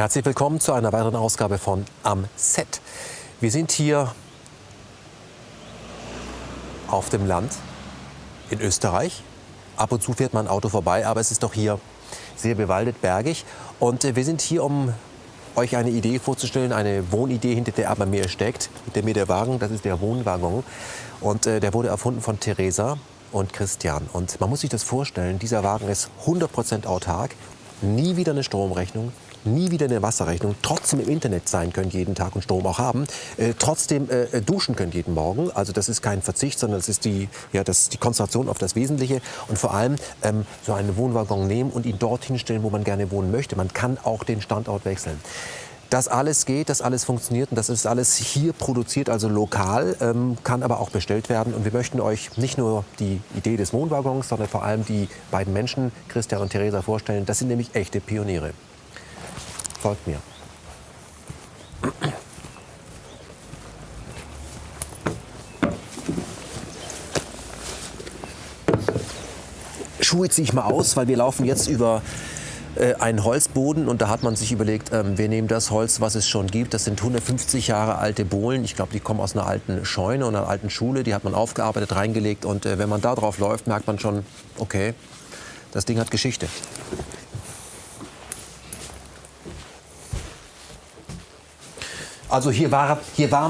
Herzlich willkommen zu einer weiteren Ausgabe von Am Set. Wir sind hier auf dem Land in Österreich. Ab und zu fährt man ein Auto vorbei, aber es ist doch hier sehr bewaldet, bergig. Und wir sind hier, um euch eine Idee vorzustellen, eine Wohnidee, hinter der aber mehr steckt. Hinter mir der Wagen, das ist der Wohnwaggon. Und der wurde erfunden von Theresa und Christian. Und man muss sich das vorstellen, dieser Wagen ist 100% autark, nie wieder eine Stromrechnung, nie wieder eine Wasserrechnung, trotzdem im Internet sein können jeden Tag und Strom auch haben, trotzdem duschen können jeden Morgen. Also das ist kein Verzicht, sondern das ist die Konzentration auf das Wesentliche. Und vor allem so einen Wohnwaggon nehmen und ihn dorthin stellen, wo man gerne wohnen möchte. Man kann auch den Standort wechseln. Das alles geht, das alles funktioniert und das ist alles hier produziert, also lokal, kann aber auch bestellt werden. Und wir möchten euch nicht nur die Idee des Wohnwaggons, sondern vor allem die beiden Menschen, Christian und Theresa, vorstellen. Das sind nämlich echte Pioniere. Folgt mir. Schuhe ziehe ich mal aus, weil wir laufen jetzt über einen Holzboden und da hat man sich überlegt, wir nehmen das Holz, was es schon gibt. Das sind 150 Jahre alte Bohlen. Ich glaube, die kommen aus einer alten Scheune und einer alten Schule. Die hat man aufgearbeitet, reingelegt und wenn man da drauf läuft, merkt man schon, okay, das Ding hat Geschichte. Also hier war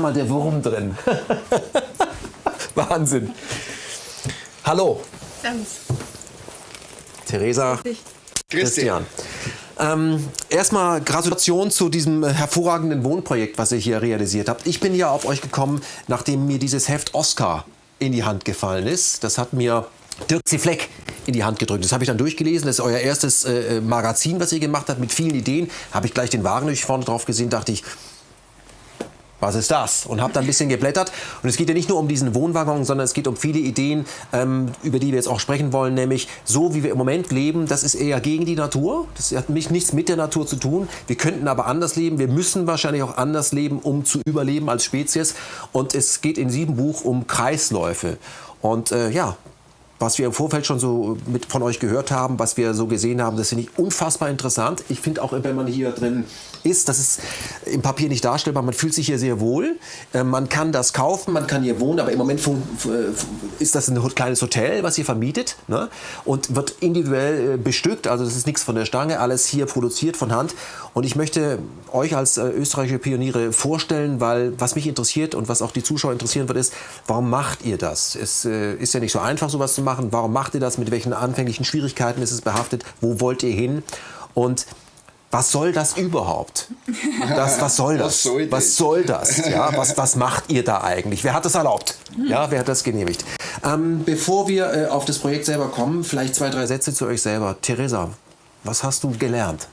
mal der Wurm drin. Wahnsinn. Hallo. Servus. Theresa, Christian. Erstmal Gratulation zu diesem hervorragenden Wohnprojekt, was ihr hier realisiert habt. Ich bin ja auf euch gekommen, nachdem mir dieses Heft Oscar in die Hand gefallen ist. Das hat mir Dirk C. Fleck in die Hand gedrückt. Das habe ich dann durchgelesen. Das ist euer erstes Magazin, was ihr gemacht habt, mit vielen Ideen. Habe ich gleich den Wagen durch vorne drauf gesehen, dachte ich, was ist das? Und habe dann ein bisschen geblättert. Und es geht ja nicht nur um diesen Wohnwaggon, sondern es geht um viele Ideen, über die wir jetzt auch sprechen wollen. Nämlich, so wie wir im Moment leben, das ist eher gegen die Natur. Das hat nichts mit der Natur zu tun. Wir könnten aber anders leben. Wir müssen wahrscheinlich auch anders leben, um zu überleben als Spezies. Und es geht in diesem Buch um Kreisläufe. Und was wir im Vorfeld schon so von euch gehört haben, was wir so gesehen haben, das finde ich unfassbar interessant. Ich finde auch, wenn man hier drin ist, das ist im Papier nicht darstellbar, man fühlt sich hier sehr wohl. Man kann das kaufen, man kann hier wohnen, aber im Moment ist das ein kleines Hotel, was ihr vermietet, ne? Und wird individuell bestückt, also das ist nichts von der Stange, alles hier produziert von Hand. Und ich möchte euch als österreichische Pioniere vorstellen, weil was mich interessiert und was auch die Zuschauer interessieren wird, ist, warum macht ihr das? Es ist ja nicht so einfach, sowas zu machen. Warum macht ihr das? Mit welchen anfänglichen Schwierigkeiten ist es behaftet? Wo wollt ihr hin? Und was soll das überhaupt? Was soll das? Was soll das? Ja, was macht ihr da eigentlich? Wer hat das erlaubt? Ja, wer hat das genehmigt? Bevor wir auf das Projekt selber kommen, vielleicht 2, 3 Sätze zu euch selber. Theresa, was hast du gelernt?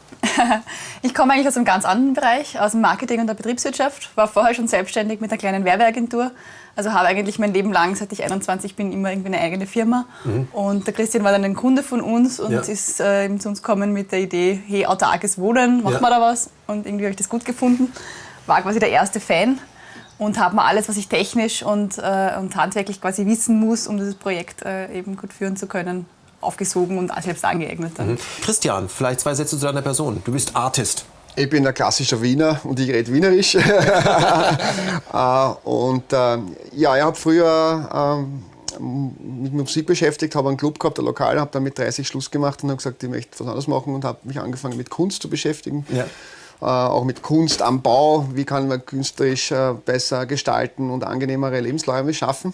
Ich komme eigentlich aus einem ganz anderen Bereich, aus dem Marketing und der Betriebswirtschaft. War vorher schon selbstständig mit einer kleinen Werbeagentur. Also habe eigentlich mein Leben lang, seit ich 21 bin, immer irgendwie eine eigene Firma. Und der Christian war dann ein Kunde von uns und ist eben zu uns gekommen mit der Idee, hey, autarkes Wohnen, machen wir da was? Und irgendwie habe ich das gut gefunden. War quasi der erste Fan und habe mir alles, was ich technisch und handwerklich quasi wissen muss, um dieses Projekt eben gut führen zu können, aufgesogen und selbst angeeignet. Christian, vielleicht 2 Sätze zu deiner Person. Du bist Artist. Ich bin ein klassischer Wiener und ich rede Wienerisch. Ich habe früher mit Musik beschäftigt, habe einen Club gehabt, ein Lokal, habe dann mit 30 Schluss gemacht und habe gesagt, ich möchte was anderes machen und habe mich angefangen mit Kunst zu beschäftigen. Ja. Auch mit Kunst am Bau, wie kann man künstlerisch besser gestalten und angenehmere Lebensräume schaffen.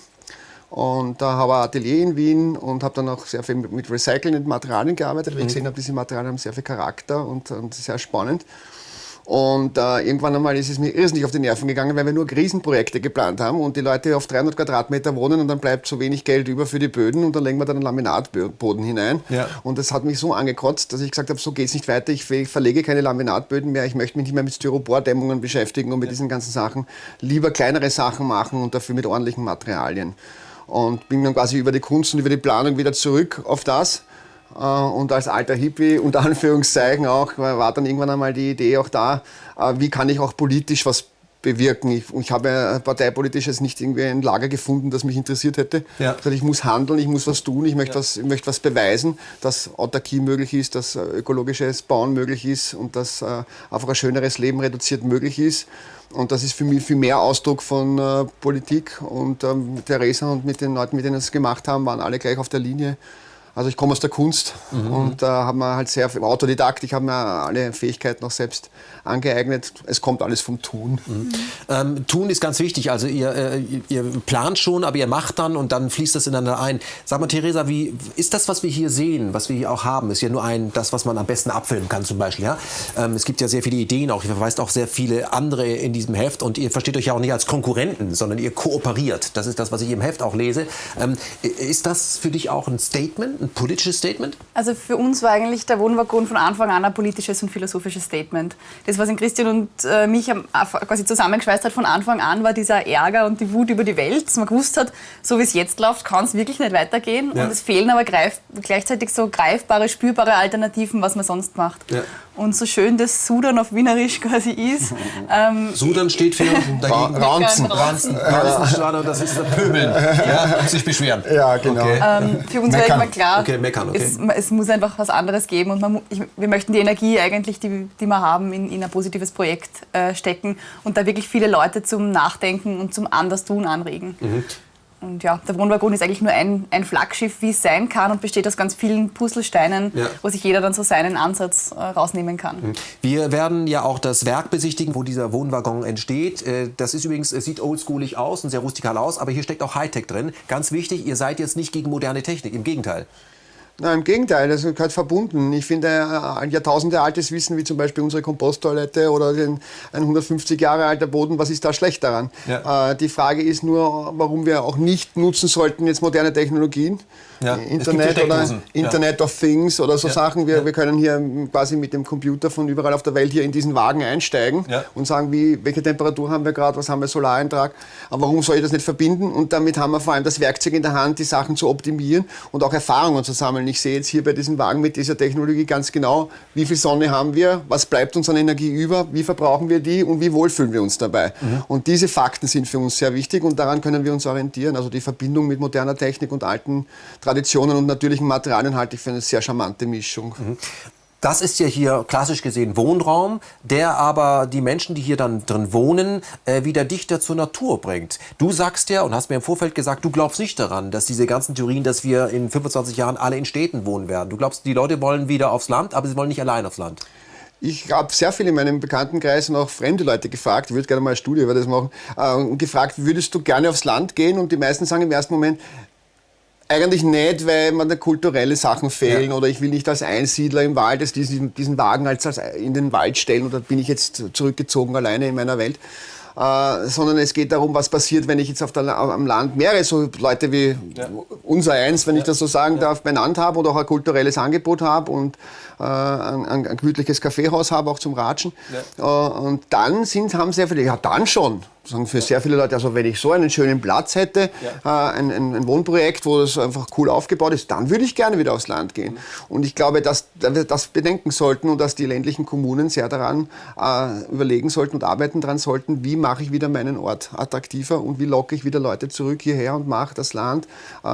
Und da habe ich ein Atelier in Wien und habe dann auch sehr viel mit recycelnden Materialien gearbeitet, weil ich gesehen habe, diese Materialien haben sehr viel Charakter und sehr spannend. Und irgendwann einmal ist es mir irrsinnig auf die Nerven gegangen, weil wir nur Riesenprojekte geplant haben und die Leute auf 300 Quadratmeter wohnen und dann bleibt so wenig Geld über für die Böden und dann legen wir dann einen Laminatboden hinein. Ja. Und das hat mich so angekotzt, dass ich gesagt habe, so geht es nicht weiter, ich verlege keine Laminatböden mehr, ich möchte mich nicht mehr mit Styropordämmungen beschäftigen und mit diesen ganzen Sachen, lieber kleinere Sachen machen und dafür mit ordentlichen Materialien. Und bin dann quasi über die Kunst und über die Planung wieder zurück auf das. Und als alter Hippie, unter Anführungszeichen auch, war dann irgendwann einmal die Idee auch da, wie kann ich auch politisch was bewirken. Ich habe parteipolitisch jetzt nicht irgendwie ein Lager gefunden, das mich interessiert hätte. Ja. Ich muss handeln, ich muss was tun, ich möchte was beweisen, dass Autarkie möglich ist, dass ökologisches Bauen möglich ist und dass einfach ein schöneres Leben reduziert möglich ist. Und das ist für mich viel mehr Ausdruck von Politik. Und Theresa und mit den Leuten, mit denen wir es gemacht haben, waren alle gleich auf der Linie. Also ich komme aus der Kunst und habe mir halt sehr Autodidakt, ich habe mir alle Fähigkeiten auch selbst angeeignet. Es kommt alles vom Tun. Tun ist ganz wichtig. Also ihr plant schon, aber ihr macht dann und dann fließt das ineinander ein. Sag mal, Theresa, wie ist das, was wir hier sehen, was wir hier auch haben, ist ja nur das, was man am besten abfilmen kann zum Beispiel. Ja? Es gibt ja sehr viele Ideen auch. Ihr verweist auch sehr viele andere in diesem Heft und ihr versteht euch ja auch nicht als Konkurrenten, sondern ihr kooperiert. Das ist das, was ich im Heft auch lese. Ist das für dich auch ein Statement? Ein politisches Statement? Also für uns war eigentlich der Wohnwaggon von Anfang an ein politisches und philosophisches Statement. Das, was in Christian und mich quasi zusammengeschweißt hat von Anfang an, war dieser Ärger und die Wut über die Welt. Dass man gewusst hat, so wie es jetzt läuft, kann es wirklich nicht weitergehen. Ja. Und es fehlen aber gleichzeitig so greifbare, spürbare Alternativen, was man sonst macht. Ja. Und so schön das Sudan auf Wienerisch quasi ist. Sudan steht für dagegen. Ranzen. Das ist der Pöbeln. Ja, sich beschweren. Ja, genau. Okay. Für uns war immer klar, meckern, okay. Es muss einfach was anderes geben. Und wir möchten die Energie eigentlich, die wir haben, in ein positives Projekt stecken und da wirklich viele Leute zum Nachdenken und zum Anderstun anregen. Und ja, der Wohnwaggon ist eigentlich nur ein Flaggschiff, wie es sein kann und besteht aus ganz vielen Puzzlesteinen, wo sich jeder dann so seinen Ansatz rausnehmen kann. Wir werden ja auch das Werk besichtigen, wo dieser Wohnwaggon entsteht. Das ist übrigens, es sieht oldschoolig aus und sehr rustikal aus, aber hier steckt auch Hightech drin. Ganz wichtig, ihr seid jetzt nicht gegen moderne Technik, im Gegenteil. Nein, im Gegenteil, das gehört verbunden. Ich finde, ein Jahrtausende altes Wissen, wie zum Beispiel unsere Komposttoilette oder ein 150 Jahre alter Boden, was ist da schlecht daran? Ja. Die Frage ist nur, warum wir auch nicht nutzen sollten jetzt moderne Technologien. Ja. Internet oder Internet of Things oder so Sachen. Wir können hier quasi mit dem Computer von überall auf der Welt hier in diesen Wagen einsteigen und sagen, welche Temperatur haben wir gerade, was haben wir Solareintrag, aber warum soll ich das nicht verbinden? Und damit haben wir vor allem das Werkzeug in der Hand, die Sachen zu optimieren und auch Erfahrungen zu sammeln. Ich sehe jetzt hier bei diesem Wagen mit dieser Technologie ganz genau, wie viel Sonne haben wir, was bleibt uns an Energie über, wie verbrauchen wir die und wie wohl fühlen wir uns dabei. Und diese Fakten sind für uns sehr wichtig und daran können wir uns orientieren. Also die Verbindung mit moderner Technik und alten Traditionen und natürlichen Materialien halte ich für eine sehr charmante Mischung. Das ist ja hier klassisch gesehen Wohnraum, der aber die Menschen, die hier dann drin wohnen, wieder dichter zur Natur bringt. Du sagst ja und hast mir im Vorfeld gesagt, du glaubst nicht daran, dass diese ganzen Theorien, dass wir in 25 Jahren alle in Städten wohnen werden. Du glaubst, die Leute wollen wieder aufs Land, aber sie wollen nicht allein aufs Land. Ich habe sehr viel in meinem Bekanntenkreis und auch fremde Leute gefragt, ich würde gerne mal eine Studie über das machen, gefragt, würdest du gerne aufs Land gehen? Und die meisten sagen im ersten Moment, eigentlich nicht, weil mir da kulturelle Sachen fehlen oder ich will nicht als Einsiedler im Wald diesen Wagen als in den Wald stellen oder bin ich jetzt zurückgezogen alleine in meiner Welt. Sondern es geht darum, was passiert, wenn ich jetzt am Land mehrere so Leute wie unser eins, wenn ich das so sagen darf, benannt habe und auch ein kulturelles Angebot habe und ein gemütliches Kaffeehaus habe, auch zum Ratschen. Und dann haben sehr viele, ja dann schon, sagen für sehr viele Leute, also wenn ich so einen schönen Platz hätte, ein Wohnprojekt, wo das einfach cool aufgebaut ist, dann würde ich gerne wieder aufs Land gehen. Und ich glaube, dass wir das bedenken sollten und dass die ländlichen Kommunen sehr daran überlegen sollten und arbeiten daran sollten, wie mache ich wieder meinen Ort attraktiver und wie locke ich wieder Leute zurück hierher und mache das Land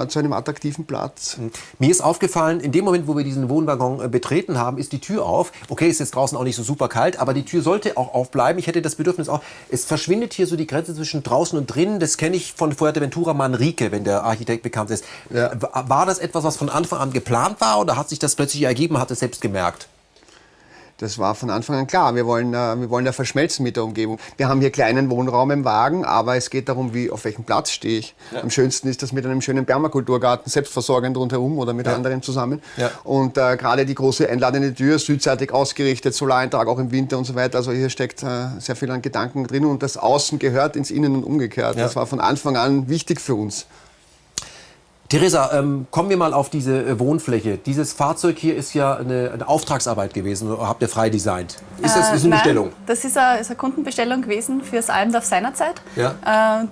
zu einem attraktiven Platz. Mir ist aufgefallen, in dem Moment, wo wir diesen Wohnwaggon betreten haben, ist die Tür auf. Okay, ist jetzt draußen auch nicht so super kalt, aber die Tür sollte auch aufbleiben. Ich hätte das Bedürfnis auch, es verschwindet hier so die Grenze zwischen draußen und drinnen. Das kenne ich von Fuerteventura Manrique, wenn der Architekt bekannt ist. Ja. War das etwas, was von Anfang an geplant war oder hat sich das plötzlich ergeben, hat es selbst gemerkt? Das war von Anfang an klar. Wir wollen da verschmelzen mit der Umgebung. Wir haben hier kleinen Wohnraum im Wagen, aber es geht darum, auf welchem Platz stehe ich. Ja. Am schönsten ist das mit einem schönen Permakulturgarten, selbstversorgend rundherum oder mit anderen zusammen. Ja. Und gerade die große einladende Tür, südseitig ausgerichtet, Solareintrag auch im Winter und so weiter. Also hier steckt sehr viel an Gedanken drin und das Außen gehört ins Innen und umgekehrt. Ja. Das war von Anfang an wichtig für uns. Theresa, kommen wir mal auf diese Wohnfläche. Dieses Fahrzeug hier ist ja eine Auftragsarbeit gewesen, oder habt ihr frei designt? Ist das eine Bestellung? Nein, das ist eine Kundenbestellung gewesen fürs Allendorf seinerzeit. Ja.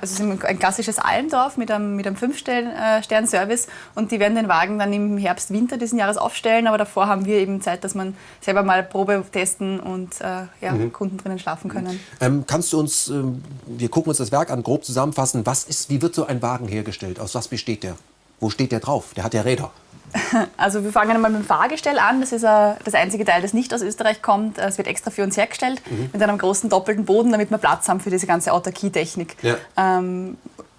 Es ist ein klassisches Allendorf mit einem 5-Stern-Service und die werden den Wagen dann im Herbst, Winter diesen Jahres aufstellen, aber davor haben wir eben Zeit, dass man selber mal Probe testen und Kunden drinnen schlafen können. Kannst du uns, wir gucken uns das Werk an, grob zusammenfassen, wie wird so ein Wagen hergestellt? Aus was besteht der? Wo steht der drauf? Der hat ja Räder. Also wir fangen einmal mit dem Fahrgestell an. Das ist das einzige Teil, das nicht aus Österreich kommt. Es wird extra für uns hergestellt mit einem großen doppelten Boden, damit wir Platz haben für diese ganze Autarkie-Technik. Ja.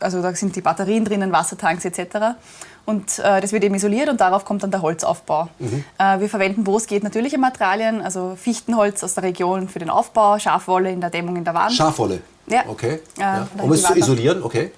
Also da sind die Batterien drinnen, Wassertanks etc. Und das wird eben isoliert und darauf kommt dann der Holzaufbau. Wir verwenden, wo es geht, natürliche Materialien, also Fichtenholz aus der Region für den Aufbau, Schafwolle in der Dämmung in der Wand. Schafwolle? Ja. Okay. Um es zu isolieren, okay.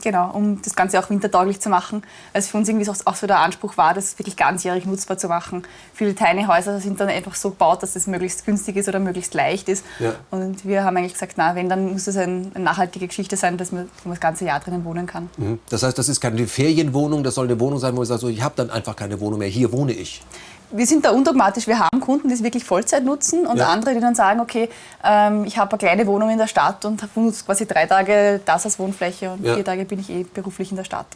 Genau, um das Ganze auch wintertauglich zu machen. Weil es für uns irgendwie auch so der Anspruch war, das wirklich ganzjährig nutzbar zu machen. Viele Tiny Häuser sind dann einfach so gebaut, dass es möglichst günstig ist oder möglichst leicht ist. Ja. Und wir haben eigentlich gesagt, na, wenn, dann muss es eine nachhaltige Geschichte sein, dass man das ganze Jahr drinnen wohnen kann. Das heißt, das ist keine Ferienwohnung, das soll eine Wohnung sein, wo ich sage, so, ich habe dann einfach keine Wohnung mehr, hier wohne ich. Wir sind da undogmatisch. Wir haben Kunden, die es wirklich Vollzeit nutzen und andere, die dann sagen, okay, ich habe eine kleine Wohnung in der Stadt und nutze quasi 3 Tage das als Wohnfläche und 4 Tage bin ich beruflich in der Stadt.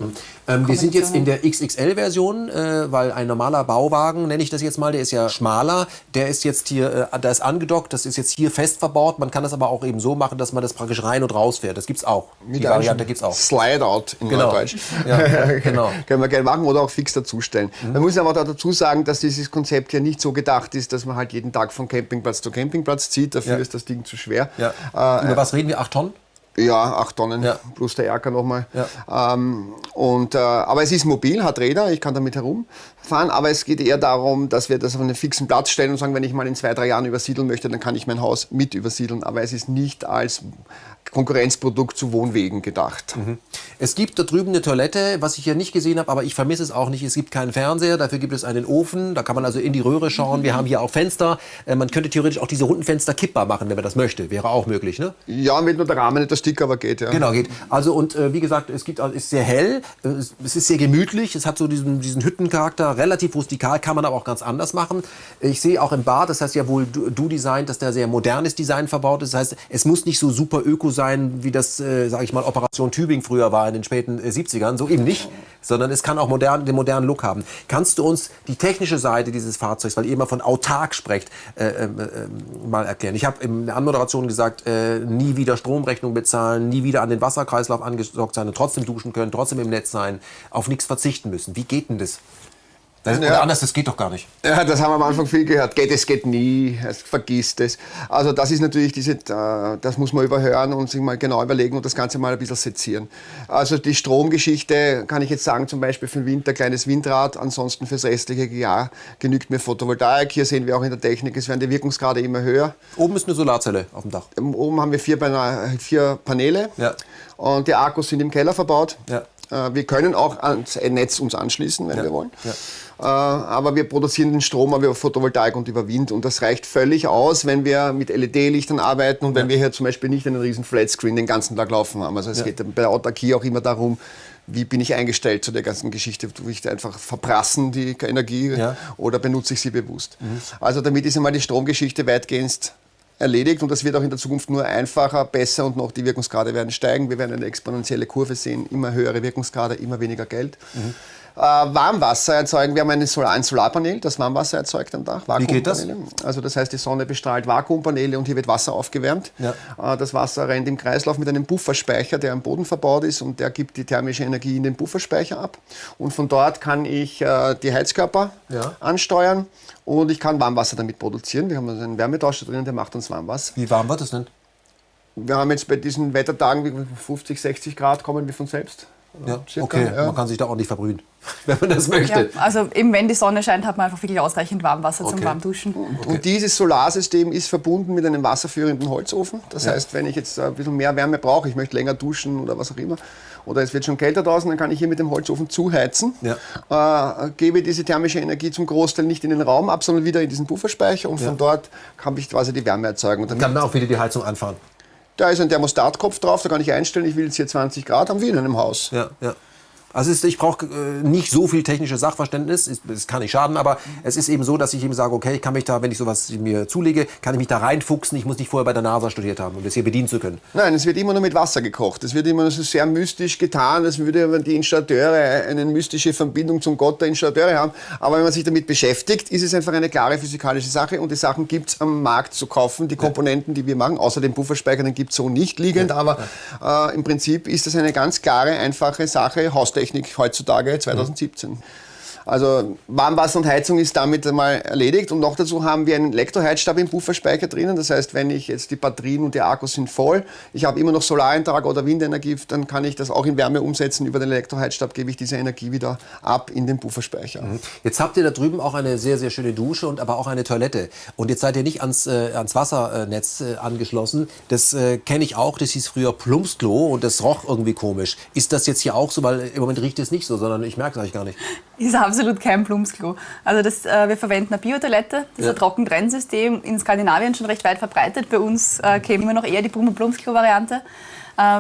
Wir sind jetzt in der XXL-Version, weil ein normaler Bauwagen, nenne ich das jetzt mal, der ist ja schmaler, der ist jetzt hier, da ist angedockt, das ist jetzt hier fest verbaut. Man kann das aber auch eben so machen, dass man das praktisch rein und raus fährt. Das gibt's auch. Die Variante gibt's auch. Slide-out in Neudeutsch. Ja, genau. Können wir gerne machen oder auch fix dazustellen. Man muss aber dazu sagen, dass dieses Konzept ja nicht so gedacht ist, dass man halt jeden Tag von Campingplatz zu Campingplatz zieht. Dafür ist das Ding zu schwer. Ja. Über was reden wir? 8 Tonnen? Ja, 8 Tonnen plus der Erker nochmal. Ja. Aber es ist mobil, hat Räder, ich kann damit herumfahren. Aber es geht eher darum, dass wir das auf einen fixen Platz stellen und sagen, wenn ich mal in 2-3 Jahren übersiedeln möchte, dann kann ich mein Haus mit übersiedeln. Aber es ist nicht als Konkurrenzprodukt zu Wohnwegen gedacht. Es gibt da drüben eine Toilette, was ich hier nicht gesehen habe, aber ich vermisse es auch nicht. Es gibt keinen Fernseher, dafür gibt es einen Ofen, da kann man also in die Röhre schauen. Wir haben hier auch Fenster. Man könnte theoretisch auch diese runden Fenster kippbar machen, wenn man das möchte. Wäre auch möglich, ne? Ja, wenn nur der Rahmen nicht der Stick, aber geht, ja. Genau, geht. Also und wie gesagt, es ist sehr hell, es ist sehr gemütlich, es hat so diesen Hüttencharakter, relativ rustikal, kann man aber auch ganz anders machen. Ich sehe auch im Bad, das heißt ja wohl du designt, dass da sehr modernes Design verbaut ist. Das heißt, es muss nicht so super öko sein, wie das, sage ich mal, Operation Tübingen früher war in den späten 70ern, so eben nicht, sondern es kann auch den modernen Look haben. Kannst du uns die technische Seite dieses Fahrzeugs, weil ihr immer von autark sprecht, mal erklären? Ich habe in der Anmoderation gesagt, nie wieder Stromrechnung bezahlen, nie wieder an den Wasserkreislauf angesockt sein und trotzdem duschen können, trotzdem im Netz sein, auf nichts verzichten müssen. Wie geht denn das? Oder anders, das geht doch gar nicht. Ja, das haben wir am Anfang viel gehört. Es geht nie, vergiss das. Also das ist natürlich das muss man überhören und sich mal genau überlegen und das Ganze mal ein bisschen sezieren. Also die Stromgeschichte kann ich jetzt sagen, zum Beispiel für den Winter kleines Windrad, ansonsten fürs restliche Jahr genügt mir Photovoltaik. Hier sehen wir auch in der Technik, es werden die Wirkungsgrade immer höher. Oben ist eine Solarzelle auf dem Dach. Oben haben wir 4 Paneele und die Akkus sind im Keller verbaut. Ja. Wir können auch ans Netz uns anschließen, wenn wir wollen. Ja. Aber wir produzieren den Strom über Photovoltaik und über Wind. Und das reicht völlig aus, wenn wir mit LED-Lichtern arbeiten und wenn wir hier zum Beispiel nicht einen riesen Flatscreen den ganzen Tag laufen haben. Also es geht bei der Autarkie auch immer darum, wie bin ich eingestellt zu der ganzen Geschichte? Tue ich einfach verprassen, die Energie, oder benutze ich sie bewusst? Also damit ist einmal die Stromgeschichte weitgehend erledigt und das wird auch in der Zukunft nur einfacher, besser und noch die Wirkungsgrade werden steigen. Wir werden eine exponentielle Kurve sehen, immer höhere Wirkungsgrade, immer weniger Geld. Warmwasser erzeugen, wir haben ein Solarpanel, das Warmwasser erzeugt am Dach. Wie geht das? Also das heißt, die Sonne bestrahlt Vakuumpaneele und hier wird Wasser aufgewärmt. Ja. Das Wasser rennt im Kreislauf mit einem Pufferspeicher, der am Boden verbaut ist und der gibt die thermische Energie in den Pufferspeicher ab. Und von dort kann ich die Heizkörper ansteuern und ich kann Warmwasser damit produzieren. Wir haben also einen Wärmetauscher drinnen, der macht uns Warmwasser. Wie warm wird das denn? Wir haben jetzt bei diesen Wettertagen wie 50, 60 Grad kommen wir von selbst. Ja, circa, okay, man kann sich da auch nicht verbrühen, wenn man das möchte. Ja, also eben wenn die Sonne scheint, hat man einfach wirklich ausreichend Warmwasser zum Warmduschen. Und dieses Solarsystem ist verbunden mit einem wasserführenden Holzofen. Das heißt, wenn ich jetzt ein bisschen mehr Wärme brauche, ich möchte länger duschen oder was auch immer, oder es wird schon kälter draußen, dann kann ich hier mit dem Holzofen zuheizen, gebe diese thermische Energie zum Großteil nicht in den Raum ab, sondern wieder in diesen Pufferspeicher und von dort kann ich quasi die Wärme erzeugen. Und kann dann auch wieder die Heizung anfahren. Da ist ein Thermostatkopf drauf, da kann ich einstellen, ich will jetzt hier 20 Grad haben, wie in einem Haus. Ja, ja. Also ich brauche nicht so viel technisches Sachverständnis, es kann nicht schaden, aber es ist eben so, dass ich eben sage, okay, ich kann mich da, wenn ich sowas mir zulege, kann ich mich da reinfuchsen, ich muss nicht vorher bei der NASA studiert haben, um das hier bedienen zu können. Nein, es wird immer nur mit Wasser gekocht. Es wird immer so sehr mystisch getan, als würde die Installateure eine mystische Verbindung zum Gott der Installateure haben. Aber wenn man sich damit beschäftigt, ist es einfach eine klare physikalische Sache und die Sachen gibt es am Markt zu kaufen, die Komponenten, die wir machen, außer den Pufferspeicher, den gibt es so nicht liegend, aber im Prinzip ist das eine ganz klare, einfache Sache, Haustechnik heutzutage 2017. Also Warmwasser und Heizung ist damit einmal erledigt und noch dazu haben wir einen Elektroheizstab im Pufferspeicher drinnen. Das heißt, wenn ich jetzt die Batterien und die Akkus sind voll, ich habe immer noch Solareintrag oder Windenergie, dann kann ich das auch in Wärme umsetzen. Über den Elektroheizstab gebe ich diese Energie wieder ab in den Pufferspeicher. Jetzt habt ihr da drüben auch eine sehr, sehr schöne Dusche und aber auch eine Toilette. Und jetzt seid ihr nicht ans Wassernetz angeschlossen. Das kenne ich auch, das hieß früher Plumpsklo und das roch irgendwie komisch. Ist das jetzt hier auch so? Weil im Moment riecht es nicht so, sondern ich merke es eigentlich gar nicht. Ist absolut kein Plumpsklo. Also wir verwenden eine Biotoilette, das ist ein Trockentrennensystem, in Skandinavien schon recht weit verbreitet. Bei uns käme immer noch eher die Plumpsklo-Variante.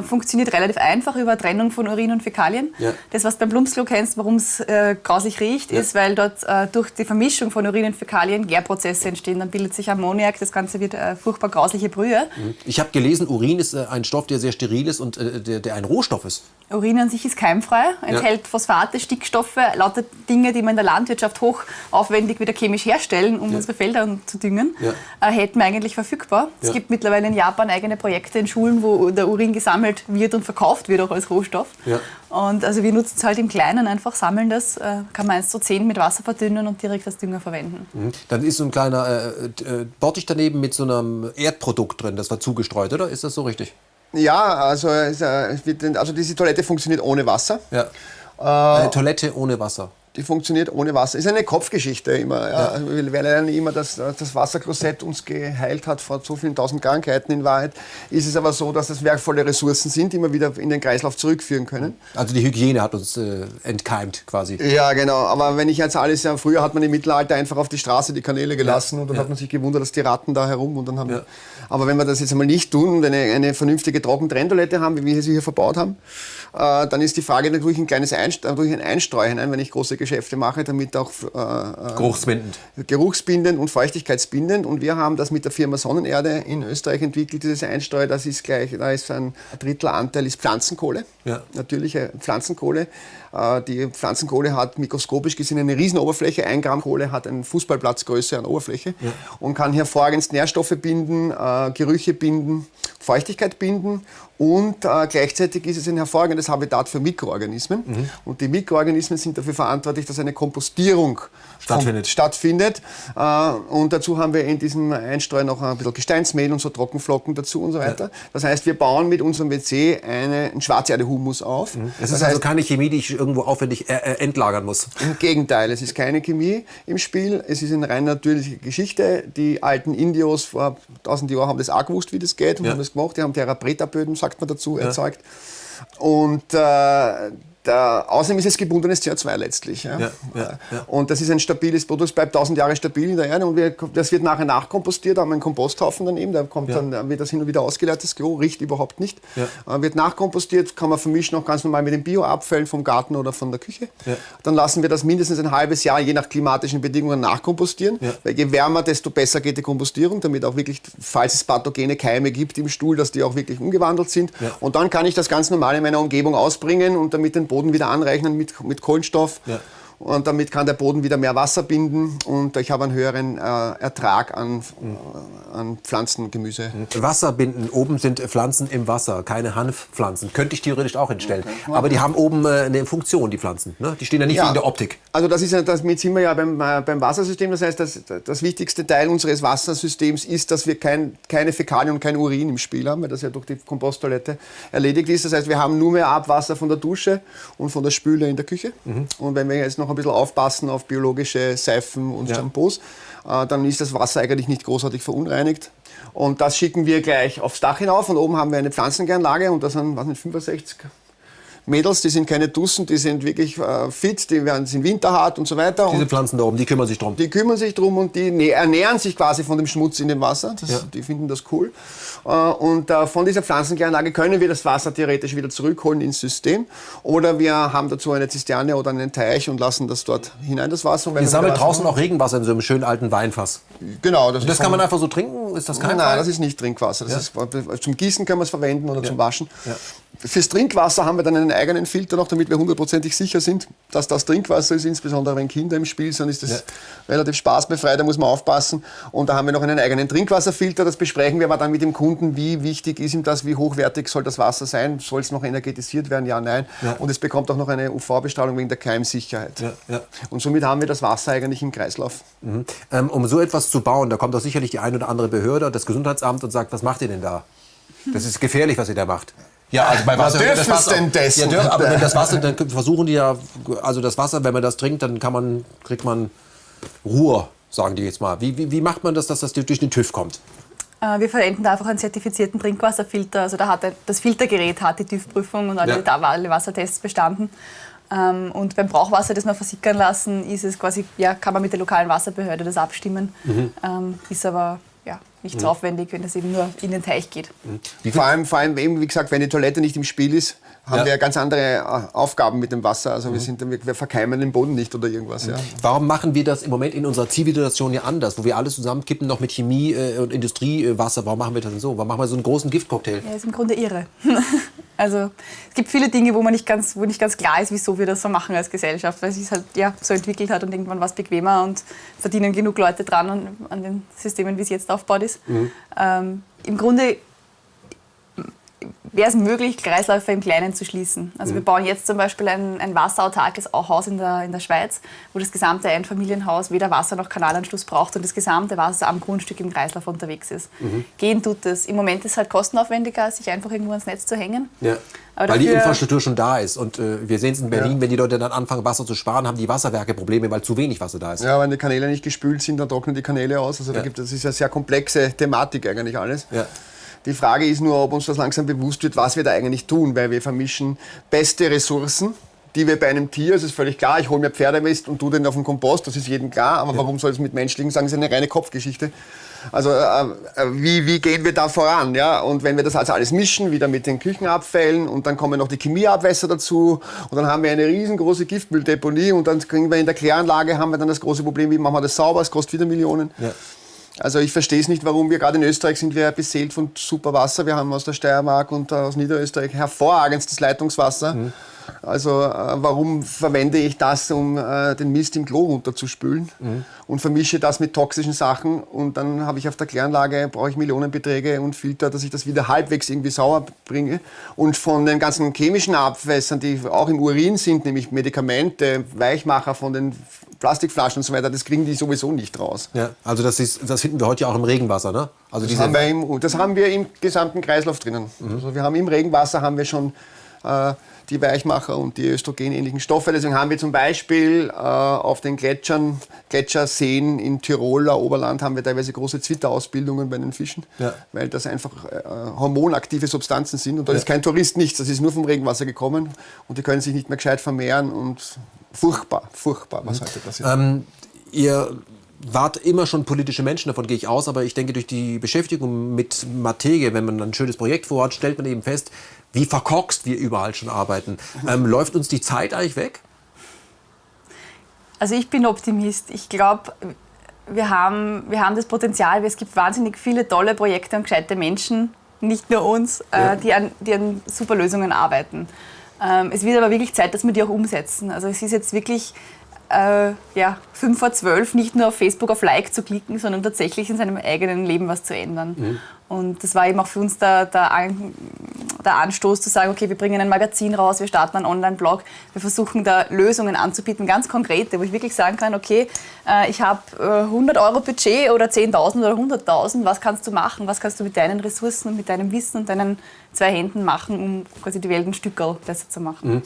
Funktioniert relativ einfach über Trennung von Urin und Fäkalien. Ja. Das, was du beim Plumpsklo kennst, warum es grausig riecht, ist, weil dort durch die Vermischung von Urin und Fäkalien Gärprozesse entstehen. Dann bildet sich Ammoniak, das Ganze wird furchtbar grausliche Brühe. Ich habe gelesen, Urin ist ein Stoff, der sehr steril ist und der ein Rohstoff ist. Urin an sich ist keimfrei, enthält Phosphate, Stickstoffe, lauter Dinge, die wir in der Landwirtschaft hochaufwendig wieder chemisch herstellen, um unsere Felder zu düngen, hätten wir eigentlich verfügbar. Es gibt mittlerweile in Japan eigene Projekte in Schulen, wo der Urin gesammelt wird und verkauft wird auch als Rohstoff. Ja. Und also wir nutzen es halt im Kleinen einfach, sammeln das, kann man 1:10 mit Wasser verdünnen und direkt als Dünger verwenden. Dann ist so ein kleiner Bottich daneben mit so einem Erdprodukt drin, das war zugestreut, oder? Ist das so richtig? Ja, also diese Toilette funktioniert ohne Wasser. Ja. Eine Toilette ohne Wasser. Die funktioniert ohne Wasser. Ist eine Kopfgeschichte immer. Ja. Wir lernen immer, dass das Wasserklosett uns geheilt hat vor so vielen tausend Krankheiten. In Wahrheit ist es aber so, dass das wertvolle Ressourcen sind, die wir wieder in den Kreislauf zurückführen können. Also die Hygiene hat uns entkeimt quasi. Ja, genau. Aber wenn ich jetzt alles, früher hat man im Mittelalter einfach auf die Straße die Kanäle gelassen und dann hat man sich gewundert, dass die Ratten da herum und dann haben aber wenn wir das jetzt einmal nicht tun und eine vernünftige Trockentrenntoilette haben, wie wir sie hier verbaut haben, dann ist die Frage natürlich ein kleines Einstreu hinein, wenn ich große Geschäfte mache, damit auch geruchsbindend und feuchtigkeitsbindend. Und wir haben das mit der Firma Sonnenerde in Österreich entwickelt, dieses Einstreu. Da ist ein Drittelanteil ist Pflanzenkohle, natürliche Pflanzenkohle. Die Pflanzenkohle hat mikroskopisch gesehen eine Riesenoberfläche. 1 Gramm Kohle hat eine Fußballplatzgröße an Oberfläche und kann hervorragend Nährstoffe binden, Gerüche binden, Feuchtigkeit binden und gleichzeitig ist es ein hervorragendes Habitat für Mikroorganismen. Und die Mikroorganismen sind dafür verantwortlich, dass eine Kompostierung stattfindet. Und dazu haben wir in diesem Einstreu noch ein bisschen Gesteinsmehl und so Trockenflocken dazu und so weiter. Das heißt, wir bauen mit unserem WC einen Schwarzerde-Humus auf. Es ist also keine Chemie, die ich irgendwo aufwendig entlagern muss. Im Gegenteil, es ist keine Chemie im Spiel. Es ist eine rein natürliche Geschichte. Die alten Indios vor 1000 Jahren haben das auch gewusst, wie das geht und haben das gemacht. Die haben Terra Preta-Böden, sagt man dazu, erzeugt. Und außerdem ist es gebundenes CO2 letztlich. Und das ist ein stabiles Produkt, es bleibt 1000 Jahre stabil in der Erde und das wird nachher nachkompostiert, da haben wir einen Komposthaufen daneben, dann wird das hin und wieder ausgeleert, das Klo riecht überhaupt nicht. Wird nachkompostiert, kann man vermischen auch ganz normal mit den Bioabfällen vom Garten oder von der Küche. Dann lassen wir das mindestens ein halbes Jahr, je nach klimatischen Bedingungen, nachkompostieren. Weil je wärmer, desto besser geht die Kompostierung, damit auch wirklich, falls es pathogene Keime gibt im Stuhl, dass die auch wirklich umgewandelt sind. Und dann kann ich das ganz normal in meiner Umgebung ausbringen und damit den Boden wieder anreichern mit Kohlenstoff. Und damit kann der Boden wieder mehr Wasser binden und ich habe einen höheren Ertrag an Pflanzengemüse. Wasser binden, oben sind Pflanzen im Wasser, keine Hanfpflanzen. Könnte ich theoretisch auch hinstellen. Aber die haben oben eine Funktion, die Pflanzen. Ne? Die stehen ja nicht wegen der Optik. Also damit sind wir ja beim Wassersystem. Das heißt, das wichtigste Teil unseres Wassersystems ist, dass wir keine Fäkalien und kein Urin im Spiel haben, weil das ja durch die Komposttoilette erledigt ist. Das heißt, wir haben nur mehr Abwasser von der Dusche und von der Spüle in der Küche. Und wenn wir jetzt noch ein bisschen aufpassen auf biologische Seifen und Shampoos, dann ist das Wasser eigentlich nicht großartig verunreinigt. Und das schicken wir gleich aufs Dach hinauf und oben haben wir eine Pflanzenkläranlage und das sind 65 Mädels, die sind keine Tussen, die sind wirklich fit, sind winterhart und so weiter. Diese Pflanzen da oben, die kümmern sich drum. Die kümmern sich drum und die ernähren sich quasi von dem Schmutz in dem Wasser. Die finden das cool. Und von dieser Pflanzenkläranlage können wir das Wasser theoretisch wieder zurückholen ins System. Oder wir haben dazu eine Zisterne oder einen Teich und lassen das dort hinein, das Wasser. Und Ihr sammelt draußen auch Regenwasser in so einem schönen alten Weinfass. Genau. Das kann man einfach so trinken? Ist das kein Nein, das ist nicht Trinkwasser. Das ist, zum Gießen können wir es verwenden oder zum Waschen. Ja. Fürs Trinkwasser haben wir dann einen eigenen Filter noch, damit wir hundertprozentig sicher sind, dass das Trinkwasser ist. Insbesondere wenn Kinder im Spiel sind, ist das relativ spaßbefreit, da muss man aufpassen. Und da haben wir noch einen eigenen Trinkwasserfilter. Das besprechen wir aber dann mit dem Kunden, wie wichtig ist ihm das, wie hochwertig soll das Wasser sein, soll es noch energetisiert werden, ja, nein. Ja. Und es bekommt auch noch eine UV-Bestrahlung wegen der Keimsicherheit. Ja, ja. Und somit haben wir das Wasser eigentlich im Kreislauf. Mhm. Um so etwas zu bauen, da kommt doch sicherlich die ein oder andere Behörde, das Gesundheitsamt und sagt, was macht ihr denn da? Das ist gefährlich, was ihr da macht. Ja, also bei Wasser. Was dürfen denn dessen? Ja, aber wenn das Wasser, dann versuchen die ja, also das Wasser, wenn man das trinkt, dann kriegt man Ruhe, sagen die jetzt mal. Wie macht man das, dass das durch den TÜV kommt? Wir verwenden da einfach einen zertifizierten Trinkwasserfilter. Also das Filtergerät hat die TÜV-Prüfung und alle Wassertests bestanden. Und beim Brauchwasser, das wir versickern lassen, ist es quasi, kann man mit der lokalen Wasserbehörde das abstimmen. Ist aber nicht so aufwendig, wenn das eben nur in den Teich geht. Vor allem eben, wie gesagt, wenn die Toilette nicht im Spiel ist, haben wir ganz andere Aufgaben mit dem Wasser. Also wir verkeimen den Boden nicht oder irgendwas. Ja. Warum machen wir das im Moment in unserer Zivilisation ja anders, wo wir alles zusammenkippen, noch mit Chemie und Industriewasser? Warum machen wir das denn so? Warum machen wir so einen großen Giftcocktail? Ja, ist im Grunde irre. Also es gibt viele Dinge, wo nicht ganz klar ist, wieso wir das so machen als Gesellschaft, weil es sich halt so entwickelt hat und irgendwann war es bequemer und verdienen genug Leute dran an den Systemen, wie es jetzt aufgebaut ist. Im Grunde wäre es möglich, Kreisläufe im Kleinen zu schließen. Also wir bauen jetzt zum Beispiel ein wasserautarkes Haus in der Schweiz, wo das gesamte Einfamilienhaus weder Wasser noch Kanalanschluss braucht und das gesamte Wasser am Grundstück im Kreislauf unterwegs ist. Gehen tut es. Im Moment ist es halt kostenaufwendiger, sich einfach irgendwo ans Netz zu hängen. Ja. Weil die Infrastruktur schon da ist. Und wir sehen es in Berlin, wenn die Leute dann anfangen, Wasser zu sparen, haben die Wasserwerke Probleme, weil zu wenig Wasser da ist. Ja, wenn die Kanäle nicht gespült sind, dann trocknen die Kanäle aus. Also das ist eine sehr komplexe Thematik eigentlich alles. Ja. Die Frage ist nur, ob uns das langsam bewusst wird, was wir da eigentlich tun, weil wir vermischen beste Ressourcen, die wir bei einem Tier, das ist völlig klar, ich hole mir Pferdemist und tue den auf den Kompost, das ist jedem klar, aber warum soll es mit menschlichen sagen, das ist eine reine Kopfgeschichte. Also wie gehen wir da voran? Ja? Und wenn wir das also alles mischen, wieder mit den Küchenabfällen und dann kommen noch die Chemieabwässer dazu und dann haben wir eine riesengroße Giftmülldeponie und dann kriegen wir in der Kläranlage, haben wir dann das große Problem, wie machen wir das sauber, es kostet wieder Millionen. Ja. Also ich verstehe es nicht, warum wir gerade in Österreich sind wir beseelt von super Wasser. Wir haben aus der Steiermark und aus Niederösterreich hervorragendstes Leitungswasser. Also warum verwende ich das, um den Mist im Klo runterzuspülen und vermische das mit toxischen Sachen und dann habe ich auf der Kläranlage, brauche ich Millionenbeträge und Filter, dass ich das wieder halbwegs irgendwie sauer bringe. Und von den ganzen chemischen Abwässern, die auch im Urin sind, nämlich Medikamente, Weichmacher von den Plastikflaschen und so weiter, das kriegen die sowieso nicht raus. Ja, also das finden wir heute ja auch im Regenwasser, ne? Also das haben wir im gesamten Kreislauf drinnen. Also wir haben im Regenwasser schon die Weichmacher und die östrogenähnlichen Stoffe. Deswegen haben wir zum Beispiel auf den Gletscherseen in Tiroler Oberland haben wir teilweise große Zwitterausbildungen bei den Fischen, weil das einfach hormonaktive Substanzen sind. Und da ist kein Tourist nichts, das ist nur vom Regenwasser gekommen und die können sich nicht mehr gescheit vermehren und furchtbar, was heute passiert. Ihr wart immer schon politische Menschen, davon gehe ich aus, aber ich denke, durch die Beschäftigung mit Matege, wenn man ein schönes Projekt vorhat, stellt man eben fest, wie verkorkst wir überall schon arbeiten. Läuft uns die Zeit eigentlich weg? Also ich bin Optimist. Ich glaube, wir haben das Potenzial, es gibt wahnsinnig viele tolle Projekte und gescheite Menschen, nicht nur uns, die an super Lösungen arbeiten. Es wird aber wirklich Zeit, dass wir die auch umsetzen. Also es ist jetzt wirklich 5 vor 12 nicht nur auf Facebook auf Like zu klicken, sondern tatsächlich in seinem eigenen Leben was zu ändern. Und das war eben auch für uns der Anstoß zu sagen, okay, wir bringen ein Magazin raus, wir starten einen Online-Blog, wir versuchen da Lösungen anzubieten, ganz konkrete, wo ich wirklich sagen kann, okay, ich habe 100 Euro Budget oder 10.000 oder 100.000, was kannst du machen, was kannst du mit deinen Ressourcen und mit deinem Wissen und deinen 2 Händen machen, um quasi die Welt ein Stückerl besser zu machen.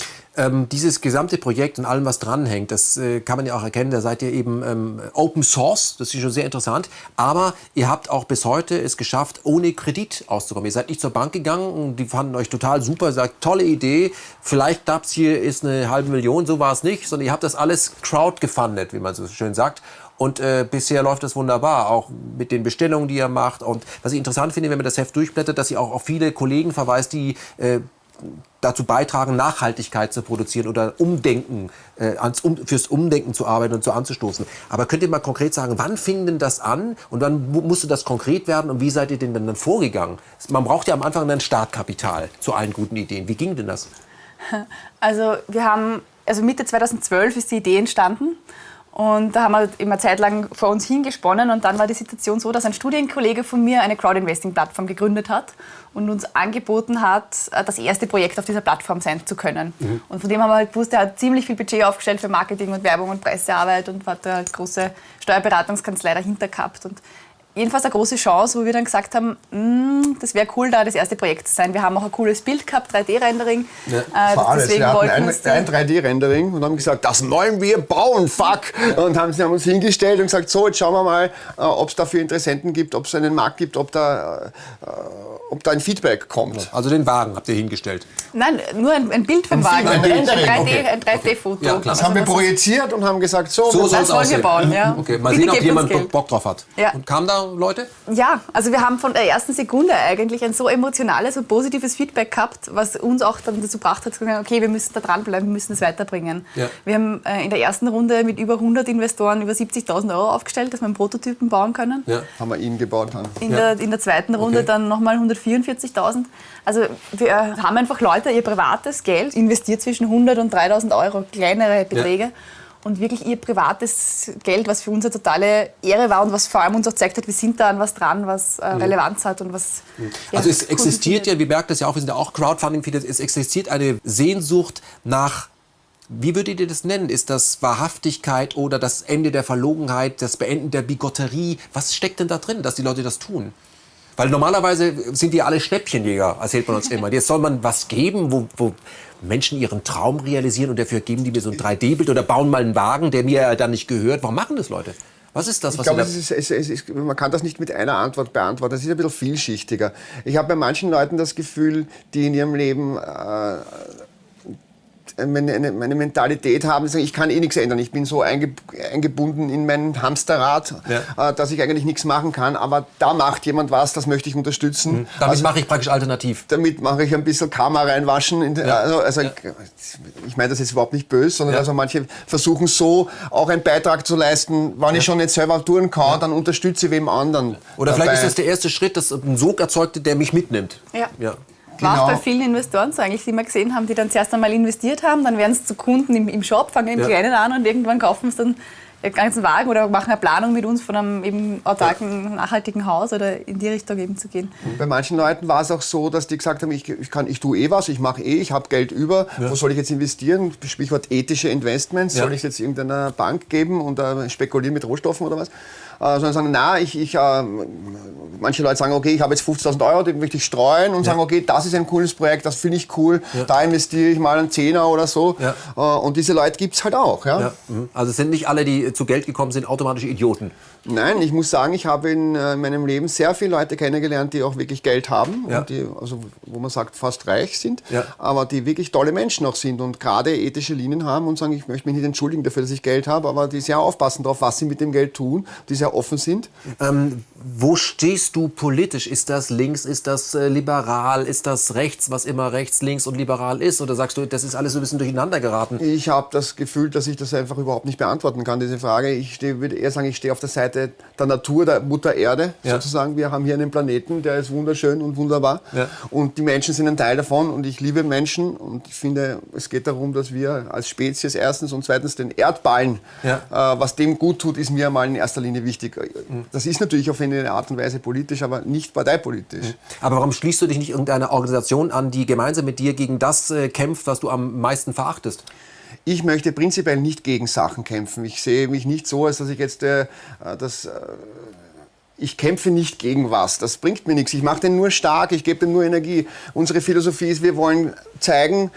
Dieses gesamte Projekt und allem, was dranhängt, das kann man ja auch erkennen, da seid ihr eben Open Source, das ist schon sehr interessant, aber ihr habt auch bis heute es geschafft, ohne ohne Kredit auszukommen. Ihr seid nicht zur Bank gegangen und die fanden euch total super, sagt, tolle Idee, vielleicht gab's hier ist eine halbe Million, so war es nicht, sondern ihr habt das alles crowdgefundet, wie man so schön sagt. Und bisher läuft das wunderbar, auch mit den Bestellungen, die ihr macht. Und was ich interessant finde, wenn man das Heft durchblättert, dass ihr auch auf viele Kollegen verweist, die dazu beitragen, Nachhaltigkeit zu produzieren oder Umdenken, fürs Umdenken zu arbeiten und so anzustoßen. Aber könnt ihr mal konkret sagen, wann fing denn das an und wann musste das konkret werden und wie seid ihr denn dann vorgegangen? Man braucht ja am Anfang ein Startkapital zu allen guten Ideen. Wie ging denn das? Also Mitte 2012 ist die Idee entstanden. Und da haben wir immer eine Zeit lang vor uns hingesponnen und dann war die Situation so, dass ein Studienkollege von mir eine Crowdinvesting-Plattform gegründet hat und uns angeboten hat, das erste Projekt auf dieser Plattform sein zu können. Und von dem haben wir halt gewusst, er hat ziemlich viel Budget aufgestellt für Marketing und Werbung und Pressearbeit und hat eine große Steuerberatungskanzlei dahinter gehabt. Und jedenfalls eine große Chance, wo wir dann gesagt haben, das wäre cool, da das erste Projekt zu sein. Wir haben auch ein cooles Bild gehabt, 3D-Rendering. Ja, wir hatten ein 3D-Rendering und haben gesagt, das wollen wir bauen, fuck! Und haben uns hingestellt und gesagt, so, jetzt schauen wir mal, ob es dafür Interessenten gibt, ob es einen Markt gibt, ob da ein Feedback kommt. Also den Wagen habt ihr hingestellt? Nein, nur ein Bild vom Wagen. Ein 3D-Foto. Ja, klar. Das haben wir projiziert und haben gesagt, so das wollen wir bauen. Ja. Okay, mal sehen, ob jemand Bock drauf hat. Ja. Und kamen da Leute? Ja, also wir haben von der ersten Sekunde eigentlich ein so emotionales und positives Feedback gehabt, was uns auch dann dazu gebracht hat, zu sagen, okay, wir müssen da dranbleiben, wir müssen es weiterbringen. Ja. Wir haben in der ersten Runde mit über 100 Investoren über 70.000 € aufgestellt, dass wir einen Prototypen bauen können. Ja. Haben wir ihn gebaut. In der zweiten Runde dann nochmal 144.000. Also wir haben einfach Leute ihr privates Geld investiert zwischen 100 und 3.000 €, kleinere Beträge. Ja. Und wirklich ihr privates Geld, was für uns eine totale Ehre war und was vor allem uns auch gezeigt hat, wir sind da an was dran, was Relevanz hat und was... Also es existiert ja, wir merken das ja auch, wir sind ja auch Crowdfunding, es existiert eine Sehnsucht nach, wie würdet ihr das nennen? Ist das Wahrhaftigkeit oder das Ende der Verlogenheit, das Beenden der Bigotterie? Was steckt denn da drin, dass die Leute das tun? Weil normalerweise sind die alle Schnäppchenjäger, erzählt man uns immer. Jetzt soll man was geben, wo Menschen ihren Traum realisieren und dafür geben die mir so ein 3D-Bild oder bauen mal einen Wagen, der mir dann nicht gehört. Warum machen das Leute? Was ist das? Ich glaube, man kann das nicht mit einer Antwort beantworten. Das ist ein bisschen vielschichtiger. Ich habe bei manchen Leuten das Gefühl, die in ihrem Leben meine Mentalität haben, ich kann eh nichts ändern. Ich bin so eingebunden in mein Hamsterrad, dass ich eigentlich nichts machen kann. Aber da macht jemand was, das möchte ich unterstützen. Damit mache ich praktisch alternativ. Damit mache ich ein bisschen Karma reinwaschen. Ich meine das jetzt überhaupt nicht böse, sondern also manche versuchen so auch einen Beitrag zu leisten. Wenn ich schon nicht selber tun kann, dann unterstütze ich wem anderen. Oder dabei. Vielleicht ist das der erste Schritt, dass ein Sog erzeugte, der mich mitnimmt. Ja. War auch bei vielen Investoren so eigentlich, die wir gesehen haben, die dann zuerst einmal investiert haben, dann werden es zu Kunden im Shop, fangen im Kleinen an und irgendwann kaufen sie dann einen ganzen Wagen oder machen eine Planung mit uns von einem eben autarken, nachhaltigen Haus oder in die Richtung eben zu gehen. Bei manchen Leuten war es auch so, dass die gesagt haben, ich tue eh was, ich mache ich habe Geld über, wo soll ich jetzt investieren? Stichwort ethische Investments, soll ich es jetzt irgendeiner Bank geben und spekulieren mit Rohstoffen oder was? Sondern sagen, manche Leute sagen, okay, ich habe jetzt 50.000 €, die möchte ich streuen und sagen, okay, das ist ein cooles Projekt, das finde ich cool, da investiere ich mal einen Zehner oder so. Ja. Und diese Leute gibt es halt auch. Ja? Also es sind nicht alle, die zu Geld gekommen sind, automatische Idioten. Nein, ich muss sagen, ich habe in meinem Leben sehr viele Leute kennengelernt, die auch wirklich Geld haben, und die, also, wo man sagt, fast reich sind, aber die wirklich tolle Menschen auch sind und gerade ethische Linien haben und sagen, ich möchte mich nicht entschuldigen dafür, dass ich Geld habe, aber die sehr aufpassen darauf, was sie mit dem Geld tun, die sehr offen sind. Wo stehst du politisch? Ist das links, ist das liberal, ist das rechts, was immer rechts, links und liberal ist? Oder sagst du, das ist alles so ein bisschen durcheinander geraten? Ich habe das Gefühl, dass ich das einfach überhaupt nicht beantworten kann, diese Frage. Ich würde eher sagen, ich stehe auf der Seite der Natur, der Mutter Erde, sozusagen. Wir haben hier einen Planeten, der ist wunderschön und wunderbar. Ja. Und die Menschen sind ein Teil davon und ich liebe Menschen. Und ich finde, es geht darum, dass wir als Spezies erstens und zweitens den Erdballen, was dem gut tut, ist mir mal in erster Linie wichtig. Das ist natürlich auf eine Art und Weise politisch, aber nicht parteipolitisch. Aber warum schließt du dich nicht irgendeiner Organisation an, die gemeinsam mit dir gegen das kämpft, was du am meisten verachtest? Ich möchte prinzipiell nicht gegen Sachen kämpfen. Ich sehe mich nicht so, als dass ich jetzt ich kämpfe nicht gegen was. Das bringt mir nichts. Ich mache den nur stark, ich gebe dem nur Energie. Unsere Philosophie ist, wir wollen zeigen,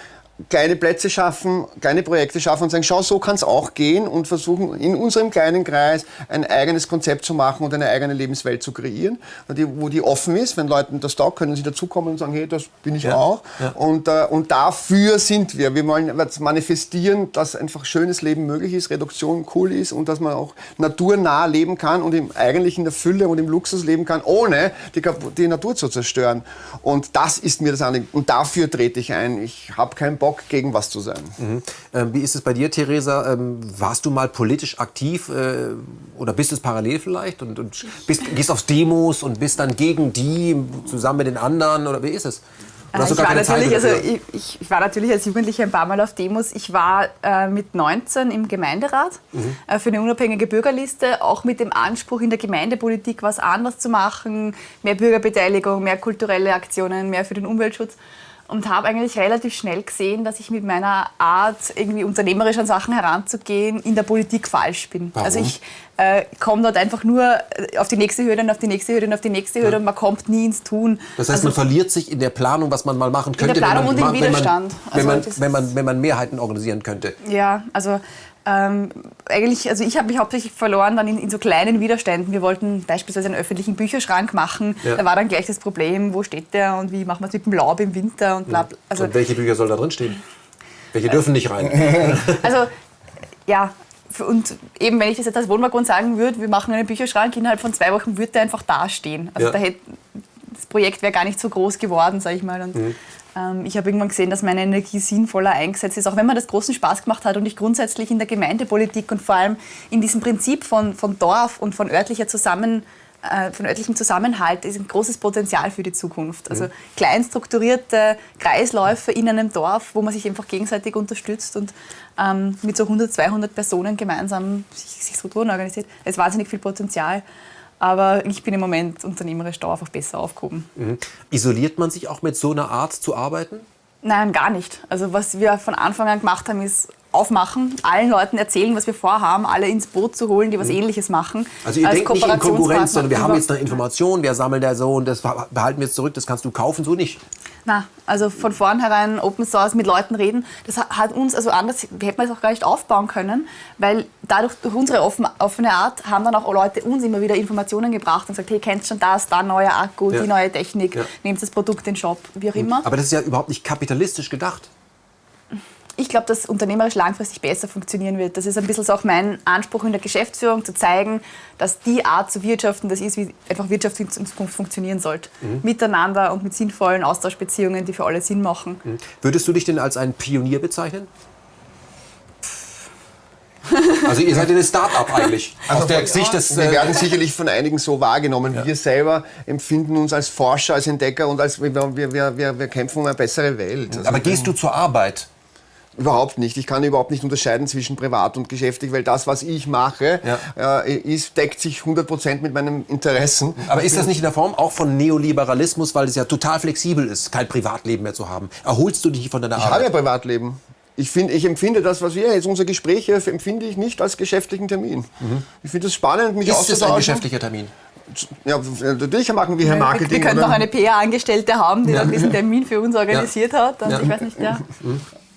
kleine Plätze schaffen, kleine Projekte schaffen und sagen, schau, so kann es auch gehen und versuchen in unserem kleinen Kreis ein eigenes Konzept zu machen und eine eigene Lebenswelt zu kreieren, wo die offen ist. Wenn Leuten das taugt, können sie dazukommen und sagen, hey, das bin ich auch. Ja. Und dafür sind wir. Wir wollen manifestieren, dass einfach schönes Leben möglich ist, Reduktion cool ist und dass man auch naturnah leben kann und eigentlich in der Fülle und im Luxus leben kann, ohne die Natur zu zerstören. Und das ist mir das Anliegen. Und dafür trete ich ein. Ich habe keinen Bock, gegen was zu sein. Wie ist es bei dir, Theresa? Warst du mal politisch aktiv oder bist es parallel vielleicht? Und gehst auf Demos und bist dann gegen die zusammen mit den anderen? Oder wie ist es? Ich war natürlich als Jugendliche ein paar Mal auf Demos. Ich war mit 19 im Gemeinderat für eine unabhängige Bürgerliste, auch mit dem Anspruch, in der Gemeindepolitik was anders zu machen, mehr Bürgerbeteiligung, mehr kulturelle Aktionen, mehr für den Umweltschutz. Und habe eigentlich relativ schnell gesehen, dass ich mit meiner Art, irgendwie unternehmerisch an Sachen heranzugehen, in der Politik falsch bin. Warum? Also ich komme dort einfach nur auf die nächste Hürde und auf die nächste Hürde und auf die nächste Hürde und man kommt nie ins Tun. Das heißt, man verliert sich in der Planung, was man mal machen könnte. In der Planung und im Widerstand. Wenn man Mehrheiten organisieren könnte. Ja, also ich habe mich hauptsächlich verloren dann in so kleinen Widerständen. Wir wollten beispielsweise einen öffentlichen Bücherschrank machen. Ja. Da war dann gleich das Problem, wo steht der und wie machen wir es mit dem Laub im Winter und bla. Also, und welche Bücher soll da drin stehen? Welche dürfen nicht rein? Also, ja. Und eben, wenn ich das jetzt als Wohnwagon sagen würde, wir machen einen Bücherschrank, innerhalb von 2 Wochen würde der einfach dastehen. Also das Projekt wäre gar nicht so groß geworden, sage ich mal. Und, ich habe irgendwann gesehen, dass meine Energie sinnvoller eingesetzt ist, auch wenn mir das großen Spaß gemacht hat und ich grundsätzlich in der Gemeindepolitik und vor allem in diesem Prinzip von Dorf und von örtlichem Zusammenhalt ist ein großes Potenzial für die Zukunft. Also klein strukturierte Kreisläufe in einem Dorf, wo man sich einfach gegenseitig unterstützt und mit so 100, 200 Personen gemeinsam sich Strukturen organisiert. Es ist wahnsinnig viel Potenzial. Aber ich bin im Moment unternehmerisch da einfach besser aufgehoben. Isoliert man sich auch mit so einer Art zu arbeiten? Nein, gar nicht. Also was wir von Anfang an gemacht haben, ist aufmachen, allen Leuten erzählen, was wir vorhaben, alle ins Boot zu holen, die was Ähnliches machen. Also ihr denkt nicht in Konkurrenz, sondern wir haben jetzt eine Information, wir sammeln da so und das behalten wir jetzt zurück, das kannst du kaufen, so nicht. Na, also von vornherein Open Source mit Leuten reden, das hat uns, also anders hätten wir es auch gar nicht aufbauen können, weil dadurch, durch unsere offene Art, haben dann auch Leute uns immer wieder Informationen gebracht und gesagt, hey, kennst schon das, da neuer Akku, die neue Technik, nehmt das Produkt in den Shop, wie auch immer. Aber das ist ja überhaupt nicht kapitalistisch gedacht. Ich glaube, dass unternehmerisch langfristig besser funktionieren wird. Das ist ein bisschen so auch mein Anspruch in der Geschäftsführung, zu zeigen, dass die Art zu wirtschaften, das ist, wie einfach Wirtschaft in Zukunft funktionieren sollte. Miteinander und mit sinnvollen Austauschbeziehungen, die für alle Sinn machen. Würdest du dich denn als ein Pionier bezeichnen? Also ihr seid ein Start-up eigentlich. Also wir werden sicherlich von einigen so wahrgenommen. Ja. Wir selber empfinden uns als Forscher, als Entdecker und als wir kämpfen um eine bessere Welt. Also aber gehst du zur Arbeit? Überhaupt nicht. Ich kann überhaupt nicht unterscheiden zwischen privat und geschäftlich, weil das, was ich mache, deckt sich 100% mit meinen Interessen. Aber ist das nicht in der Form auch von Neoliberalismus, weil es ja total flexibel ist, kein Privatleben mehr zu haben? Erholst du dich von deiner Arbeit? Ich habe ja Privatleben. Ich empfinde das, was wir jetzt, unsere Gespräche, empfinde ich nicht als geschäftlichen Termin. Ich finde es spannend, mich auszutauschen. Ist es ein geschäftlicher Termin? Ja, natürlich machen wir hier Marketing. Wir könnten noch eine PR-Angestellte haben, die dann diesen Termin für uns organisiert hat. Und ich weiß nicht,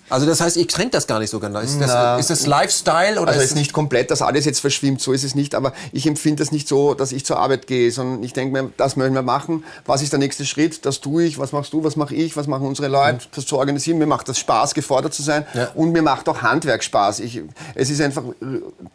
Also das heißt, ihr trennt das gar nicht so genau. Ist das Lifestyle? Oder also es ist nicht komplett, dass alles jetzt verschwimmt, so ist es nicht. Aber ich empfinde das nicht so, dass ich zur Arbeit gehe, sondern ich denke mir, das möchten wir machen. Was ist der nächste Schritt? Das tue ich. Was machst du? Was mache ich? Was machen unsere Leute? Das zu organisieren. Mir macht das Spaß, gefordert zu sein. Ja. Und mir macht auch Handwerk Spaß. Es ist einfach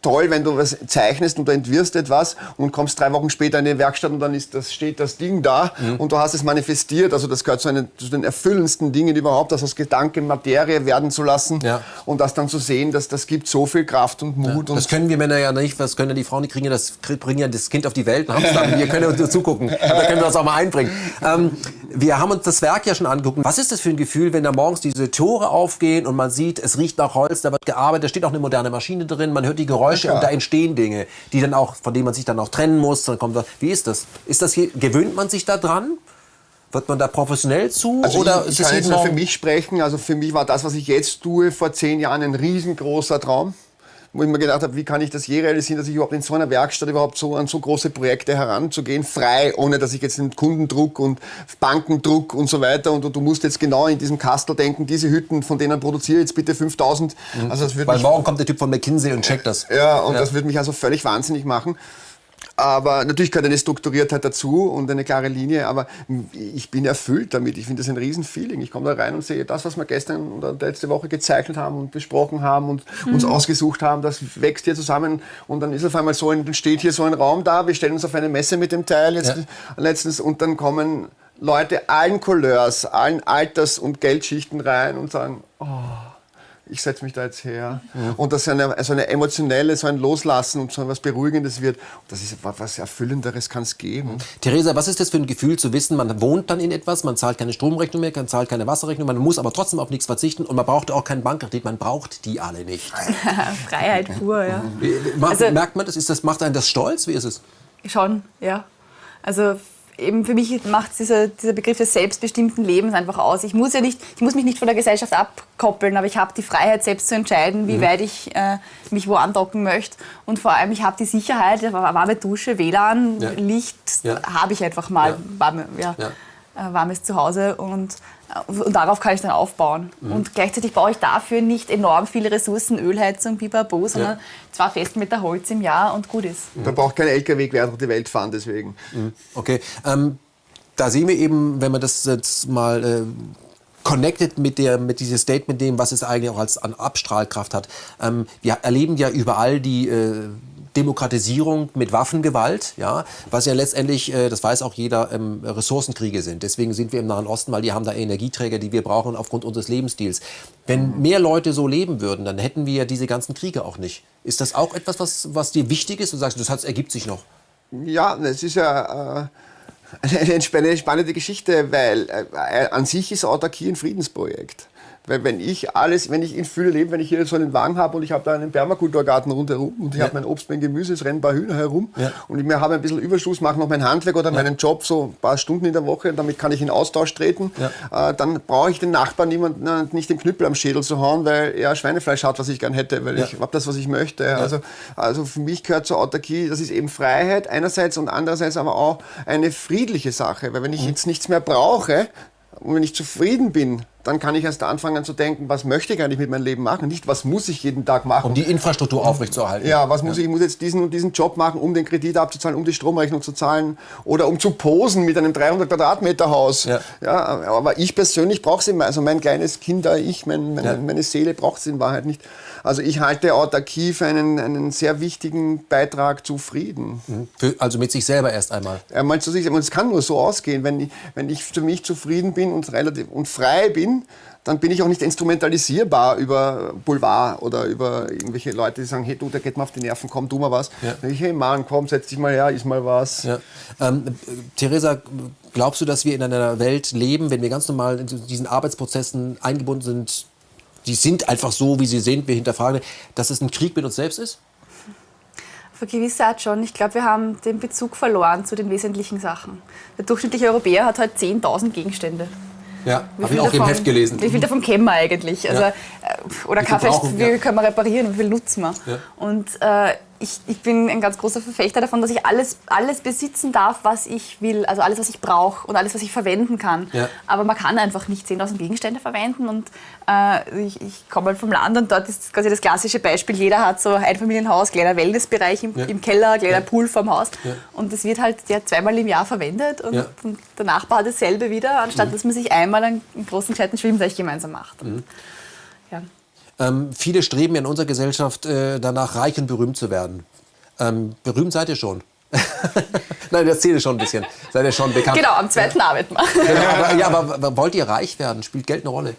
toll, wenn du was zeichnest und du entwirfst etwas und kommst 3 Wochen später in die Werkstatt und dann steht das Ding da und du hast es manifestiert. Also das gehört zu den erfüllendsten Dingen überhaupt, dass aus Gedanken Materie werden zu lassen und das dann zu sehen, dass das gibt so viel Kraft und Mut. Ja, das können wir Männer ja nicht, das können ja die Frauen, die bringen ja das Kind auf die Welt und haben es dann, wir können ja nur zugucken, da können wir das auch mal einbringen. Wir haben uns das Werk ja schon angeguckt. Was ist das für ein Gefühl, wenn da morgens diese Tore aufgehen und man sieht, es riecht nach Holz, da wird gearbeitet, da steht auch eine moderne Maschine drin, man hört die Geräusche und da entstehen Dinge, die dann auch, von denen man sich dann auch trennen muss. Dann kommt, wie ist das? Gewöhnt man sich da dran? Wird man da professionell zu? Also oder ich kann jetzt nur für mich sprechen. Also für mich war das, was ich jetzt tue, vor 10 Jahren ein riesengroßer Traum, wo ich mir gedacht habe, wie kann ich das je realisieren, dass ich überhaupt in so einer Werkstatt überhaupt so an so große Projekte heranzugehen, frei, ohne dass ich jetzt den Kundendruck und Bankendruck und so weiter und du musst jetzt genau in diesem Kastel denken, diese Hütten, von denen produziere jetzt bitte 5000. Also das Weil morgen kommt der Typ von McKinsey und checkt das. Ja, und das würde mich also völlig wahnsinnig machen. Aber natürlich gehört eine Strukturiertheit dazu und eine klare Linie, aber ich bin erfüllt damit. Ich finde das ein Riesenfeeling. Ich komme da rein und sehe, das, was wir gestern oder letzte Woche gezeichnet haben und besprochen haben und uns ausgesucht haben, das wächst hier zusammen und dann ist auf einmal so, dann steht hier so ein Raum da, wir stellen uns auf eine Messe mit dem Teil jetzt letztens und dann kommen Leute allen Couleurs, allen Alters- und Geldschichten rein und sagen, oh, ich setze mich da jetzt her. Und dass so eine emotionelle, so ein Loslassen und so etwas Beruhigendes wird, das ist was Erfüllenderes kann es geben. Theresa, was ist das für ein Gefühl zu wissen, man wohnt dann in etwas, man zahlt keine Stromrechnung mehr, man zahlt keine Wasserrechnung, man muss aber trotzdem auf nichts verzichten und man braucht auch keinen Bankkredit, man braucht die alle nicht. Freiheit pur, ja. Merkt man das? Macht einen das stolz? Wie ist es? Schon, ja. Also eben für mich macht dieser Begriff des selbstbestimmten Lebens einfach aus. Ich muss mich nicht von der Gesellschaft abkoppeln, aber ich habe die Freiheit, selbst zu entscheiden, wie weit ich mich wo andocken möchte. Und vor allem, ich habe die Sicherheit, warme Dusche, WLAN, Licht, habe ich einfach mal, warmes Zuhause und darauf kann ich dann aufbauen. Und gleichzeitig brauche ich dafür nicht enorm viele Ressourcen, Ölheizung, Pipapo, sondern 2 Festmeter Holz im Jahr und gut ist. Da braucht kein LKW quer durch die Welt fahren deswegen. Okay, da sehen wir eben, wenn man das jetzt mal connected mit diesem Statement, dem, was es eigentlich auch an Abstrahlkraft hat. Wir erleben ja überall die Demokratisierung mit Waffengewalt, ja, was ja letztendlich, das weiß auch jeder, Ressourcenkriege sind. Deswegen sind wir im Nahen Osten, weil die haben da Energieträger, die wir brauchen aufgrund unseres Lebensstils. Wenn mehr Leute so leben würden, dann hätten wir ja diese ganzen Kriege auch nicht. Ist das auch etwas, was dir wichtig ist? Du sagst, das ergibt sich noch. Ja, es ist ja eine spannende Geschichte, weil an sich ist Autarkie ein Friedensprojekt. Weil wenn ich in Fülle lebe, wenn ich hier so einen Wagen habe und ich habe da einen Permakulturgarten rundherum und ich habe mein Obst, mein Gemüse, es rennen ein paar Hühner herum und ich habe ein bisschen Überschuss, mache noch mein Handwerk oder meinen Job so ein paar Stunden in der Woche, damit kann ich in Austausch treten, dann brauche ich den Nachbarn nicht den Knüppel am Schädel zu hauen, weil er Schweinefleisch hat, was ich gern hätte, weil ich habe das, was ich möchte. Ja. Also für mich gehört zur Autarkie, das ist eben Freiheit einerseits und andererseits aber auch eine friedliche Sache, weil wenn ich jetzt nichts mehr brauche und wenn ich zufrieden bin, dann kann ich erst anfangen zu denken, was möchte ich eigentlich mit meinem Leben machen, nicht was muss ich jeden Tag machen. Um die Infrastruktur aufrechtzuerhalten. Ja, was muss ich muss jetzt diesen und diesen Job machen, um den Kredit abzuzahlen, um die Stromrechnung zu zahlen oder um zu posen mit einem 300 Quadratmeter Haus. Ja, aber ich persönlich brauche es immer, also mein kleines Kinder-Ich, meine Seele braucht es in Wahrheit nicht. Also ich halte Autarkie für einen sehr wichtigen Beitrag zu Frieden. Also mit sich selber erst einmal. Einmal zu sich, und es kann nur so ausgehen, wenn ich für mich zufrieden bin und frei bin, dann bin ich auch nicht instrumentalisierbar über Boulevard oder über irgendwelche Leute, die sagen, hey du, der geht mir auf die Nerven, komm, tu mal was. Dann ich, hey Mann, komm, setz dich mal her, iss mal was. Ja. Theresa, glaubst du, dass wir in einer Welt leben, wenn wir ganz normal in diesen Arbeitsprozessen eingebunden sind, die sind einfach so, wie sie sind, wir hinterfragen, dass es ein Krieg mit uns selbst ist? Auf eine gewisse Art schon. Ich glaube, wir haben den Bezug verloren zu den wesentlichen Sachen. Der durchschnittliche Europäer hat heute 10.000 Gegenstände. Ja, habe ich auch im Heft gelesen. Wie viel davon kennen wir eigentlich? Also, oder wie viel können wir reparieren, wie viel nutzen wir? Ja. Und ich bin ein ganz großer Verfechter davon, dass ich alles besitzen darf, was ich will. Also alles, was ich brauche und alles, was ich verwenden kann. Ja. Aber man kann einfach nicht 10.000 Gegenstände verwenden. Und ich komme halt vom Land und dort ist quasi das klassische Beispiel, jeder hat so ein Einfamilienhaus, kleiner Wellnessbereich im Keller, kleiner Pool vorm Haus. Ja. Und das wird halt 2-mal im Jahr verwendet und der Nachbar hat dasselbe wieder, anstatt dass man sich einmal einen großen, gescheiten Schwimmteich gemeinsam macht. Und, viele streben ja in unserer Gesellschaft danach, reich und berühmt zu werden. Berühmt seid ihr schon. Nein, das zählt schon ein bisschen. Seid ihr schon bekannt. Genau, am 2. arbeiten wir. Genau, aber wollt ihr reich werden? Spielt Geld eine Rolle?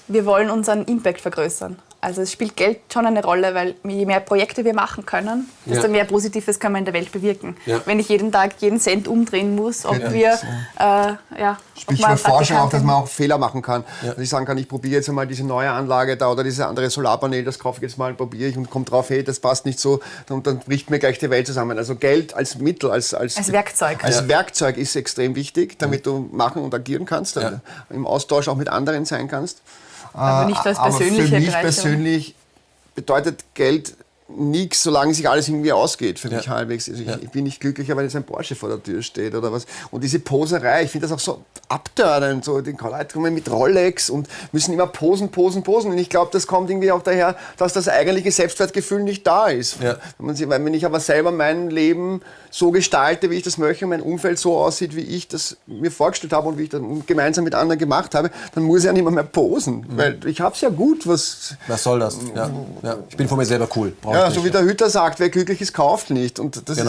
Wir wollen unseren Impact vergrößern. Also es spielt Geld schon eine Rolle, weil je mehr Projekte wir machen können, desto mehr Positives können wir in der Welt bewirken. Ja. Wenn ich jeden Tag jeden Cent umdrehen muss, ob wir... Spielt schon Forschung auch, dass man auch Fehler machen kann. Ja. Dass ich sagen kann, ich probiere jetzt einmal diese neue Anlage da oder diese andere Solarpanel, das kaufe ich jetzt mal, probiere ich und komme drauf, hey, das passt nicht so. Und dann bricht mir gleich die Welt zusammen. Also Geld als Mittel, als Werkzeug. Als Werkzeug ist extrem wichtig, damit du machen und agieren kannst, im Austausch auch mit anderen sein kannst. Aber nicht als persönliche Aber für mich Bereicherung. persönlich bedeutet Geld nichts, solange sich alles irgendwie ausgeht für mich halbwegs. Also ich bin nicht glücklicher, weil jetzt ein Porsche vor der Tür steht oder was. Und diese Poserei, ich finde das auch so abtörnend. So, die Leute kommen mit Rolex und müssen immer posen. Und ich glaube, das kommt irgendwie auch daher, dass das eigentliche Selbstwertgefühl nicht da ist. Ja. Wenn ich aber selber mein Leben so gestalte, wie ich das möchte, und mein Umfeld so aussieht, wie ich das mir vorgestellt habe und wie ich das gemeinsam mit anderen gemacht habe, dann muss ich ja nicht mehr posen. Weil ich habe es ja gut. Was soll das? Ja. Ich bin von mir selber cool. Ja, so wie der Hüter sagt, wer glücklich ist, kauft nicht. Und das ist,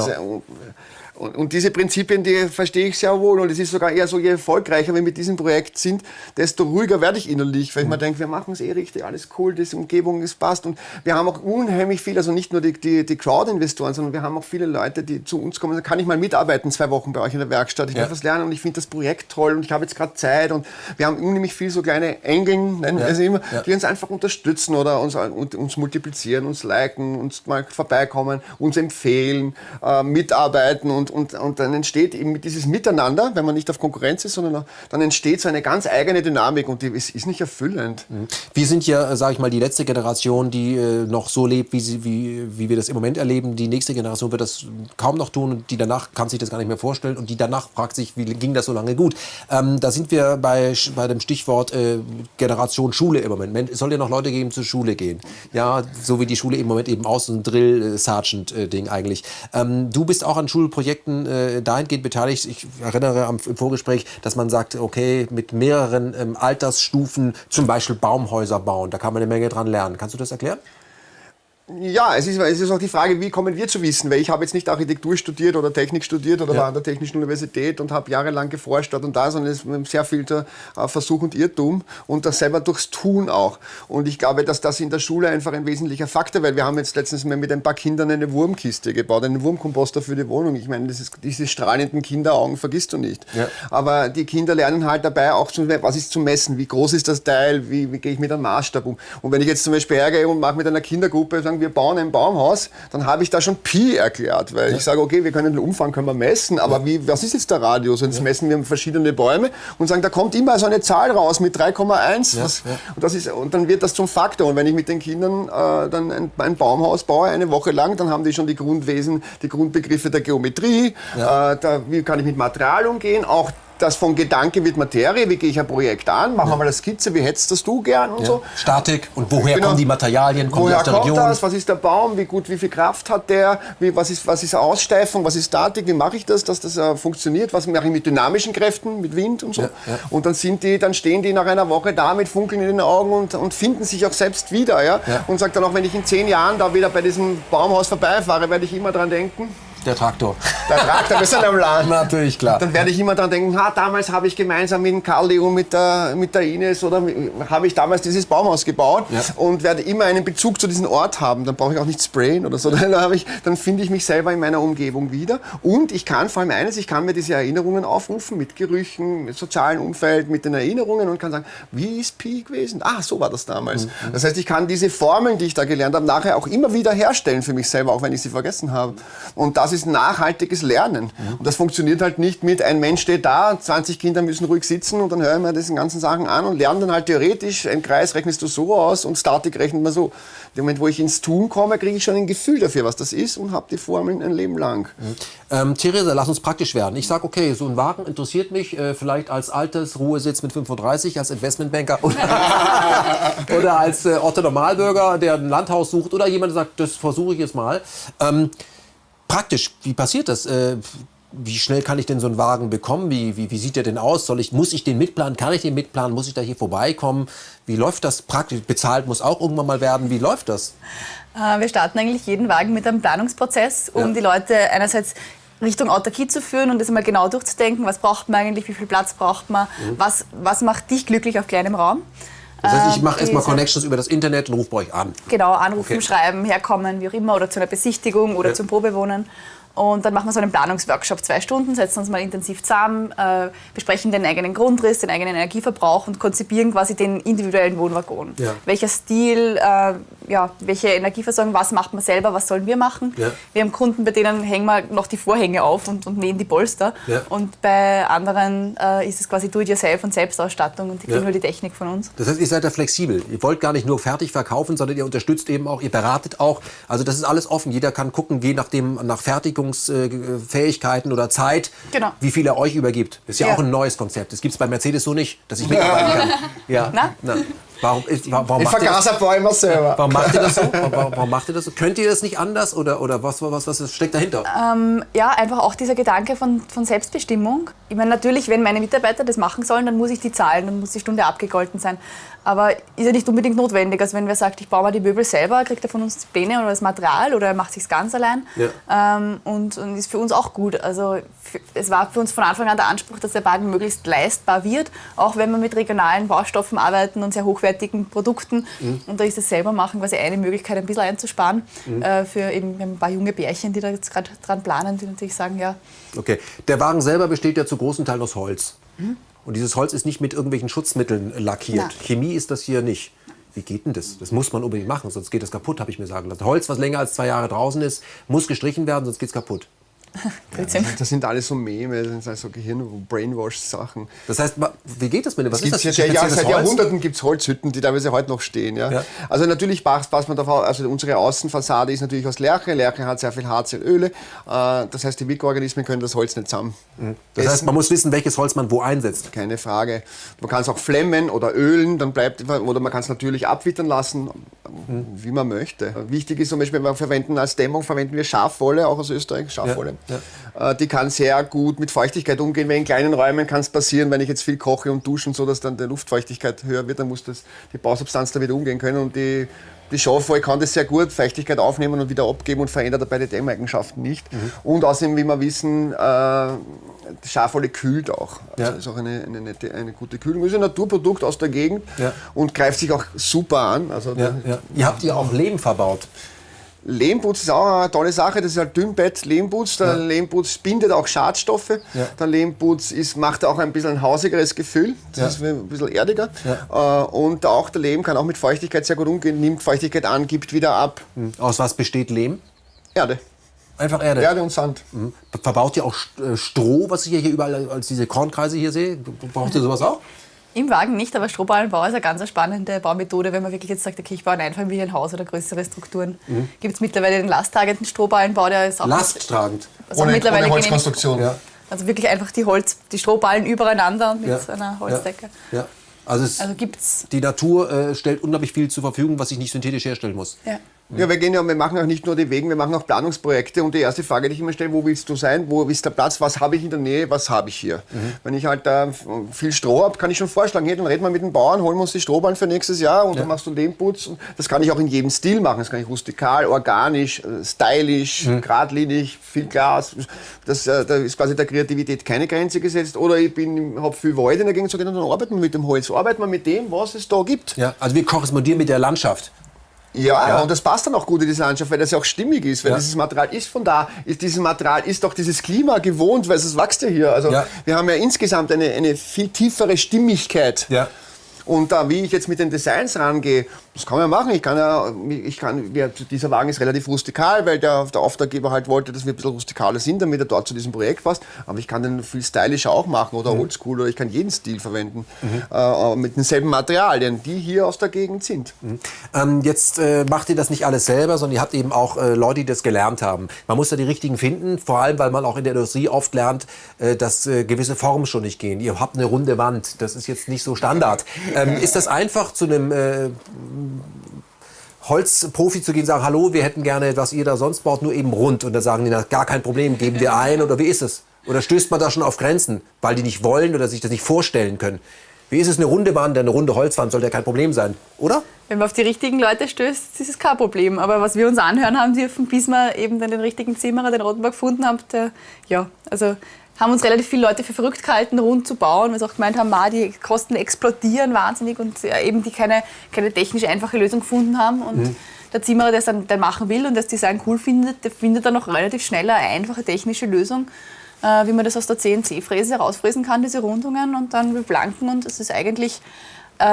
und diese Prinzipien, die verstehe ich sehr wohl. Und es ist sogar eher so, je erfolgreicher wir mit diesem Projekt sind, desto ruhiger werde ich innerlich. Weil ich mir denke, wir machen es richtig, alles cool, die Umgebung, es passt. Und wir haben auch unheimlich viel, also nicht nur die Crowd-Investoren, sondern wir haben auch viele Leute, die zu uns kommen. Da kann ich mal mitarbeiten 2 Wochen bei euch in der Werkstatt. Ich darf was lernen und ich finde das Projekt toll und ich habe jetzt gerade Zeit. Und wir haben unheimlich viel so kleine Engeln, nennen wir sie immer, die uns einfach unterstützen oder uns multiplizieren, uns liken, uns mal vorbeikommen, uns empfehlen, mitarbeiten und dann entsteht eben dieses Miteinander, wenn man nicht auf Konkurrenz ist, sondern dann entsteht so eine ganz eigene Dynamik und die ist nicht erfüllend. Wir sind ja, sage ich mal, die letzte Generation, die noch so lebt, wie wir das im Moment erleben. Die nächste Generation wird das kaum noch tun und die danach kann sich das gar nicht mehr vorstellen und die danach fragt sich, wie ging das so lange gut. Da sind wir bei dem Stichwort Generation Schule im Moment. Es soll ja noch Leute geben, zur Schule gehen. Ja, so wie die Schule im Moment eben aus, so ein Drill-Sergeant-Ding eigentlich. Du bist auch an Schulprojekten dahingehend beteiligt. Ich erinnere im Vorgespräch, dass man sagt, okay, mit mehreren Altersstufen zum Beispiel Baumhäuser bauen. Da kann man eine Menge dran lernen. Kannst du das erklären? Ja, es ist auch die Frage, wie kommen wir zu wissen, weil ich habe jetzt nicht Architektur studiert oder Technik studiert oder war an der Technischen Universität und habe jahrelang geforscht dort und da, sondern es ist sehr viel Versuch und Irrtum und das selber durchs Tun auch. Und ich glaube, dass das in der Schule einfach ein wesentlicher Faktor, weil wir haben jetzt letztens mal mit ein paar Kindern eine Wurmkiste gebaut, einen Wurmkomposter für die Wohnung. Ich meine, diese strahlenden Kinderaugen vergisst du nicht. Ja. Aber die Kinder lernen halt dabei auch, was ist zu messen, wie groß ist das Teil, wie gehe ich mit einem Maßstab um. Und wenn ich jetzt zum Beispiel hergehe und mache mit einer Kindergruppe, sagen wir bauen ein Baumhaus, dann habe ich da schon Pi erklärt, weil ich sage, okay, wir können den Umfang können wir messen, aber was ist jetzt der Radius? Und jetzt messen wir verschiedene Bäume und sagen, da kommt immer so eine Zahl raus mit 3,1 und dann wird das zum Faktor. Und wenn ich mit den Kindern dann ein Baumhaus baue, eine Woche lang, dann haben die schon die Grundwesen, die Grundbegriffe der Geometrie, wie kann ich mit Material umgehen, auch das von Gedanke wird Materie, wie gehe ich ein Projekt an, machen wir mal eine Skizze, wie hättest das du gern und so. Statik und woher kommen die Materialien, kommen woher aus der Region? Kommt das, was ist der Baum, wie viel Kraft hat der, was ist Aussteifung, was ist Statik, wie mache ich das, dass das funktioniert, was mache ich mit dynamischen Kräften, mit Wind und so. Und dann stehen die nach einer Woche da mit Funkeln in den Augen und finden sich auch selbst wieder. Und sagt dann auch, wenn ich in 10 Jahren da wieder bei diesem Baumhaus vorbeifahre, werde ich immer dran denken. Der Traktor. Der Traktor, wir sind am Land. Natürlich, klar. Dann werde ich immer dran denken, damals habe ich gemeinsam mit dem Karl-Leo, mit der Ines oder habe ich damals dieses Baumhaus gebaut und werde immer einen Bezug zu diesem Ort haben. Dann brauche ich auch nicht sprayen oder so. Dann finde ich mich selber in meiner Umgebung wieder. Und ich kann vor allem ich kann mir diese Erinnerungen aufrufen mit Gerüchen, mit sozialen Umfeld, mit den Erinnerungen und kann sagen, wie ist Pi gewesen? So war das damals. Das heißt, ich kann diese Formeln, die ich da gelernt habe, nachher auch immer wieder herstellen für mich selber, auch wenn ich sie vergessen habe. Und das ist nachhaltiges Lernen. Und das funktioniert halt nicht mit, ein Mensch steht da, 20 Kinder müssen ruhig sitzen und dann hören wir diese ganzen Sachen an und lernen dann halt theoretisch, einen Kreis rechnest du so aus und Statik rechnet man so. Im Moment, wo ich ins Tun komme, kriege ich schon ein Gefühl dafür, was das ist und habe die Formeln ein Leben lang. Theresa, lass uns praktisch werden. Ich sage, okay, so ein Wagen interessiert mich, vielleicht als Altersruhesitz mit 35, als Investmentbanker oder als Otto Normalbürger, der ein Landhaus sucht oder jemand sagt, das versuche ich jetzt mal. Praktisch, wie passiert das? Wie schnell kann ich denn so einen Wagen bekommen? Wie sieht der denn aus? Muss ich den mitplanen? Kann ich den mitplanen? Muss ich da hier vorbeikommen? Wie läuft das praktisch? Bezahlt muss auch irgendwann mal werden. Wie läuft das? Wir starten eigentlich jeden Wagen mit einem Planungsprozess, um die Leute einerseits Richtung Autarkie zu führen und das einmal genau durchzudenken. Was braucht man eigentlich? Wie viel Platz braucht man? Was macht dich glücklich auf kleinem Raum? Das heißt, ich mache erstmal Connections über das Internet und rufe bei euch an. Genau, anrufen, schreiben, herkommen, wie auch immer, oder zu einer Besichtigung oder zum Probewohnen. Und dann machen wir so einen Planungsworkshop, 2 Stunden, setzen uns mal intensiv zusammen, besprechen den eigenen Grundriss, den eigenen Energieverbrauch und konzipieren quasi den individuellen Wohnwaggon. Ja. Welcher Stil, welche Energieversorgung, was macht man selber, was sollen wir machen. Ja. Wir haben Kunden, bei denen hängen wir noch die Vorhänge auf und nähen die Polster. Ja. Und bei anderen ist es quasi Do-it-yourself und Selbstausstattung und die kriegen nur die Technik von uns. Das heißt, ihr seid da flexibel. Ihr wollt gar nicht nur fertig verkaufen, sondern ihr unterstützt eben auch, ihr beratet auch. Also das ist alles offen. Jeder kann gucken, je nachdem, nach Fertigungsfähigkeiten oder Zeit, wie viel er euch übergibt. Das ist ja auch ein neues Konzept. Das gibt es bei Mercedes so nicht, dass ich mitarbeiten kann. Ja. Na? Warum macht ihr das so? Warum macht ihr das so? Könnt ihr das nicht anders oder was steckt dahinter? Einfach auch dieser Gedanke von Selbstbestimmung. Ich meine, natürlich, wenn meine Mitarbeiter das machen sollen, dann muss ich die zahlen, dann muss die Stunde abgegolten sein. Aber ist ja nicht unbedingt notwendig. Also wenn wer sagt, ich baue mal die Möbel selber, kriegt er von uns die Pläne oder das Material oder er macht es ganz allein. Ja. Und ist für uns auch gut. Also es war für uns von Anfang an der Anspruch, dass der Wagen möglichst leistbar wird, auch wenn wir mit regionalen Baustoffen arbeiten und sehr hochwertigen Produkten. Und da ist es selber machen quasi eine Möglichkeit, ein bisschen einzusparen. Für eben ein paar junge Bärchen, die da jetzt gerade dran planen, die natürlich sagen, ja. Okay, der Wagen selber besteht ja zu großen Teilen aus Holz. Und dieses Holz ist nicht mit irgendwelchen Schutzmitteln lackiert. Na. Chemie ist das hier nicht. Wie geht denn das? Das muss man unbedingt machen, sonst geht das kaputt, habe ich mir sagen lassen. Holz, was länger als 2 Jahre draußen ist, muss gestrichen werden, sonst geht es kaputt. Das sind alles so Meme, das sind so Gehirn-Brainwash-Sachen. Das heißt, wie geht das mit dem? Was ist das? Seit Jahrhunderten gibt es Holzhütten, die teilweise heute noch stehen. Ja? Also natürlich passt man darauf, also unsere Außenfassade ist natürlich aus Lärche. Lärche hat sehr viel Harz und Öle. Das heißt, die Mikroorganismen können das Holz nicht zusammen. Das heißt, man muss wissen, welches Holz man wo einsetzt. Keine Frage. Man kann es auch flemmen oder ölen, oder man kann es natürlich abwittern lassen, wie man möchte. Wichtig ist zum Beispiel, als Dämmung verwenden wir Schafwolle, auch aus Österreich, Schafwolle. Ja. Die kann sehr gut mit Feuchtigkeit umgehen. Weil in kleinen Räumen kann es passieren, wenn ich jetzt viel koche und dusche und so, dass dann die Luftfeuchtigkeit höher wird, dann muss die Bausubstanz damit umgehen können. Und die Schafwolle kann das sehr gut, Feuchtigkeit aufnehmen und wieder abgeben und verändert dabei die Dämmeigenschaften nicht. Und außerdem, wie wir wissen, die Schafwolle kühlt auch. Also ist auch eine gute Kühlung. Das ist ein Naturprodukt aus der Gegend und greift sich auch super an. Also Ihr habt ja auch Lehm verbaut. Lehmputz ist auch eine tolle Sache, das ist halt Dünnbett-Lehmputz. Der Lehmputz bindet auch Schadstoffe. Ja. Der Lehmputz macht auch ein bisschen ein hausigeres Gefühl, das ist ein bisschen erdiger. Ja. Und auch der Lehm kann auch mit Feuchtigkeit sehr gut umgehen, nimmt Feuchtigkeit an, gibt wieder ab. Aus was besteht Lehm? Erde. Einfach Erde? Erde und Sand. Verbaut ihr auch Stroh, was ich hier überall als diese Kornkreise hier sehe? Braucht ihr sowas auch? Im Wagen nicht, aber Strohballenbau ist eine ganz spannende Baumethode, wenn man wirklich jetzt sagt, okay, ich baue ein Einfamilienhaus oder größere Strukturen. Gibt es mittlerweile den lasttragenden Strohballenbau, der ist auch lasttragend? Ohne Holzkonstruktion. Ja. Also wirklich einfach die Strohballen übereinander mit einer Holzdecke. Ja. Also gibt's. Die Natur stellt unglaublich viel zur Verfügung, was ich nicht synthetisch herstellen muss. Ja. Ja, wir machen auch nicht nur die Wege, wir machen auch Planungsprojekte. Und die erste Frage, die ich immer stelle, wo willst du sein, wo ist der Platz, was habe ich in der Nähe, was habe ich hier? Wenn ich halt viel Stroh habe, kann ich schon vorschlagen, hey, dann reden wir mit den Bauern, holen wir uns die Strohballen für nächstes Jahr und dann machst du Lehmputz. Und das kann ich auch in jedem Stil machen, das kann ich rustikal, organisch, stylisch, geradlinig, viel Glas. Da ist quasi der Kreativität keine Grenze gesetzt. Oder ich habe viel Wald in der Gegend, dann arbeiten wir mit dem Holz, arbeiten wir mit dem, was es da gibt. Ja, also wir korrespondieren mit der Landschaft. Ja, und das passt dann auch gut in diese Landschaft, weil das ja auch stimmig ist, weil dieses Material ist von da, dieses Material ist doch dieses Klima gewohnt, weil es wächst ja hier. Also wir haben ja insgesamt eine viel tiefere Stimmigkeit. Ja. Und wie ich jetzt mit den Designs rangehe, das kann man machen. Dieser Wagen ist relativ rustikal, weil der Auftraggeber halt wollte, dass wir ein bisschen rustikaler sind, damit er dort zu diesem Projekt passt. Aber ich kann den viel stylischer auch machen oder oldschool oder ich kann jeden Stil verwenden. Mit denselben Materialien, die hier aus der Gegend sind. Jetzt macht ihr das nicht alles selber, sondern ihr habt eben auch Leute, die das gelernt haben. Man muss da die richtigen finden, vor allem, weil man auch in der Industrie oft lernt, dass gewisse Formen schon nicht gehen. Ihr habt eine runde Wand, das ist jetzt nicht so Standard. Ist das einfach, zu einem Holzprofi zu gehen und sagen, hallo, wir hätten gerne, was ihr da sonst baut, nur eben rund. Und dann sagen die, na, gar kein Problem, geben wir ein. Oder wie ist es? Oder stößt man da schon auf Grenzen, weil die nicht wollen oder sich das nicht vorstellen können? Wie ist es, eine runde Wand, eine runde Holzwand sollte ja kein Problem sein, oder? Wenn man auf die richtigen Leute stößt, ist es kein Problem. Aber was wir uns anhören haben dürfen, bis wir eben dann den richtigen Zimmerer, den Rotenberg, gefunden haben, haben uns relativ viele Leute für verrückt gehalten, rund zu bauen, weil sie auch gemeint haben, die Kosten explodieren wahnsinnig und eben die keine technisch einfache Lösung gefunden haben. Und der Zimmerer, der es dann machen will und das Design cool findet, der findet dann auch relativ schnell eine einfache technische Lösung, wie man das aus der CNC-Fräse rausfräsen kann, diese Rundungen, und dann beblanken. Und das ist eigentlich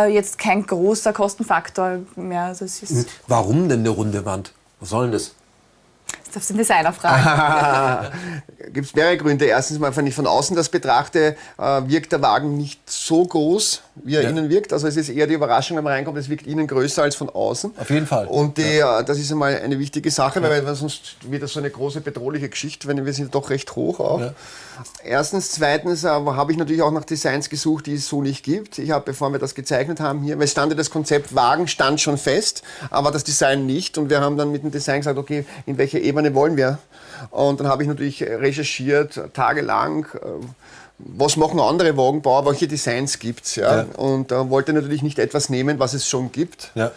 jetzt kein großer Kostenfaktor mehr. Also es ist Warum denn eine runde Wand? Was soll denn das? Das darfst du den Designer fragen. Gibt es mehrere Gründe. Erstens mal, wenn ich von außen das betrachte, wirkt der Wagen nicht so groß, wie er innen wirkt. Also es ist eher die Überraschung, wenn man reinkommt, es wirkt innen größer als von außen. Auf jeden Fall. Und das ist einmal eine wichtige Sache, weil sonst wird das so eine große bedrohliche Geschichte, weil wir sind doch recht hoch auch. Ja. Erstens. Zweitens habe ich natürlich auch nach Designs gesucht, die es so nicht gibt. Ich habe, bevor wir das gezeichnet haben hier, weil stand ja das Konzept Wagen stand schon fest, aber das Design nicht. Und wir haben dann mit dem Design gesagt, okay, in welche Ebene wollen wir? Und dann habe ich natürlich recherchiert, tagelang, was machen andere Wagenbauer, welche Designs gibt es. Ja? Und wollte natürlich nicht etwas nehmen, was es schon gibt. Ja.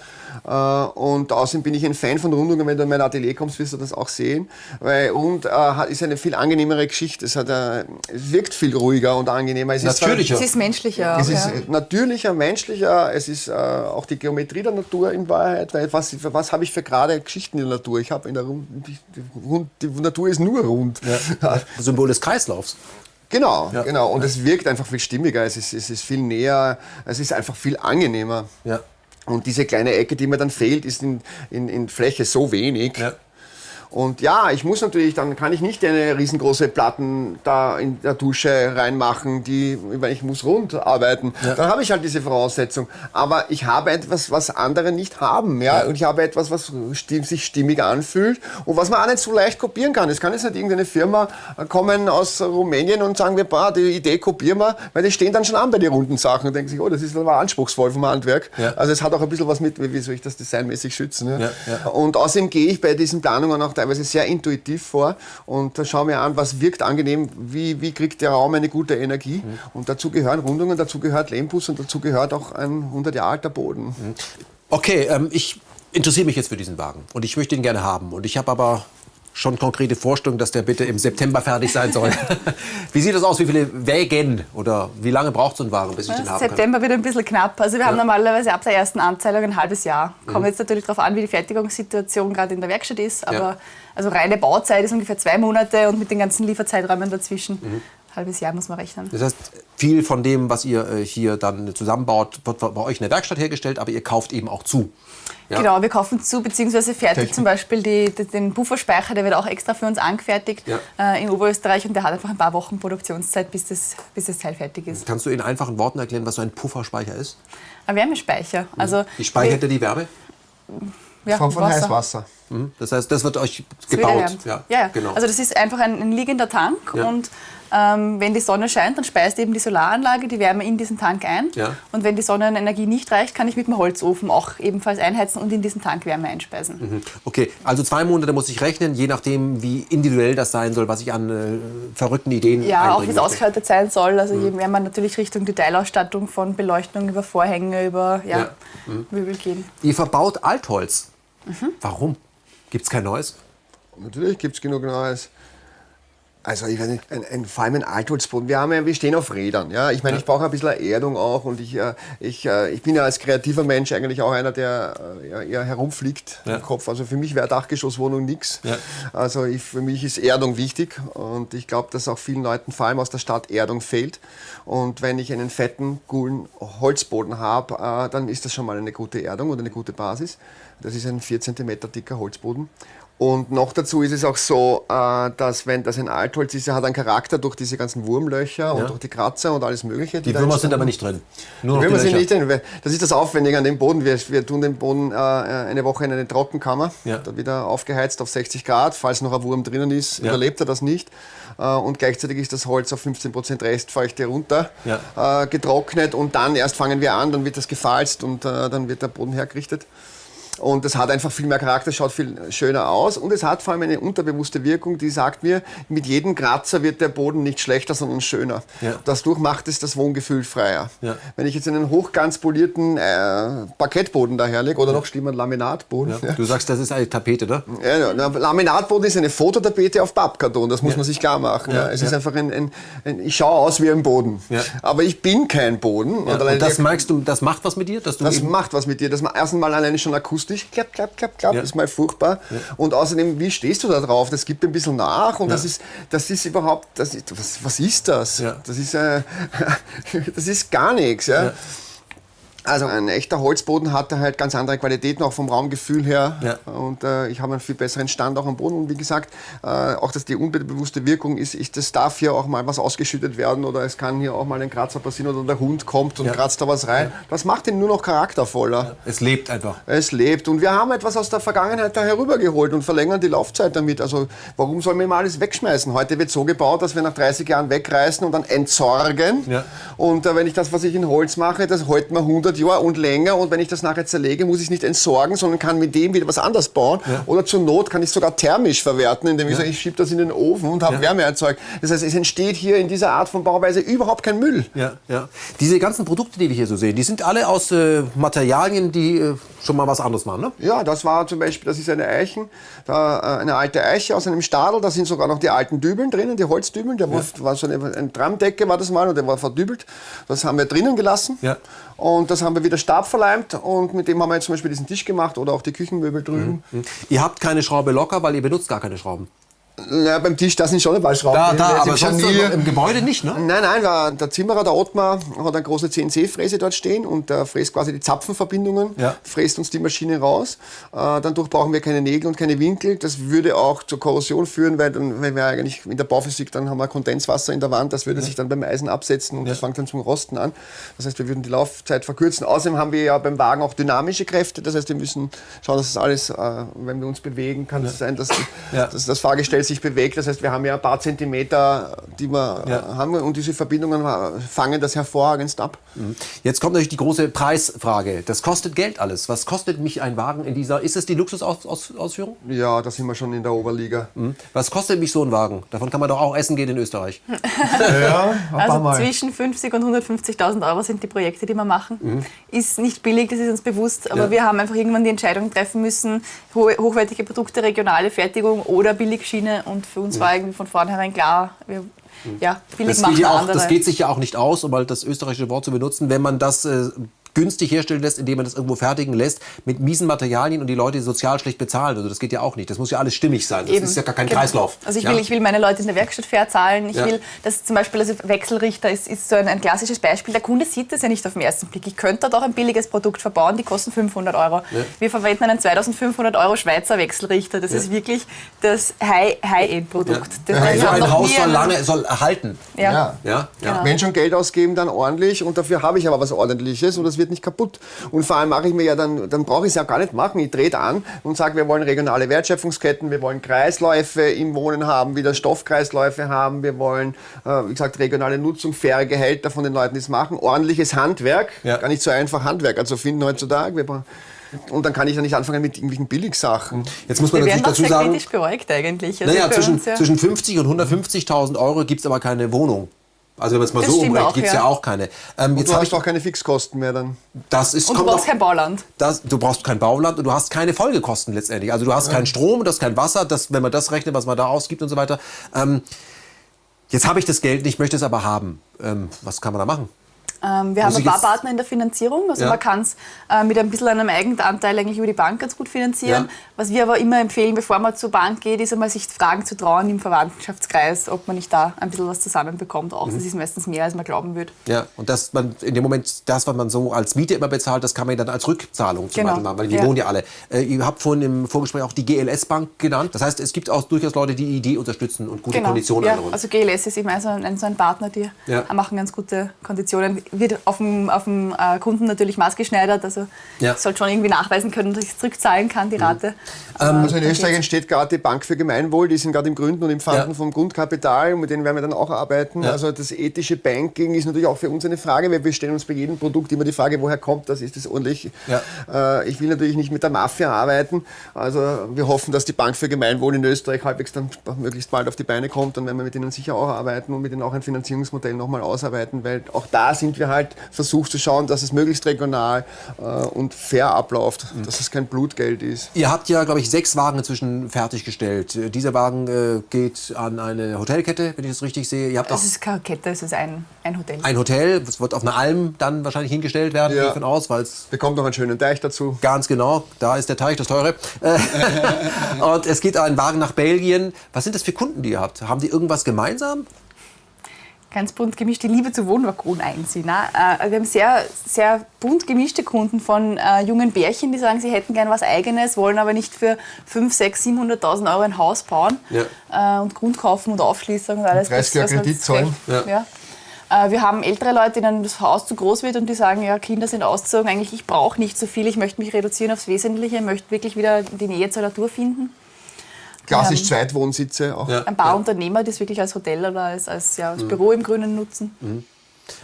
Und außerdem bin ich ein Fan von Rundungen. Wenn du in mein Atelier kommst, wirst du das auch sehen. Weil rund ist eine viel angenehmere Geschichte. Es wirkt viel ruhiger und angenehmer. Es natürlicher. Es ist menschlicher. Es ist natürlicher, menschlicher. Es ist auch die Geometrie der Natur in Wahrheit. Weil was habe ich für gerade Geschichten in der Natur? Ich habe die Natur ist nur rund. Ja. Symbol des Kreislaufs. Genau. Und es wirkt einfach viel stimmiger. Es ist viel näher. Es ist einfach viel angenehmer. Ja. Und diese kleine Ecke, die mir dann fehlt, ist in Fläche so wenig. Ja. Und ja, ich muss natürlich, dann kann ich nicht eine riesengroße Platten da in der Dusche reinmachen, weil ich muss rund arbeiten. Ja. Dann habe ich halt diese Voraussetzung. Aber ich habe etwas, was andere nicht haben. Ja? Und ich habe etwas, was sich stimmig anfühlt und was man auch nicht so leicht kopieren kann. Es kann jetzt nicht irgendeine Firma kommen aus Rumänien und sagen, die Idee kopieren wir, weil die stehen dann schon an bei den runden Sachen und denken sich, oh, das ist aber anspruchsvoll vom Handwerk. Ja. Also es hat auch ein bisschen was mit, wie soll ich das designmäßig schützen. Ja? Ja, ja. Und außerdem gehe ich bei diesen Planungen auch teilweise sehr intuitiv vor und da schauen wir an, was wirkt angenehm, wie kriegt der Raum eine gute Energie. Und dazu gehören Rundungen, dazu gehört Lehmputz und dazu gehört auch ein 100 Jahre alter Boden. Okay, ich interessiere mich jetzt für diesen Wagen und ich möchte ihn gerne haben. Und ich habe aber schon konkrete Vorstellungen, dass der bitte im September fertig sein soll. Wie sieht das aus? Wie viele Wägen oder wie lange braucht so ein Wagen, bis ich den haben kann? September wird ein bisschen knapp. Also wir haben normalerweise ab der ersten Anzahlung ein halbes Jahr. Kommt jetzt natürlich darauf an, wie die Fertigungssituation gerade in der Werkstatt ist. Aber also reine Bauzeit ist ungefähr 2 Monate und mit den ganzen Lieferzeiträumen dazwischen. Halbes Jahr muss man rechnen. Das heißt, viel von dem, was ihr hier dann zusammenbaut, wird bei euch in der Werkstatt hergestellt, aber ihr kauft eben auch zu. Ja. Genau, wir kaufen zu, beziehungsweise fertig zum Beispiel den Pufferspeicher, der wird auch extra für uns angefertigt in Oberösterreich und der hat einfach ein paar Wochen Produktionszeit, bis das Teil fertig ist. Kannst du in einfachen Worten erklären, was so ein Pufferspeicher ist? Ein Wärmespeicher. Also wie speichert ihr die Wärme? Von Heißwasser. Das heißt, das wird euch gebaut? Ja, genau. Also das ist einfach ein liegender Tank und wenn die Sonne scheint, dann speist eben die Solaranlage die Wärme in diesen Tank ein. Ja. Und wenn die Sonnenenergie nicht reicht, kann ich mit dem Holzofen auch ebenfalls einheizen und in diesen Tank Wärme einspeisen. Okay, also 2 Monate muss ich rechnen, je nachdem, wie individuell das sein soll, was ich an verrückten Ideen ja, auch wie es ausgestattet sein soll. Also je mehr man natürlich Richtung Detailausstattung von Beleuchtung über Vorhänge, über Möbel gehen. Ihr verbaut Altholz. Warum? Gibt es kein Neues? Natürlich gibt es genug Neues. Also ich weiß nicht, vor allem ein Altholzboden. Wir stehen auf Rädern. Ja? Ich meine, ich brauche ein bisschen Erdung auch und ich bin ja als kreativer Mensch eigentlich auch einer, der eher herumfliegt im Kopf. Also für mich wäre Dachgeschosswohnung nichts. Ja. Also für mich ist Erdung wichtig und ich glaube, dass auch vielen Leuten, vor allem aus der Stadt, Erdung fehlt. Und wenn ich einen fetten, coolen Holzboden habe, dann ist das schon mal eine gute Erdung und eine gute Basis. Das ist ein 4 cm dicker Holzboden. Und noch dazu ist es auch so, dass wenn das ein Altholz ist, er hat einen Charakter durch diese ganzen Wurmlöcher und durch die Kratzer und alles Mögliche. Die Würmer sind aber nicht drin. Nur die Würmer sind nicht drin. Das ist das Aufwendige an dem Boden. Wir tun den Boden eine Woche in eine Trockenkammer, dann wieder aufgeheizt auf 60 Grad. Falls noch ein Wurm drinnen ist, überlebt er das nicht. Und gleichzeitig ist das Holz auf 15% Restfeuchte runter getrocknet und dann erst fangen wir an, dann wird das gefalzt und dann wird der Boden hergerichtet. Und es hat einfach viel mehr Charakter, schaut viel schöner aus. Und es hat vor allem eine unterbewusste Wirkung, die sagt mir, mit jedem Kratzer wird der Boden nicht schlechter, sondern schöner. Ja. Dadurch macht es das Wohngefühl freier. Ja. Wenn ich jetzt einen hochglanz polierten Parkettboden daherlege oder noch schlimmer einen Laminatboden. Ja. Du sagst, das ist eine Tapete, ne? Ja, Laminatboden ist eine Fototapete auf Pappkarton, das muss man sich klar machen. Ja. Es ist einfach ich schaue aus wie ein Boden. Ja. Aber ich bin kein Boden. Ja. Und das merkst du, das macht was mit dir? Das macht was mit dir. Das erstens mal alleine schon akustisch akustisch, klapp, klapp, klapp, klapp, ist mal furchtbar. Ja. Und außerdem, wie stehst du da drauf? Das gibt ein bisschen nach und das ist überhaupt, was ist das? Ja. Das ist gar nichts. Ja? Ja. Also ein echter Holzboden hatte halt ganz andere Qualitäten, auch vom Raumgefühl her. Ja. Und ich habe einen viel besseren Stand auch am Boden. Und wie gesagt, auch dass die unbewusste Wirkung ist, das darf hier auch mal was ausgeschüttet werden oder es kann hier auch mal ein Kratzer passieren oder der Hund kommt und kratzt da was rein. Ja. Das macht ihn nur noch charaktervoller. Ja. Es lebt einfach. Es lebt. Und wir haben etwas aus der Vergangenheit da herübergeholt und verlängern die Laufzeit damit. Also warum sollen wir mal alles wegschmeißen? Heute wird so gebaut, dass wir nach 30 Jahren wegreißen und dann entsorgen. Ja. Und wenn ich das, was ich in Holz mache, das hält mir 100 Jahre und länger und wenn ich das nachher zerlege, muss ich es nicht entsorgen, sondern kann mit dem wieder was anderes bauen oder zur Not kann ich es sogar thermisch verwerten, indem ich sage, ich schiebe das in den Ofen und habe Wärme erzeugt. Das heißt, es entsteht hier in dieser Art von Bauweise überhaupt kein Müll. Ja, ja. Diese ganzen Produkte, die wir hier so sehen, die sind alle aus Materialien, die schon mal was anderes waren, ne? Ja, das war zum Beispiel, das ist eine eine alte Eiche aus einem Stadel, da sind sogar noch die alten Dübeln drinnen, die Holzdübeln, der war so eine Tramdecke war das mal und der war verdübelt. Das haben wir drinnen gelassen und das haben wir wieder stabverleimt und mit dem haben wir jetzt zum Beispiel diesen Tisch gemacht oder auch die Küchenmöbel drüben. Ihr habt keine Schraube locker, weil ihr benutzt gar keine Schrauben. Ja, beim Tisch, da sind schon ein paar Schrauben. Aber sonst im Gebäude nicht, ne? Nein, der Zimmerer, der Ottmar, hat eine große CNC-Fräse dort stehen und der fräst quasi die Zapfenverbindungen, fräst uns die Maschine raus. Dadurch brauchen wir keine Nägel und keine Winkel. Das würde auch zur Korrosion führen, weil dann, wenn wir eigentlich in der Bauphysik, dann haben wir Kondenswasser in der Wand, das würde sich dann beim Eisen absetzen und das fängt dann zum Rosten an. Das heißt, wir würden die Laufzeit verkürzen. Außerdem haben wir ja beim Wagen auch dynamische Kräfte, das heißt, wir müssen schauen, dass das alles, wenn wir uns bewegen, kann es sein, dass das Fahrgestell sich bewegt. Das heißt, wir haben ja ein paar Zentimeter, die wir haben und diese Verbindungen fangen das hervorragendst ab. Jetzt kommt natürlich die große Preisfrage. Das kostet Geld alles. Was kostet mich ein Wagen in dieser, ist es die Luxusausführung? Ja, da sind wir schon in der Oberliga. Was kostet mich so ein Wagen? Davon kann man doch auch essen gehen in Österreich. Also zwischen 50 und 150.000 Euro sind die Projekte, die wir machen. Ist nicht billig, das ist uns bewusst, aber wir haben einfach irgendwann die Entscheidung treffen müssen, hochwertige Produkte, regionale Fertigung oder Billigschiene und für uns war irgendwie von vornherein klar, billig machen andere. Das geht sich ja auch nicht aus, um mal das österreichische Wort zu benutzen, wenn man das günstig herstellen lässt, indem man das irgendwo fertigen lässt, mit miesen Materialien und die Leute sozial schlecht bezahlen. Also das geht ja auch nicht. Das muss ja alles stimmig sein. Das ist ja gar kein Kreislauf. Also ich will meine Leute in der Werkstatt fair zahlen. Ich will, dass zum Beispiel Wechselrichter ist so ein klassisches Beispiel. Der Kunde sieht das ja nicht auf den ersten Blick. Ich könnte dort auch ein billiges Produkt verbauen, die kosten 500 Euro. Ja. Wir verwenden einen 2500 Euro Schweizer Wechselrichter. Das ist wirklich das High-End-Produkt. So ein Haus soll erhalten. Genau. Wenn schon Geld ausgeben, dann ordentlich und dafür habe ich aber was Ordentliches und das wird nicht kaputt. Und vor allem mache ich mir ja dann brauche ich es ja gar nicht machen. Ich drehe an und sage, wir wollen regionale Wertschöpfungsketten, wir wollen Kreisläufe im Wohnen haben, wieder Stoffkreisläufe haben, wir wollen, wie gesagt, regionale Nutzung, faire Gehälter von den Leuten, die es machen, ordentliches Handwerk, gar nicht so einfach Handwerk, also finden heutzutage. Und dann kann ich ja nicht anfangen mit irgendwelchen Billigsachen. Jetzt muss man natürlich dazu sagen, sehr kritisch beäugt eigentlich. Also zwischen 50 und 150.000 Euro gibt es aber keine Wohnung. Also wenn man es mal so umrechnet, gibt es ja auch keine. Und du hast auch keine Fixkosten mehr dann. Und du brauchst kein Bauland. Du brauchst kein Bauland und du hast keine Folgekosten letztendlich. Also du hast keinen Strom, du hast kein Wasser, wenn man das rechnet, was man da ausgibt und so weiter. Jetzt habe ich das Geld nicht, möchte es aber haben. Was kann man da machen? Wir haben ein paar Partner in der Finanzierung, also man kann es mit ein bisschen einem Eigenanteil eigentlich über die Bank ganz gut finanzieren. Ja. Was wir aber immer empfehlen, bevor man zur Bank geht, ist einmal sich Fragen zu trauen im Verwandtschaftskreis, ob man nicht da ein bisschen was zusammenbekommt. Auch das ist meistens mehr, als man glauben würde. Ja, und dass man in dem Moment das, was man so als Miete immer bezahlt, das kann man dann als Rückzahlung zum Beispiel machen, weil wir wohnen ja alle. Ihr habt vorhin im Vorgespräch auch die GLS-Bank genannt. Das heißt, es gibt auch durchaus Leute, die die Idee unterstützen und gute Konditionen anrufen. Also GLS ist immer so ein Partner, die machen ganz gute Konditionen. Wird auf dem Kunden natürlich maßgeschneidert, also sollte schon irgendwie nachweisen können, dass ich es zurückzahlen kann, die Rate. Also in Österreich entsteht gerade die Bank für Gemeinwohl, die sind gerade im Gründen und im Fanden vom Grundkapital und mit denen werden wir dann auch arbeiten. Ja. Also das ethische Banking ist natürlich auch für uns eine Frage, wir stellen uns bei jedem Produkt immer die Frage, woher kommt das, ist das ordentlich? Ja. Ich will natürlich nicht mit der Mafia arbeiten, also wir hoffen, dass die Bank für Gemeinwohl in Österreich halbwegs dann möglichst bald auf die Beine kommt, dann werden wir mit denen sicher auch arbeiten und mit denen auch ein Finanzierungsmodell nochmal ausarbeiten, weil auch da sind wir halt versuchen zu schauen, dass es möglichst regional und fair abläuft, dass es kein Blutgeld ist. Ihr habt ja, glaube ich, 6 Wagen inzwischen fertiggestellt. Dieser Wagen geht an eine Hotelkette, wenn ich das richtig sehe. Ihr habt Es ist keine Kette, es ist ein Hotel. ein Hotel, das wird auf einer Alm dann wahrscheinlich hingestellt werden, gehe ich davon aus, weil es Bekommt noch einen schönen Teich dazu. ganz genau, da ist der Teich, das teure. Und es geht ein Wagen nach Belgien. Was sind das für Kunden, die ihr habt? Haben die irgendwas gemeinsam? Ganz bunt gemischt, die Liebe zu Wohnwagen einziehen. Wir haben sehr, sehr bunt gemischte Kunden von jungen Pärchen, die sagen, sie hätten gern was Eigenes, wollen aber nicht für 500.000, 600.000, 700.000 Euro ein Haus bauen und Grund kaufen und Aufschließung und alles. 30 Jahre Kredit zahlen. Ja. Wir haben ältere Leute, denen das Haus zu groß wird und die sagen, ja, Kinder sind ausgezogen, eigentlich ich brauche nicht so viel, ich möchte mich reduzieren aufs Wesentliche, möchte wirklich wieder die Nähe zur Natur finden. Klassisch Zweitwohnsitze auch. Ja. Ein paar Unternehmer, die es wirklich als Hotel oder als Büro im Grünen nutzen.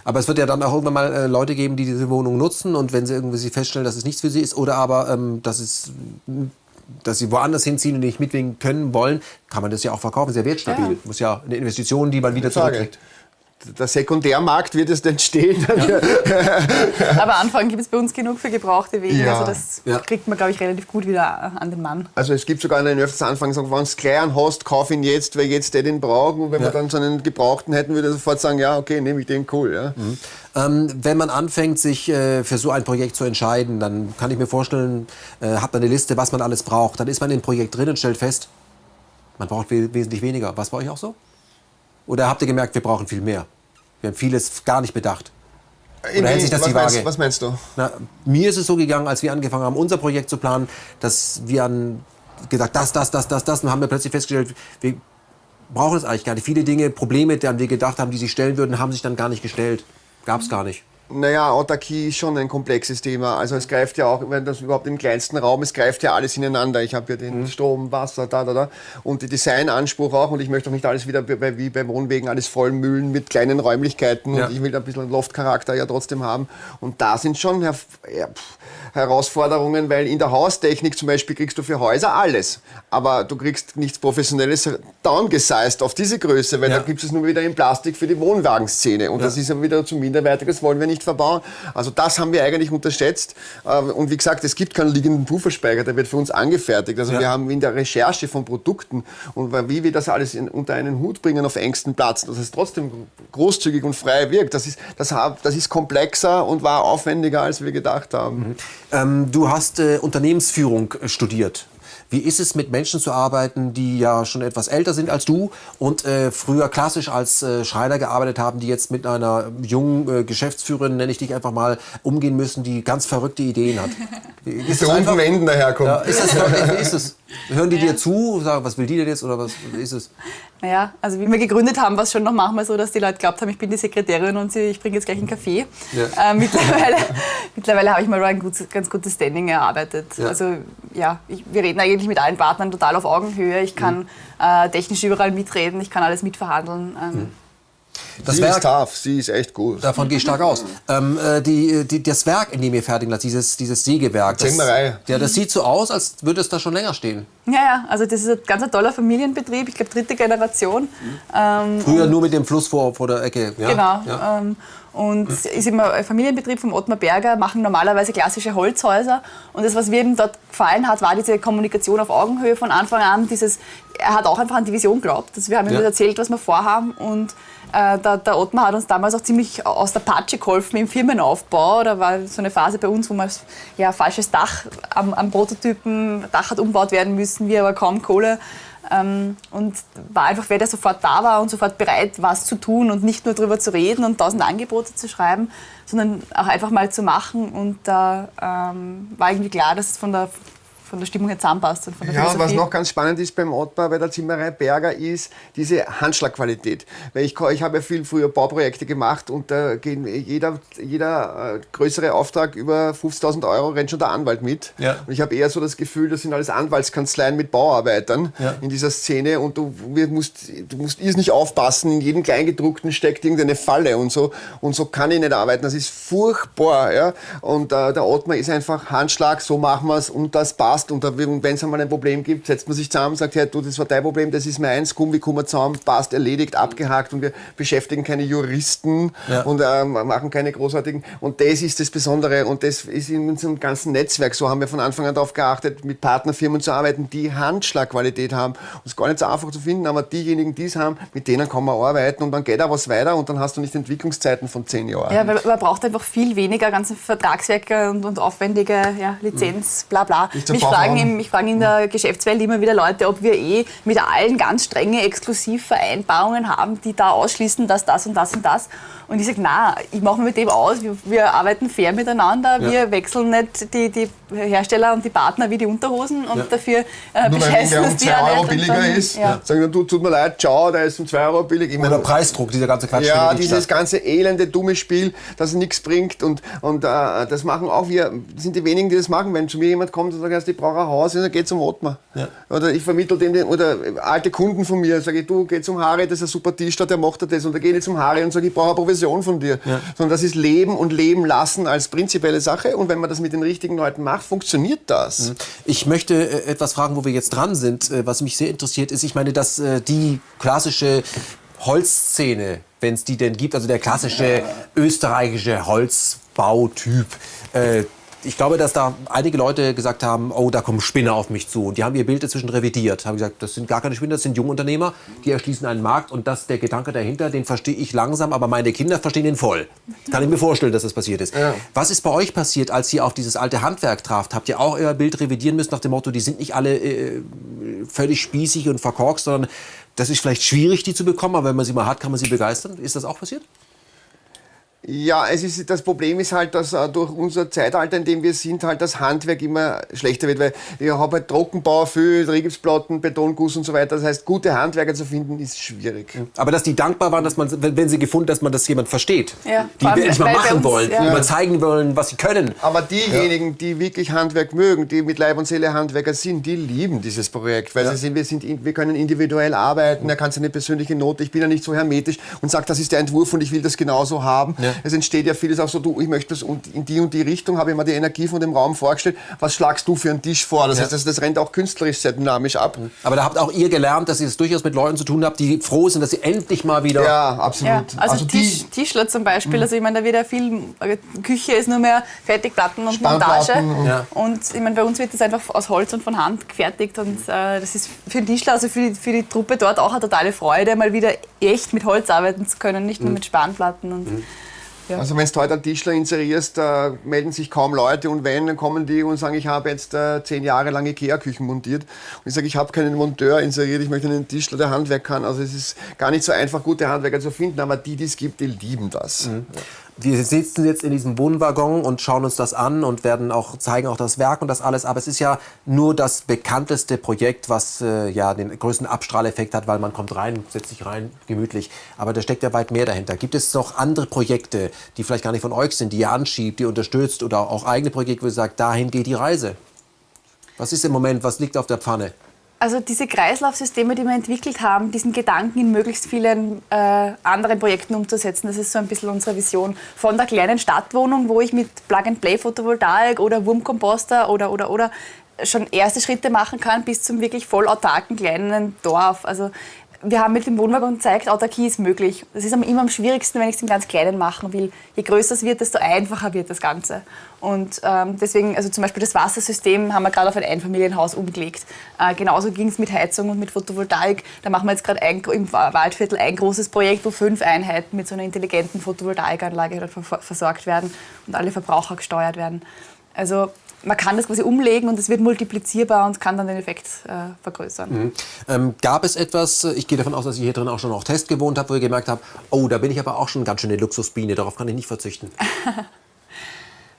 Aber es wird ja dann auch irgendwann mal Leute geben, die diese Wohnung nutzen und wenn sie irgendwie feststellen, dass es nichts für sie ist oder aber dass sie woanders hinziehen und nicht mitwegen können wollen, kann man das ja auch verkaufen. Sehr wertstabil. Ja. Muss ja eine Investition, die man wieder zurückkriegt. Der Sekundärmarkt wird es entstehen. Aber anfangen gibt es bei uns genug für gebrauchte Wege. Ja. Also das kriegt man, glaube ich, relativ gut wieder an den Mann. Also es gibt sogar einen öfters Anfang, sagen, wenn du es gleich einen hast, kauf ihn jetzt, weil jetzt der den braucht. Und wenn wir dann so einen gebrauchten hätten, würde er sofort sagen, ja, okay, nehme ich den, cool. Ja. Wenn man anfängt, sich für so ein Projekt zu entscheiden, dann kann ich mir vorstellen, hat man eine Liste, was man alles braucht. Dann ist man in dem Projekt drin und stellt fest, man braucht wesentlich weniger. Was bei euch auch so? Oder habt ihr gemerkt, wir brauchen viel mehr? Wir haben vieles gar nicht bedacht. Oder hält sich das die Waage? Was meinst du? Na, mir ist es so gegangen, als wir angefangen haben, unser Projekt zu planen, dass wir gesagt, das, und haben wir plötzlich festgestellt, wir brauchen es eigentlich gar nicht. Viele Dinge, Probleme, die wir gedacht haben, die sich stellen würden, haben sich dann gar nicht gestellt. Gab es gar nicht. Naja, Autarkie ist schon ein komplexes Thema. Also es greift ja auch, wenn das überhaupt im kleinsten Raum, es greift ja alles ineinander. Ich habe ja den Strom, Wasser, und den Designanspruch auch. Und ich möchte auch nicht alles wieder wie bei Wohnwegen alles vollmüllen mit kleinen Räumlichkeiten. Und ich will ein bisschen einen Loftcharakter ja trotzdem haben. Und da sind schon Herausforderungen, weil in der Haustechnik zum Beispiel kriegst du für Häuser alles. Aber du kriegst nichts Professionelles downgesized auf diese Größe, weil da gibt es nur wieder in Plastik für die Wohnwagenszene. Und das ist dann wieder zu minderwertig, das wollen wir nicht verbauen. Also das haben wir eigentlich unterschätzt. Und wie gesagt, es gibt keinen liegenden Pufferspeicher, der wird für uns angefertigt. Also wir haben in der Recherche von Produkten und wie wir das alles unter einen Hut bringen auf engstem Platz, dass es trotzdem großzügig und frei wirkt, das ist komplexer und war aufwendiger, als wir gedacht haben. Du hast Unternehmensführung studiert. Wie ist es, mit Menschen zu arbeiten, die ja schon etwas älter sind als du und früher klassisch als Schreiner gearbeitet haben, die jetzt mit einer jungen Geschäftsführerin, nenne ich dich einfach mal, umgehen müssen, die ganz verrückte Ideen hat? Ist der unten Enden daherkommt. Ja, wie ist es? Hören die dir zu, sagen, was will die denn jetzt oder was ist es? Naja, also wie wir gegründet haben, war es schon noch manchmal so, dass die Leute glaubt haben, ich bin die Sekretärin und ich bringe jetzt gleich einen Kaffee. Ja. Mittlerweile habe ich mal ein ganz gutes Standing erarbeitet. Ja. Also ja, wir reden eigentlich mit allen Partnern total auf Augenhöhe. Ich kann technisch überall mitreden, ich kann alles mitverhandeln. Das sie Werk, ist tough, sie ist echt gut. Davon gehe ich stark aus. Das Werk, in dem ihr fertigen lasst, dieses Sägewerk, das sieht so aus, als würde es da schon länger stehen. Ja, also das ist ein ganz toller Familienbetrieb, ich glaube 3. Generation. Früher nur mit dem Fluss vor der Ecke. Ja? Genau. Ja. Und ist immer ein Familienbetrieb vom Ottmar Berger, machen normalerweise klassische Holzhäuser. Und das, was mir eben dort gefallen hat, war diese Kommunikation auf Augenhöhe von Anfang an. Er hat auch einfach an die Vision geglaubt. Also wir haben ihm erzählt, was wir vorhaben. Und der Ottmar hat uns damals auch ziemlich aus der Patsche geholfen im Firmenaufbau. Da war so eine Phase bei uns, wo man falsches Dach am Prototypen, Dach hat umgebaut werden müssen, wir aber kaum Kohle. Und war einfach wer, der sofort da war und sofort bereit, was zu tun und nicht nur darüber zu reden und 1000 Angebote zu schreiben, sondern auch einfach mal zu machen. Und da war irgendwie klar, dass es von der Stimmung her zusammenpasst. Und von der Philosophie. Was noch ganz spannend ist beim Ottmar, bei der Zimmerei Berger, ist diese Handschlagqualität. Weil ich habe ja viel früher Bauprojekte gemacht und da gehen jeder größere Auftrag über 50.000 € rennt schon der Anwalt mit. Ja. Und ich habe eher so das Gefühl, das sind alles Anwaltskanzleien mit Bauarbeitern in dieser Szene und du musst irrsinnig aufpassen, in jedem Kleingedruckten steckt irgendeine Falle und so kann ich nicht arbeiten. Das ist furchtbar. Ja? Und der Ottmar ist einfach Handschlag, so machen wir es und das passt. passt. Und wenn es einmal ein Problem gibt, setzt man sich zusammen, sagt, hey, du, das war dein Problem, das ist meins, komm, wie kommen wir zusammen, passt, erledigt, abgehakt und wir beschäftigen keine Juristen und machen keine großartigen. Und das ist das Besondere und das ist in unserem ganzen Netzwerk so, haben wir von Anfang an darauf geachtet, mit Partnerfirmen zu arbeiten, die Handschlagqualität haben. Und es ist gar nicht so einfach zu finden, aber diejenigen, die es haben, mit denen kann man arbeiten und dann geht auch was weiter und dann hast du nicht Entwicklungszeiten von 10 Jahren. Ja, weil man braucht einfach viel weniger ganze Vertragswerke und aufwendige Lizenz, bla bla. Mich fragen in der Geschäftswelt immer wieder Leute, ob wir mit allen ganz strenge Exklusivvereinbarungen haben, die da ausschließen, dass das und das und das. Und ich sage, nein, ich mache mir mit dem aus, wir arbeiten fair miteinander, wir wechseln nicht die Hersteller und die Partner wie die Unterhosen und dafür bescheißen nur weil der um 2 Euro billiger ist, sagen du, tut mir leid, ciao, der ist um 2 Euro billig. Oder Preisdruck, dieser ganze Quatsch. Ja, dieses ganze elende, dumme Spiel, das nichts bringt und das machen auch wir, das sind die wenigen, die das machen. Wenn zu mir jemand kommt und sagt, ich brauche ein Haus, dann geht zum Ottmar. Ja. Oder ich vermittle dem, oder alte Kunden von mir, sage ich, du, geh zum Harry, das ist ein super Tischler, der macht das. Und da gehe ich zum Harry und sage, ich brauche eine Provision von dir. Ja. Sondern das ist Leben und Leben lassen als prinzipielle Sache. Und wenn man das mit den richtigen Leuten macht, funktioniert das. Ich möchte etwas fragen, wo wir jetzt dran sind, was mich sehr interessiert ist. Ich meine, dass die klassische Holzszene, wenn es die denn gibt, also der klassische österreichische Holzbautyp, ich glaube, dass da einige Leute gesagt haben, oh, da kommen Spinner auf mich zu. Und die haben ihr Bild inzwischen revidiert. Haben gesagt, das sind gar keine Spinner, das sind Jungunternehmer, die erschließen einen Markt. Und der Gedanke dahinter, den verstehe ich langsam, aber meine Kinder verstehen ihn voll. Kann ich mir vorstellen, dass das passiert ist. Ja. Was ist bei euch passiert, als ihr auf dieses alte Handwerk traft? Habt ihr auch euer Bild revidieren müssen nach dem Motto, die sind nicht alle völlig spießig und verkorkst, sondern das ist vielleicht schwierig, die zu bekommen, aber wenn man sie mal hat, kann man sie begeistern. Ist das auch passiert? Ja, das Problem ist halt, dass durch unser Zeitalter, in dem wir sind, halt das Handwerk immer schlechter wird, weil ich habe halt Trockenbau, viel Rigipsplatten, Betonguss und so weiter. Das heißt, gute Handwerker zu finden, ist schwierig. Aber dass die dankbar waren, dass man, wenn sie gefunden, dass man das jemand versteht, ja, die endlich mal machen wollen, die mal zeigen wollen, was sie können. Aber diejenigen, die wirklich Handwerk mögen, die mit Leib und Seele Handwerker sind, die lieben dieses Projekt, weil wir können individuell arbeiten, er kann seine persönliche Note, ich bin ja nicht so hermetisch und sage, das ist der Entwurf und ich will das genauso haben. Ja. Es entsteht ja vieles auch so, du, ich möchte das in die Richtung, habe ich mir die Energie von dem Raum vorgestellt, was schlagst du für einen Tisch vor? Das heißt, das rennt auch künstlerisch sehr dynamisch ab. Aber da habt auch ihr gelernt, dass ihr es durchaus mit Leuten zu tun habt, die froh sind, dass sie endlich mal wieder... Ja, absolut. Ja, also Tischler zum Beispiel, also ich meine, da wird ja viel, Küche ist nur mehr Fertigplatten und Montage. Und ich meine, bei uns wird das einfach aus Holz und von Hand gefertigt und das ist für den Tischler, also für die Truppe dort auch eine totale Freude, mal wieder echt mit Holz arbeiten zu können, nicht nur mit Spanplatten. Und ja. Also wenn du heute einen Tischler inserierst, melden sich kaum Leute und wenn, dann kommen die und sagen, ich habe jetzt 10 Jahre lang Ikea-Küchen montiert. Und ich sage, ich habe keinen Monteur inseriert, ich möchte einen Tischler, der Handwerk kann. Also es ist gar nicht so einfach, gute Handwerker zu finden, aber die es gibt, die lieben das. Mhm. Wir sitzen jetzt in diesem Wohnwaggon und schauen uns das an und zeigen auch das Werk und das alles. Aber es ist ja nur das bekannteste Projekt, was den größten Abstrahleffekt hat, weil man kommt rein, setzt sich rein, gemütlich. Aber da steckt ja weit mehr dahinter. Gibt es noch andere Projekte, die vielleicht gar nicht von euch sind, die ihr anschiebt, die ihr unterstützt oder auch eigene Projekte, wo ihr sagt, dahin geht die Reise? Was ist im Moment, was liegt auf der Pfanne? Also diese Kreislaufsysteme, die wir entwickelt haben, diesen Gedanken in möglichst vielen anderen Projekten umzusetzen, das ist so ein bisschen unsere Vision. Von der kleinen Stadtwohnung, wo ich mit Plug-and-Play-Photovoltaik oder Wurmkomposter oder schon erste Schritte machen kann, bis zum wirklich voll autarken kleinen Dorf. Also wir haben mit dem Wohnwaggon gezeigt, Autarkie ist möglich. Das ist immer am schwierigsten, wenn ich es im ganz Kleinen machen will. Je größer es wird, desto einfacher wird das Ganze. Und deswegen, also zum Beispiel das Wassersystem haben wir gerade auf ein Einfamilienhaus umgelegt. Genauso ging es mit Heizung und mit Photovoltaik. Da machen wir jetzt gerade im Waldviertel ein großes Projekt, wo 5 Einheiten mit so einer intelligenten Photovoltaikanlage versorgt werden und alle Verbraucher gesteuert werden. Also man kann das quasi umlegen und es wird multiplizierbar und kann dann den Effekt vergrößern. Mhm. Gab es etwas, ich gehe davon aus, dass ihr hier drin auch schon auf Test gewohnt habt, wo ihr gemerkt habt, oh, da bin ich aber auch schon ganz schön eine Luxusbiene, darauf kann ich nicht verzichten.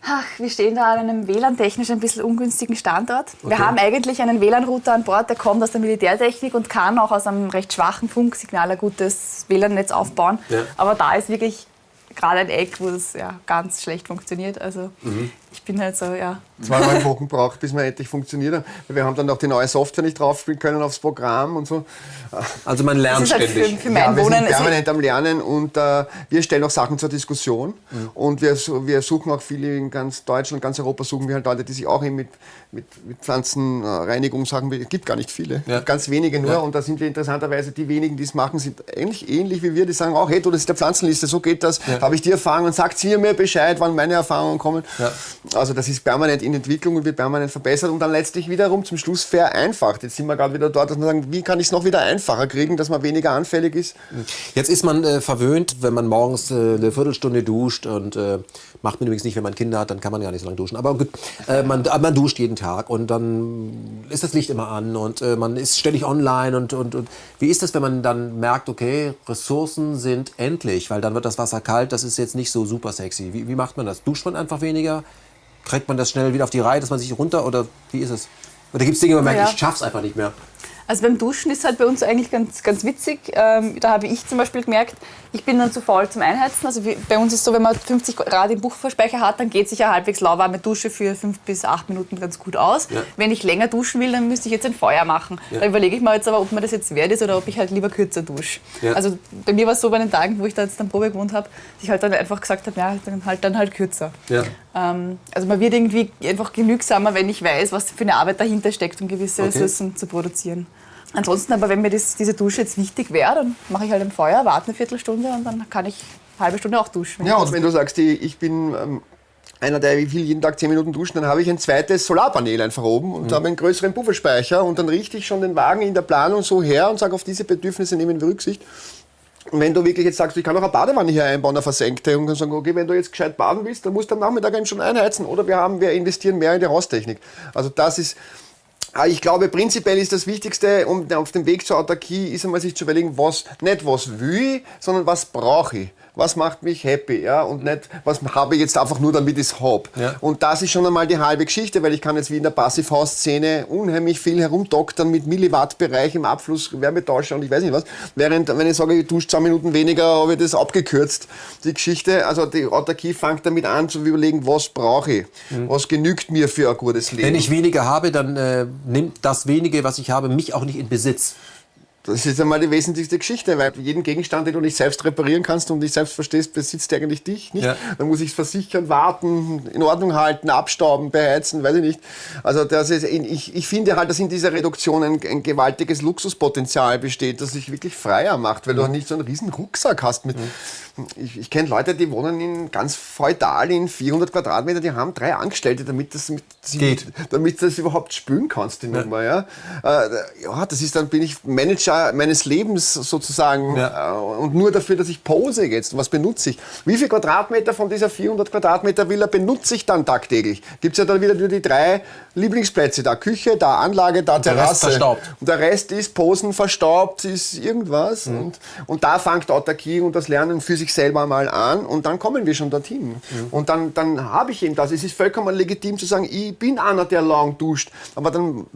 Ach, wir stehen da an einem WLAN-technisch ein bisschen ungünstigen Standort. Okay. Wir haben eigentlich einen WLAN-Router an Bord, der kommt aus der Militärtechnik und kann auch aus einem recht schwachen Funksignal ein gutes WLAN-Netz aufbauen. Ja. Aber da ist wirklich gerade ein Eck, wo es ganz schlecht funktioniert. Also ich bin halt so, ja. 2 Wochen braucht, bis wir endlich funktioniert. Wir haben dann auch die neue Software nicht draufspielen können aufs Programm und so. Also man lernt Das ist halt ständig. für mein Wir Wohnen. sind permanent am Lernen und wir stellen auch Sachen zur Diskussion. Und wir suchen auch viele in ganz Deutschland, ganz Europa, suchen wir halt Leute, die sich auch eben mit Pflanzenreinigung sagen, es gibt gar nicht viele, ganz wenige nur. Und da sind wir interessanterweise, die wenigen, die es machen, sind eigentlich ähnlich wie wir, die sagen auch, hey du, das ist der Pflanzenliste, so geht das, habe ich die Erfahrung und sagt ihr mir Bescheid, wann meine Erfahrungen kommen. Ja. Also das ist permanent in Entwicklung und wird permanent verbessert und dann letztlich wiederum zum Schluss vereinfacht. Jetzt sind wir gerade wieder dort, dass wir sagen, wie kann ich es noch wieder einfacher kriegen, dass man weniger anfällig ist. Jetzt ist man verwöhnt, wenn man morgens eine Viertelstunde duscht und macht man übrigens nicht, wenn man Kinder hat, dann kann man gar nicht so lange duschen. Aber gut, man duscht jeden Tag und dann ist das Licht immer an und man ist ständig online und wie ist das, wenn man dann merkt, okay, Ressourcen sind endlich, weil dann wird das Wasser kalt, das ist jetzt nicht so super sexy. Wie macht man das? Duscht man einfach weniger? Kriegt man das schnell wieder auf die Reihe, dass man sich runter oder wie ist es? Oder gibt es Dinge, wo man merkt, ich schaff's einfach nicht mehr? Also beim Duschen ist halt bei uns eigentlich ganz witzig. Da habe ich zum Beispiel gemerkt, ich bin dann zu faul zum Einheizen. Also bei uns ist es so, wenn man 50 Grad im Buchverspeicher hat, dann geht sich eine halbwegs lauwarme Dusche für 5 bis 8 Minuten ganz gut aus. Ja. Wenn ich länger duschen will, dann müsste ich jetzt ein Feuer machen. Ja. Da überlege ich mir jetzt aber, ob mir das jetzt wert ist oder ob ich halt lieber kürzer dusche. Ja. Also bei mir war es so bei den Tagen, wo ich da jetzt dann Probe gewohnt habe, dass ich halt dann einfach gesagt habe, ja, dann halt kürzer. Ja. Also man wird irgendwie einfach genügsamer, wenn ich weiß, was für eine Arbeit dahinter steckt, um gewisse Ressourcen zu produzieren. Ansonsten aber, wenn mir diese Dusche jetzt wichtig wäre, dann mache ich halt ein Feuer, warte eine Viertelstunde und dann kann ich eine halbe Stunde auch duschen. Ja, und wenn du sagst, ich bin einer, der will jeden Tag 10 Minuten duschen, dann habe ich ein zweites Solarpanel einfach oben und habe einen größeren Pufferspeicher und dann richte ich schon den Wagen in der Planung so her und sage, auf diese Bedürfnisse nehmen wir Rücksicht. Und wenn du wirklich jetzt sagst, ich kann auch eine Badewanne hier einbauen, eine versenkte, und kann sagen, okay, wenn du jetzt gescheit baden willst, dann musst du am Nachmittag eben schon einheizen oder wir investieren mehr in die Haustechnik. Also das ist... Ich glaube, prinzipiell ist das Wichtigste, um auf dem Weg zur Autarkie, ist einmal sich zu überlegen, nicht was will ich, sondern was brauche ich. Was macht mich happy, ja, und nicht, was habe ich jetzt einfach nur, damit ich es habe. Ja. Und das ist schon einmal die halbe Geschichte, weil ich kann jetzt wie in der Passivhaus-Szene unheimlich viel herumdoktern mit Milliwatt-Bereich im Abfluss, Wärmetauscher und ich weiß nicht was. Während, wenn ich sage, ich dusche 2 Minuten weniger, habe ich das abgekürzt, die Geschichte. Also die Autarkie fängt damit an, zu überlegen, was brauche ich, was genügt mir für ein gutes Leben. Wenn ich weniger habe, dann nimmt das Wenige, was ich habe, mich auch nicht in Besitz. Das ist einmal die wesentlichste Geschichte, weil jeden Gegenstand, den du nicht selbst reparieren kannst und nicht selbst verstehst, besitzt der eigentlich dich nicht. Ja. Dann muss ich es versichern, warten, in Ordnung halten, abstauben, beheizen, weiß ich nicht. Also das ist, ich finde halt, dass in dieser Reduktion ein gewaltiges Luxuspotenzial besteht, das sich wirklich freier macht, weil du nicht so einen riesen Rucksack hast mit... Ich kenne Leute, die wohnen in ganz feudal in 400 Quadratmeter, die haben 3 Angestellte, damit du das überhaupt spülen kannst, die Nummer. Ja, das ist, dann bin ich Manager meines Lebens sozusagen und nur dafür, dass ich pose jetzt. Was benutze ich? Wie viel Quadratmeter von dieser 400 Quadratmeter Villa benutze ich dann tagtäglich? Gibt es ja dann wieder nur die 3 Lieblingsplätze, da Küche, da Anlage, da Terrasse. Der Rest verstaubt. Und der Rest ist Posen, verstaubt, ist irgendwas. Und da fängt Autarkie und das Lernen für sich selber mal an und dann kommen wir schon dorthin. Und dann habe ich eben das. Es ist vollkommen legitim zu sagen, ich bin einer, der lang duscht. Aber dann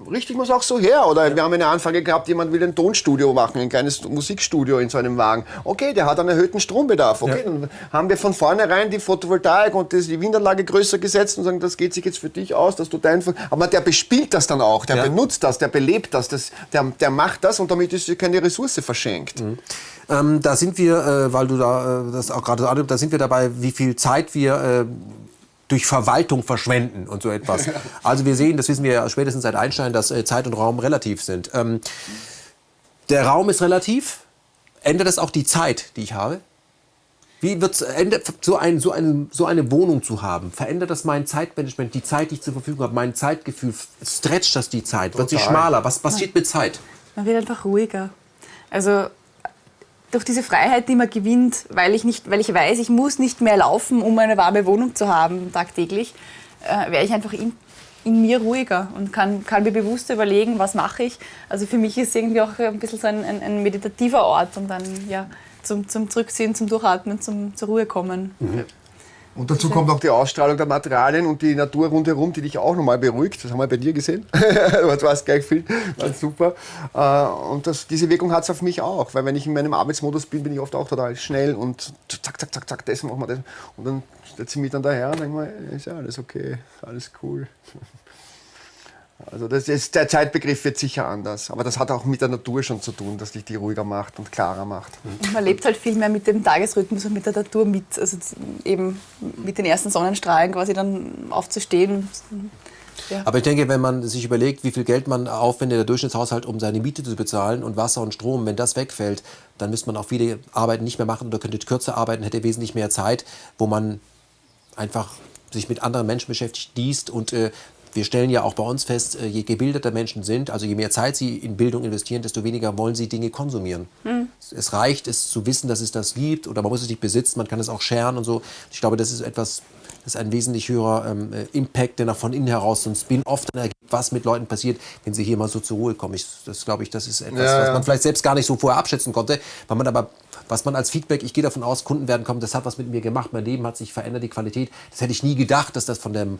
richte ich mir es auch so her. Oder wir haben eine Anfrage gehabt, jemand will ein Tonstudio machen, ein kleines Musikstudio in so einem Wagen. Okay, der hat einen erhöhten Strombedarf. Okay, dann haben wir von vornherein die Photovoltaik und die Windanlage größer gesetzt und sagen, das geht sich jetzt für dich aus, dass du aber der bespielt das dann auch, der benutzt das, der belebt das, der macht das und damit ist keine Ressource verschenkt. Da sind wir, weil du das auch gerade annimmst, da sind wir dabei, wie viel Zeit wir durch Verwaltung verschwenden und so etwas. Also wir sehen, das wissen wir ja spätestens seit Einstein, dass Zeit und Raum relativ sind. Der Raum ist relativ. Ändert das auch die Zeit, die ich habe? Wie wird so eine Wohnung zu haben? Verändert das mein Zeitmanagement, die Zeit, die ich zur Verfügung habe, mein Zeitgefühl? Stretcht das die Zeit? Wird sie schmaler? Was passiert mit Zeit? Man wird einfach ruhiger. Also durch diese Freiheit, die man gewinnt, weil ich weiß, ich muss nicht mehr laufen, um eine warme Wohnung zu haben tagtäglich, wäre ich einfach in mir ruhiger und kann mir bewusst überlegen, was mache ich. Also für mich ist es irgendwie auch ein bisschen so ein meditativer Ort und dann zum Zurückziehen, zum Durchatmen, zur Ruhe kommen. Und dazu kommt noch die Ausstrahlung der Materialien und die Natur rundherum, die dich auch nochmal beruhigt. Das haben wir bei dir gesehen. Du warst gleich viel, war super. Und diese Wirkung hat es auf mich auch, weil wenn ich in meinem Arbeitsmodus bin, bin ich oft auch total schnell und zack, zack, zack, zack, das machen wir das. Und dann setze ich mich dann daher und denke mir, ist ja alles okay, alles cool. Also der Zeitbegriff wird sicher anders, aber das hat auch mit der Natur schon zu tun, dass dich die ruhiger macht und klarer macht. Und man lebt halt viel mehr mit dem Tagesrhythmus und mit der Natur mit, also eben mit den ersten Sonnenstrahlen quasi dann aufzustehen. Ja. Aber ich denke, wenn man sich überlegt, wie viel Geld man aufwendet, der Durchschnittshaushalt, um seine Miete zu bezahlen und Wasser und Strom, wenn das wegfällt, dann müsste man auch viele Arbeiten nicht mehr machen oder könnte kürzer arbeiten, hätte wesentlich mehr Zeit, wo man einfach sich mit anderen Menschen beschäftigt, liest und wir stellen ja auch bei uns fest, je gebildeter Menschen sind, also je mehr Zeit sie in Bildung investieren, desto weniger wollen sie Dinge konsumieren. Es reicht, es zu wissen, dass es das gibt oder man muss es nicht besitzen, man kann es auch sharen und so. Ich glaube, das ist etwas, das ist ein wesentlich höherer Impact, der nach von innen heraus so ein Spin-off dann ergibt, was mit Leuten passiert, wenn sie hier mal so zur Ruhe kommen. Das glaube ich, das ist etwas, was man vielleicht selbst gar nicht so vorher abschätzen konnte, weil man aber, was man als Feedback, ich gehe davon aus, Kunden werden kommen, das hat was mit mir gemacht, mein Leben hat sich verändert, die Qualität, das hätte ich nie gedacht, dass das von dem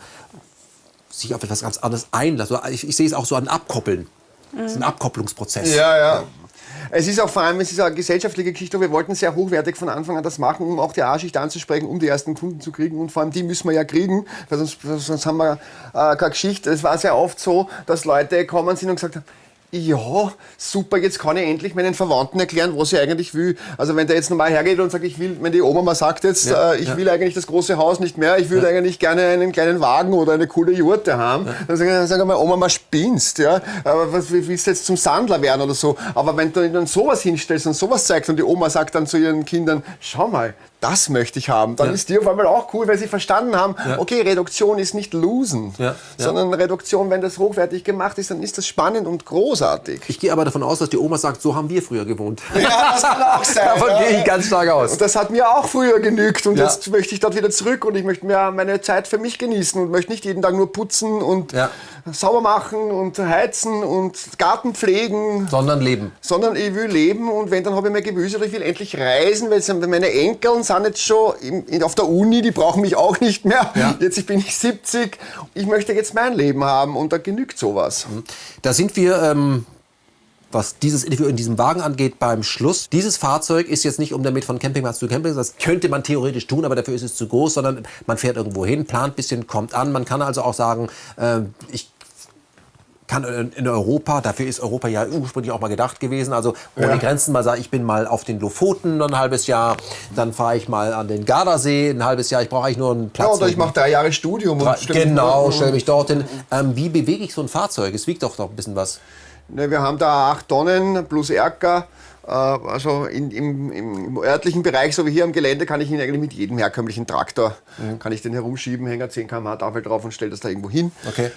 sich auf etwas ganz anderes einlassen. Ich sehe es auch so an Abkoppeln. Das ist ein Abkopplungsprozess. Ja. Es ist auch vor allem, es ist eine gesellschaftliche Geschichte. Wir wollten sehr hochwertig von Anfang an das machen, um auch die A-Schicht anzusprechen, um die ersten Kunden zu kriegen. Und vor allem die müssen wir ja kriegen, weil sonst haben wir keine Geschichte. Es war sehr oft so, dass Leute gekommen sind und gesagt haben, ja, super, jetzt kann ich endlich meinen Verwandten erklären, was ich eigentlich will. Also wenn der jetzt normal hergeht und sagt, ich will, wenn die Oma mal sagt jetzt, ich will eigentlich das große Haus nicht mehr, ich würde eigentlich gerne einen kleinen Wagen oder eine coole Jurte haben, dann sagen wir, Oma, mal spinnst, ja. Aber wie willst du jetzt zum Sandler werden oder so? Aber wenn du dann sowas hinstellst und sowas zeigst und die Oma sagt dann zu ihren Kindern, schau mal, das möchte ich haben, dann ist die auf einmal auch cool, weil sie verstanden haben, okay, Reduktion ist nicht losen, sondern Reduktion, wenn das hochwertig gemacht ist, dann ist das spannend und großartig. Ich gehe aber davon aus, dass die Oma sagt, so haben wir früher gewohnt. Ja, das kann auch sein. Davon gehe ich ganz stark aus. Und das hat mir auch früher genügt und jetzt möchte ich dort wieder zurück und ich möchte mir meine Zeit für mich genießen und möchte nicht jeden Tag nur putzen und sauber machen und heizen und Garten pflegen. Sondern leben. Sondern ich will leben und wenn, dann habe ich mein Gemüse oder ich will endlich reisen, weil meine Enkel sind jetzt schon auf der Uni, die brauchen mich auch nicht mehr. Ja. Jetzt bin ich 70, ich möchte jetzt mein Leben haben und da genügt sowas. Da sind wir, was dieses Interview in diesem Wagen angeht, beim Schluss. Dieses Fahrzeug ist jetzt nicht, um damit von Campingplatz zu Campingplatz, das könnte man theoretisch tun, aber dafür ist es zu groß, sondern man fährt irgendwo hin, plant ein bisschen, kommt an. Man kann also auch sagen, ich kann in Europa, dafür ist Europa ja ursprünglich auch mal gedacht gewesen, also ohne Grenzen mal sagen, ich bin mal auf den Lofoten ein halbes Jahr, dann fahre ich mal an den Gardasee ein halbes Jahr, ich brauche eigentlich nur einen Platz. Ja, oder ich mache 3 Jahre Studium. Genau, stelle mich dorthin. Wie bewege ich so ein Fahrzeug? Es wiegt doch noch ein bisschen was. Ne, wir haben da 8 Tonnen plus Erker. Also im örtlichen Bereich, so wie hier am Gelände, kann ich ihn eigentlich mit jedem herkömmlichen Traktor, kann ich den herumschieben, Hänger 10 km/h Tafel drauf und stelle das da irgendwo hin. Okay.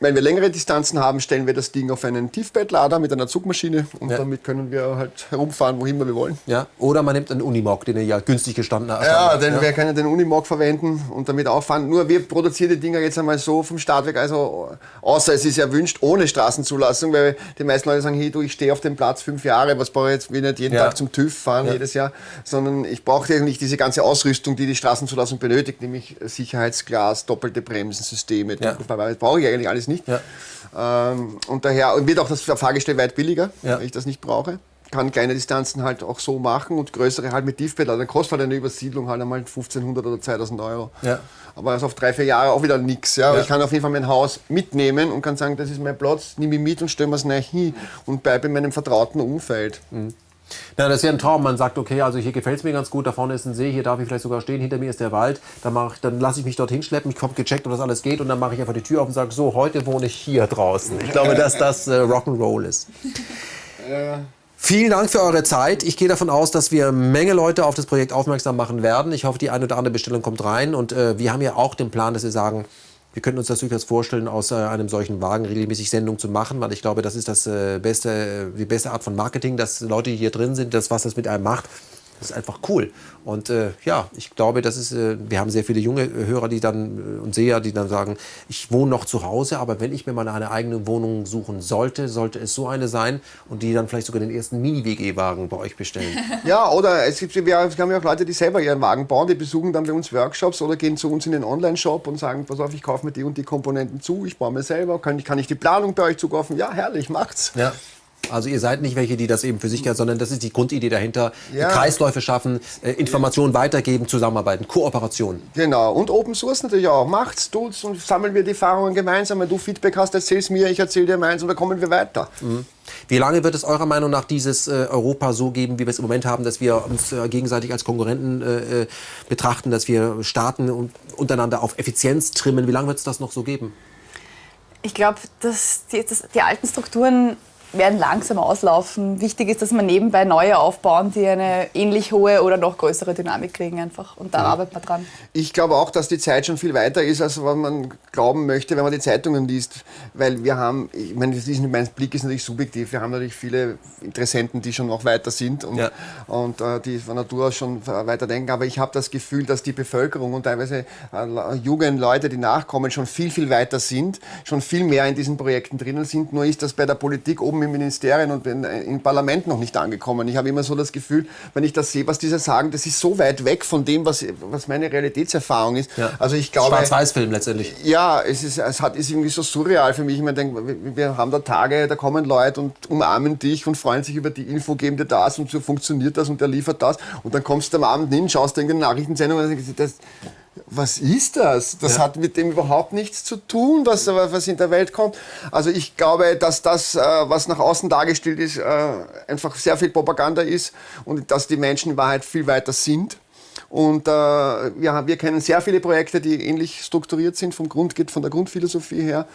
Wenn wir längere Distanzen haben, stellen wir das Ding auf einen Tiefbettlader mit einer Zugmaschine und damit können wir halt herumfahren, wohin wir wollen. Ja. Oder man nimmt einen Unimog, den er ja günstig gestanden hat. Ja, wir können den Unimog verwenden und damit auffahren. Nur wir produzieren die Dinger jetzt einmal so vom Start weg, also außer es ist erwünscht ohne Straßenzulassung, weil die meisten Leute sagen, hey, du, ich stehe auf dem Platz 5 Jahre, was brauche ich jetzt, will nicht jeden Tag zum TÜV fahren jedes Jahr, sondern ich brauche ja nicht diese ganze Ausrüstung, die Straßenzulassung benötigt, nämlich Sicherheitsglas, doppelte Bremsensysteme, das brauche ich eigentlich alles nicht. Ja. Und daher wird auch das Fahrgestell weit billiger, weil ich das nicht brauche. Kann kleine Distanzen halt auch so machen und größere halt mit Tiefbett. Dann kostet halt eine Übersiedlung halt einmal 1500 oder 2000 Euro. Ja. Aber also auf 3-4 Jahre auch wieder nichts. Ja. Ich kann auf jeden Fall mein Haus mitnehmen und kann sagen, das ist mein Platz, nehme ich mit und stelle mir es neu hin und bleibe in meinem vertrauten Umfeld. Ja, das ist ja ein Traum. Man sagt, okay, also hier gefällt es mir ganz gut, da vorne ist ein See, hier darf ich vielleicht sogar stehen, hinter mir ist der Wald. Dann lasse ich mich dorthin schleppen, ich habe gecheckt, ob das alles geht und dann mache ich einfach die Tür auf und sage, so, heute wohne ich hier draußen. Ich glaube, dass das Rock'n'Roll ist. Vielen Dank für eure Zeit. Ich gehe davon aus, dass wir eine Menge Leute auf das Projekt aufmerksam machen werden. Ich hoffe, die eine oder andere Bestellung kommt rein und wir haben ja auch den Plan, dass wir sagen, wir könnten uns das durchaus vorstellen, aus einem solchen Wagen regelmäßig Sendungen zu machen, weil ich glaube, das ist die beste Art von Marketing, dass Leute, die hier drin sind, was das mit einem macht, Das ist einfach cool. Und ja, ich glaube, wir haben sehr viele junge Hörer, die dann und Seher, die dann sagen, ich wohne noch zu Hause, aber wenn ich mir mal eine eigene Wohnung suchen sollte es so eine sein und die dann vielleicht sogar den ersten Mini-WG-Wagen bei euch bestellen. Ja, oder es haben ja auch Leute, die selber ihren Wagen bauen, die besuchen dann bei uns Workshops oder gehen zu uns in den Online-Shop und sagen, pass auf, ich kaufe mir die und die Komponenten zu, ich baue mir selber, kann ich die Planung bei euch zukaufen? Ja, herrlich, macht's. Ja. Also ihr seid nicht welche, die das eben für sich kennen, sondern das ist die Grundidee dahinter. Ja. Die Kreisläufe schaffen, Informationen weitergeben, zusammenarbeiten, Kooperation. Genau, und Open Source natürlich auch. Macht's, tut's und sammeln wir die Erfahrungen gemeinsam. Wenn du Feedback hast, erzähl's mir, ich erzähl dir meins und dann kommen wir weiter. Mhm. Wie lange wird es eurer Meinung nach dieses Europa so geben, wie wir es im Moment haben, dass wir uns gegenseitig als Konkurrenten betrachten, dass wir Staaten und untereinander auf Effizienz trimmen? Wie lange wird es das noch so geben? Ich glaube, dass die alten Strukturen werden langsam auslaufen. Wichtig ist, dass man nebenbei neue aufbauen, die eine ähnlich hohe oder noch größere Dynamik kriegen einfach. Und da arbeitet man dran. Ich glaube auch, dass die Zeit schon viel weiter ist, als was man glauben möchte, wenn man die Zeitungen liest. Weil wir haben, ich meine, mein Blick ist natürlich subjektiv, wir haben natürlich viele Interessenten, die schon noch weiter sind und die von Natur aus schon weiter denken. Aber ich habe das Gefühl, dass die Bevölkerung und teilweise junge Leute, die nachkommen, schon viel, viel weiter sind, schon viel mehr in diesen Projekten drinnen sind. Nur ist das bei der Politik oben im Ministerien und im Parlament noch nicht angekommen. Ich habe immer so das Gefühl, wenn ich das sehe, was diese sagen, das ist so weit weg von dem, was meine Realitätserfahrung ist. Ja. Also ich glaube, Schwarz-Weiß-Film letztendlich. Ja, es ist irgendwie so surreal für mich. Ich denke, wir haben da Tage, da kommen Leute und umarmen dich und freuen sich über die Info, geben dir das und so funktioniert das und der liefert das. Und dann kommst du am Abend hin, schaust du in die Nachrichtensendung und denkst, was ist das? Das hat mit dem überhaupt nichts zu tun, was in der Welt kommt. Also ich glaube, dass das, was nach außen dargestellt ist, einfach sehr viel Propaganda ist und dass die Menschen in Wahrheit viel weiter sind. Und wir kennen sehr viele Projekte, die ähnlich strukturiert sind von der Grundphilosophie her.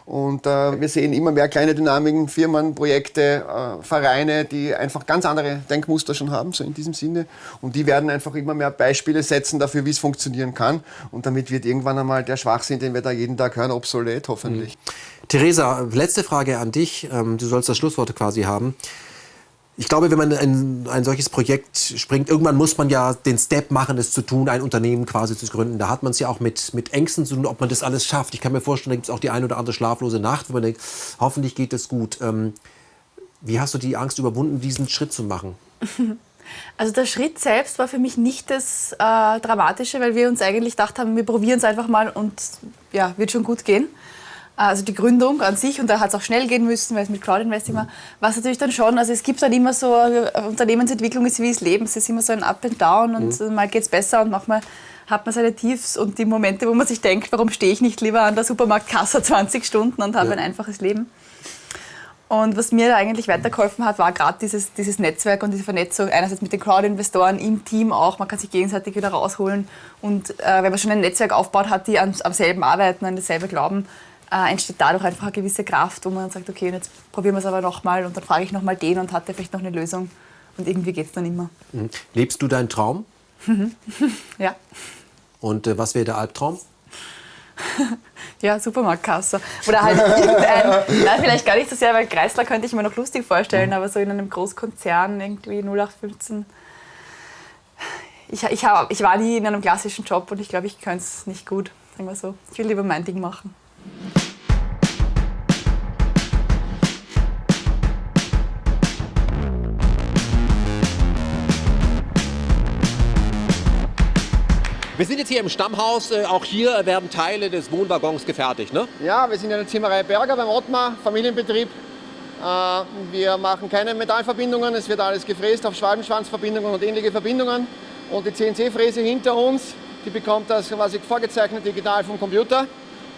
Und wir sehen immer mehr kleine Dynamiken, Firmen, Projekte, Vereine, die einfach ganz andere Denkmuster schon haben, so in diesem Sinne. Und die werden einfach immer mehr Beispiele setzen dafür, wie es funktionieren kann. Und damit wird irgendwann einmal der Schwachsinn, den wir da jeden Tag hören, obsolet, hoffentlich. Theresa, letzte Frage an dich. Du sollst das Schlusswort quasi haben. Ich glaube, wenn man in ein solches Projekt springt, irgendwann muss man ja den Step machen, es zu tun, ein Unternehmen quasi zu gründen. Da hat man es ja auch mit Ängsten zu tun, ob man das alles schafft. Ich kann mir vorstellen, da gibt es auch die eine oder andere schlaflose Nacht, wo man denkt, hoffentlich geht es gut. Wie hast du die Angst überwunden, diesen Schritt zu machen? Also der Schritt selbst war für mich nicht das Dramatische, weil wir uns eigentlich gedacht haben, wir probieren es einfach mal und ja, wird schon gut gehen. Also die Gründung an sich, und da hat es auch schnell gehen müssen, weil es mit Crowd Investing war, was natürlich dann schon, also es gibt dann immer so, Unternehmensentwicklung ist wie das Leben, es ist immer so ein Up and Down und mal geht es besser und manchmal hat man seine Tiefs und die Momente, wo man sich denkt, warum stehe ich nicht lieber an der Supermarktkasse 20 Stunden und habe ein einfaches Leben. Und was mir da eigentlich weitergeholfen hat, war gerade dieses Netzwerk und diese Vernetzung, einerseits mit den Crowd-Investoren im Team auch, man kann sich gegenseitig wieder rausholen und wenn man schon ein Netzwerk aufbaut hat, die am selben arbeiten, an dasselbe glauben, entsteht dadurch einfach eine gewisse Kraft, wo man dann sagt, okay, jetzt probieren wir es aber nochmal und dann frage ich nochmal den und hat der vielleicht noch eine Lösung und irgendwie geht es dann immer. Lebst du deinen Traum? Ja. Und was wäre der Albtraum? Ja, Supermarktkasse. Oder halt irgendein, nein, vielleicht gar nicht so sehr, weil Kreisler könnte ich mir noch lustig vorstellen, aber so in einem Großkonzern irgendwie 0815. Ich war nie in einem klassischen Job und ich glaube, ich könnte es nicht gut, sagen wir so. Ich will lieber mein Ding machen. Wir sind jetzt hier im Stammhaus. Auch hier werden Teile des Wohnwaggons gefertigt, ne? Ja, wir sind in der Zimmerei Berger beim Ottmar, Familienbetrieb. Wir machen keine Metallverbindungen, es wird alles gefräst auf Schwalbenschwanzverbindungen und ähnliche Verbindungen. Und die CNC-Fräse hinter uns, die bekommt das quasi vorgezeichnet digital vom Computer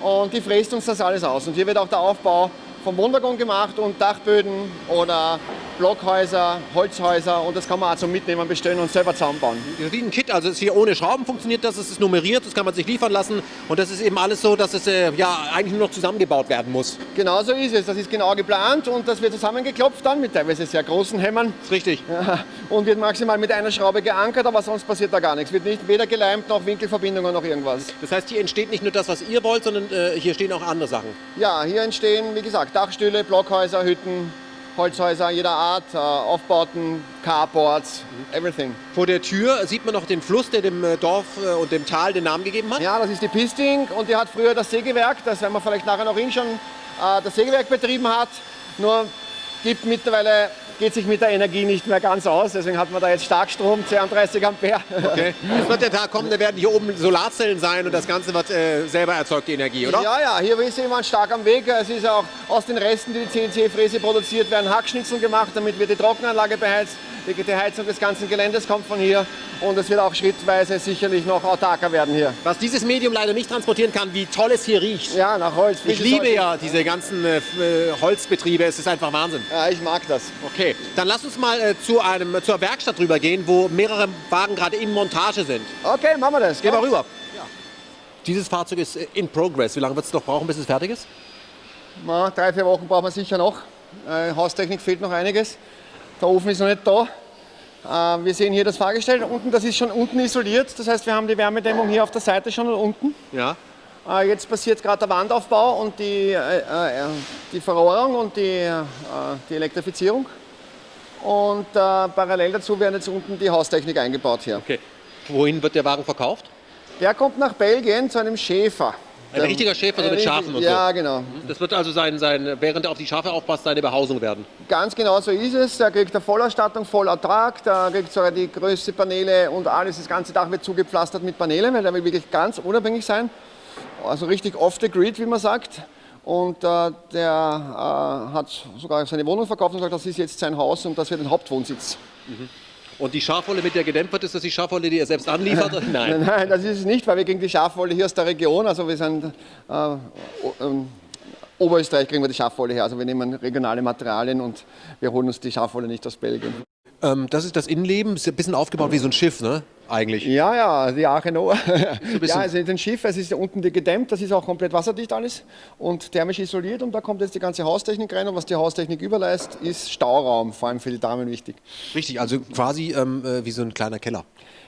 und die fräst uns das alles aus. Und hier wird auch der Aufbau vom Wohnwaggon gemacht und Dachböden oder Blockhäuser, Holzhäuser und das kann man auch zum Mitnehmen bestellen und selber zusammenbauen. Wie ein Kit, also ist hier ohne Schrauben funktioniert das, es ist nummeriert, das kann man sich liefern lassen und das ist eben alles so, dass es ja eigentlich nur noch zusammengebaut werden muss. Genau so ist es, das ist genau geplant und das wird zusammengeklopft dann mit teilweise sehr großen Hämmern. Das ist richtig. Ja, und wird maximal mit einer Schraube geankert, aber sonst passiert da gar nichts. Wird nicht weder geleimt noch Winkelverbindungen noch irgendwas. Das heißt, hier entsteht nicht nur das, was ihr wollt, sondern hier stehen auch andere Sachen. Ja, hier entstehen, wie gesagt, Dachstühle, Blockhäuser, Hütten, Holzhäuser jeder Art, Aufbauten, Carports, everything. Vor der Tür sieht man noch den Fluss, der dem Dorf und dem Tal den Namen gegeben hat. Ja, das ist die Pisting und die hat früher das Sägewerk, das werden wir vielleicht nachher noch hinschauen, das Sägewerk betrieben hat. Nur mittlerweile geht sich mit der Energie nicht mehr ganz aus, deswegen hat man da jetzt Starkstrom, 32 Ampere. Okay. Es wird der Tag kommen, da werden hier oben Solarzellen sein und das Ganze wird selber erzeugte Energie, oder? Ja, ja, hier ist jemand stark am Weg. Es ist auch aus den Resten, die die CNC-Fräse produziert, werden Hackschnitzel gemacht, damit wird die Trockenanlage beheizt. Die Heizung des ganzen Geländes kommt von hier und es wird auch schrittweise sicherlich noch autarker werden hier. Was dieses Medium leider nicht transportieren kann, wie toll es hier riecht. Ja, nach Holz. Ich liebe ja diese ganzen Holzbetriebe, es ist einfach Wahnsinn. Ja, ich mag das. Okay, dann lass uns mal zur Werkstatt rüber gehen, wo mehrere Wagen gerade in Montage sind. Okay, machen wir das. Gehen wir rüber. Ja. Dieses Fahrzeug ist in progress. Wie lange wird es noch brauchen, bis es fertig ist? Na, 3-4 Wochen brauchen wir sicher noch. Haustechnik fehlt noch einiges. Der Ofen ist noch nicht da. Wir sehen hier das Fahrgestell unten, das ist schon unten isoliert. Das heißt, wir haben die Wärmedämmung hier auf der Seite schon unten. Ja. Jetzt passiert gerade der Wandaufbau und die Verrohrung und die Elektrifizierung. Und parallel dazu werden jetzt unten die Haustechnik eingebaut hier. Okay. Wohin wird der Wagen verkauft? Der kommt nach Belgien zu einem Schäfer. Ein richtiger Schäfer, so mit Schafen und so? Ja, genau. Das wird also während er auf die Schafe aufpasst, seine Behausung werden? Ganz genau so ist es. Da kriegt er Vollausstattung, Vollertrag, da kriegt sogar die größte Paneele und alles. Das ganze Dach wird zugepflastert mit Paneelen, weil der will wirklich ganz unabhängig sein. Also richtig off the grid, wie man sagt. Und der hat sogar seine Wohnung verkauft und sagt, das ist jetzt sein Haus und das wird ein Hauptwohnsitz. Mhm. Und die Schafwolle, mit der gedämmt wird, ist das die Schafwolle, die er selbst anliefert? Nein. Nein, das ist es nicht, weil wir kriegen die Schafwolle hier aus der Region. Also wir sind Oberösterreich kriegen wir die Schafwolle her. Also wir nehmen regionale Materialien und wir holen uns die Schafwolle nicht aus Belgien. Das ist das Innenleben, ist ein bisschen aufgebaut wie so ein Schiff, ne? Eigentlich. Ja, ja, die Arche Noah. Ja, also ein Schiff, es ist unten gedämmt, das ist auch komplett wasserdicht alles und thermisch isoliert und da kommt jetzt die ganze Haustechnik rein und was die Haustechnik überleistet, ist Stauraum, vor allem für die Damen wichtig. Richtig, also quasi wie so ein kleiner Keller.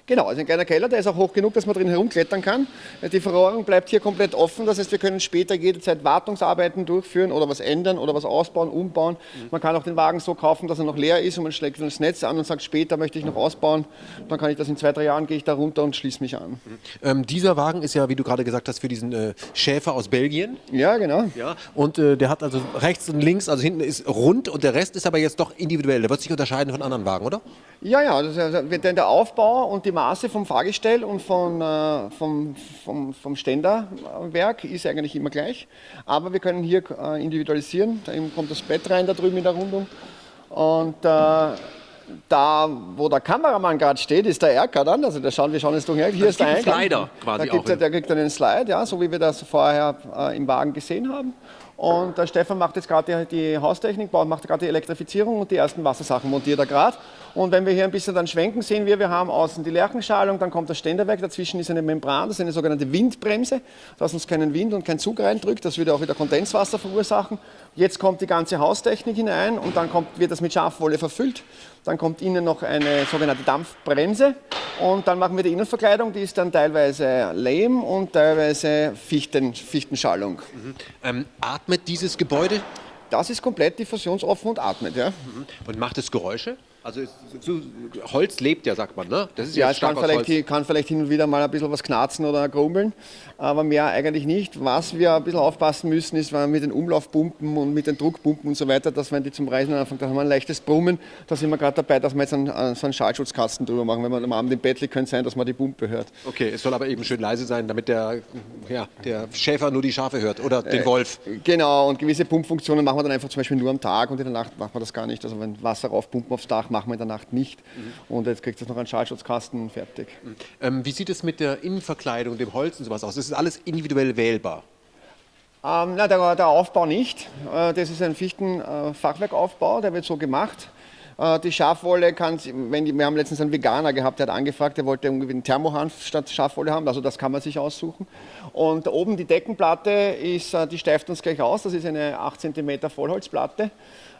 Genau, also ein kleiner Keller, der ist auch hoch genug, dass man drin herumklettern kann. Die Verrohrung bleibt hier komplett offen, das heißt, wir können später jederzeit Wartungsarbeiten durchführen oder was ändern oder was ausbauen, umbauen. Man kann auch den Wagen so kaufen, dass er noch leer ist und man schlägt das Netz an und sagt, später möchte ich noch ausbauen. Dann kann ich das in 2-3 Jahren, gehe ich da runter und schließe mich an. Dieser Wagen ist ja, wie du gerade gesagt hast, für diesen Schäfer aus Belgien. Ja, genau. Ja, und der hat also rechts und links, also hinten ist rund und der Rest ist aber jetzt doch individuell. Der wird sich unterscheiden von anderen Wagen, oder? Ja, ja, denn der Aufbau und die Maße vom Fahrgestell und vom Ständerwerk ist eigentlich immer gleich. Aber wir können hier individualisieren. Da kommt das Bett rein da drüben in der Rundung. Und da, wo der Kameramann gerade steht, ist der Erker dann. Also wir schauen jetzt durch. Hier ist der Eingang. Slider quasi der kriegt dann einen Slide, ja, so wie wir das vorher im Wagen gesehen haben. Und der Stefan macht jetzt gerade die Haustechnik, macht gerade die Elektrifizierung und die ersten Wassersachen montiert er gerade. Und wenn wir hier ein bisschen dann schwenken, sehen wir haben außen die Lerchenschalung, dann kommt das Ständerwerk, dazwischen ist eine Membran, das ist eine sogenannte Windbremse, dass uns keinen Wind und kein Zug reindrückt, das würde auch wieder Kondenswasser verursachen. Jetzt kommt die ganze Haustechnik hinein und dann wird das mit Schafwolle verfüllt. Dann kommt innen noch eine sogenannte Dampfbremse und dann machen wir die Innenverkleidung, die ist dann teilweise Lehm und teilweise Fichtenschallung. Atmet dieses Gebäude? Das ist komplett diffusionsoffen und atmet, ja. Und macht es Geräusche? Also Holz lebt ja, sagt man, ne? Das ist ja, es kann vielleicht hin und wieder mal ein bisschen was knarzen oder grumbeln, aber mehr eigentlich nicht. Was wir ein bisschen aufpassen müssen, ist mit den Umlaufpumpen und mit den Druckpumpen und so weiter, dass wenn die zum Reisen anfangen, da haben wir ein leichtes Brummen. Da sind wir gerade dabei, dass wir jetzt so einen Schallschutzkasten drüber machen. Wenn man am Abend im Bett liegt, könnte es sein, dass man die Pumpe hört. Okay, es soll aber eben schön leise sein, damit der Schäfer nur die Schafe hört oder den Wolf. Genau, und gewisse Pumpfunktionen machen wir dann einfach zum Beispiel nur am Tag und in der Nacht macht man das gar nicht. Also wenn Wasser raufpumpen aufs Dach, machen wir in der Nacht nicht. Und jetzt kriegt es noch einen Schallschutzkasten fertig. Wie sieht es mit der Innenverkleidung, dem Holz und sowas aus? Das ist alles individuell wählbar? Der Aufbau nicht. Das ist ein Fichtenfachwerkaufbau, der wird so gemacht. Die Schafwolle wir haben letztens einen Veganer gehabt, der hat angefragt, der wollte irgendwie einen Thermohanf statt Schafwolle haben, also das kann man sich aussuchen. Und oben die Deckenplatte, die steift uns gleich aus, das ist eine 8 cm Vollholzplatte.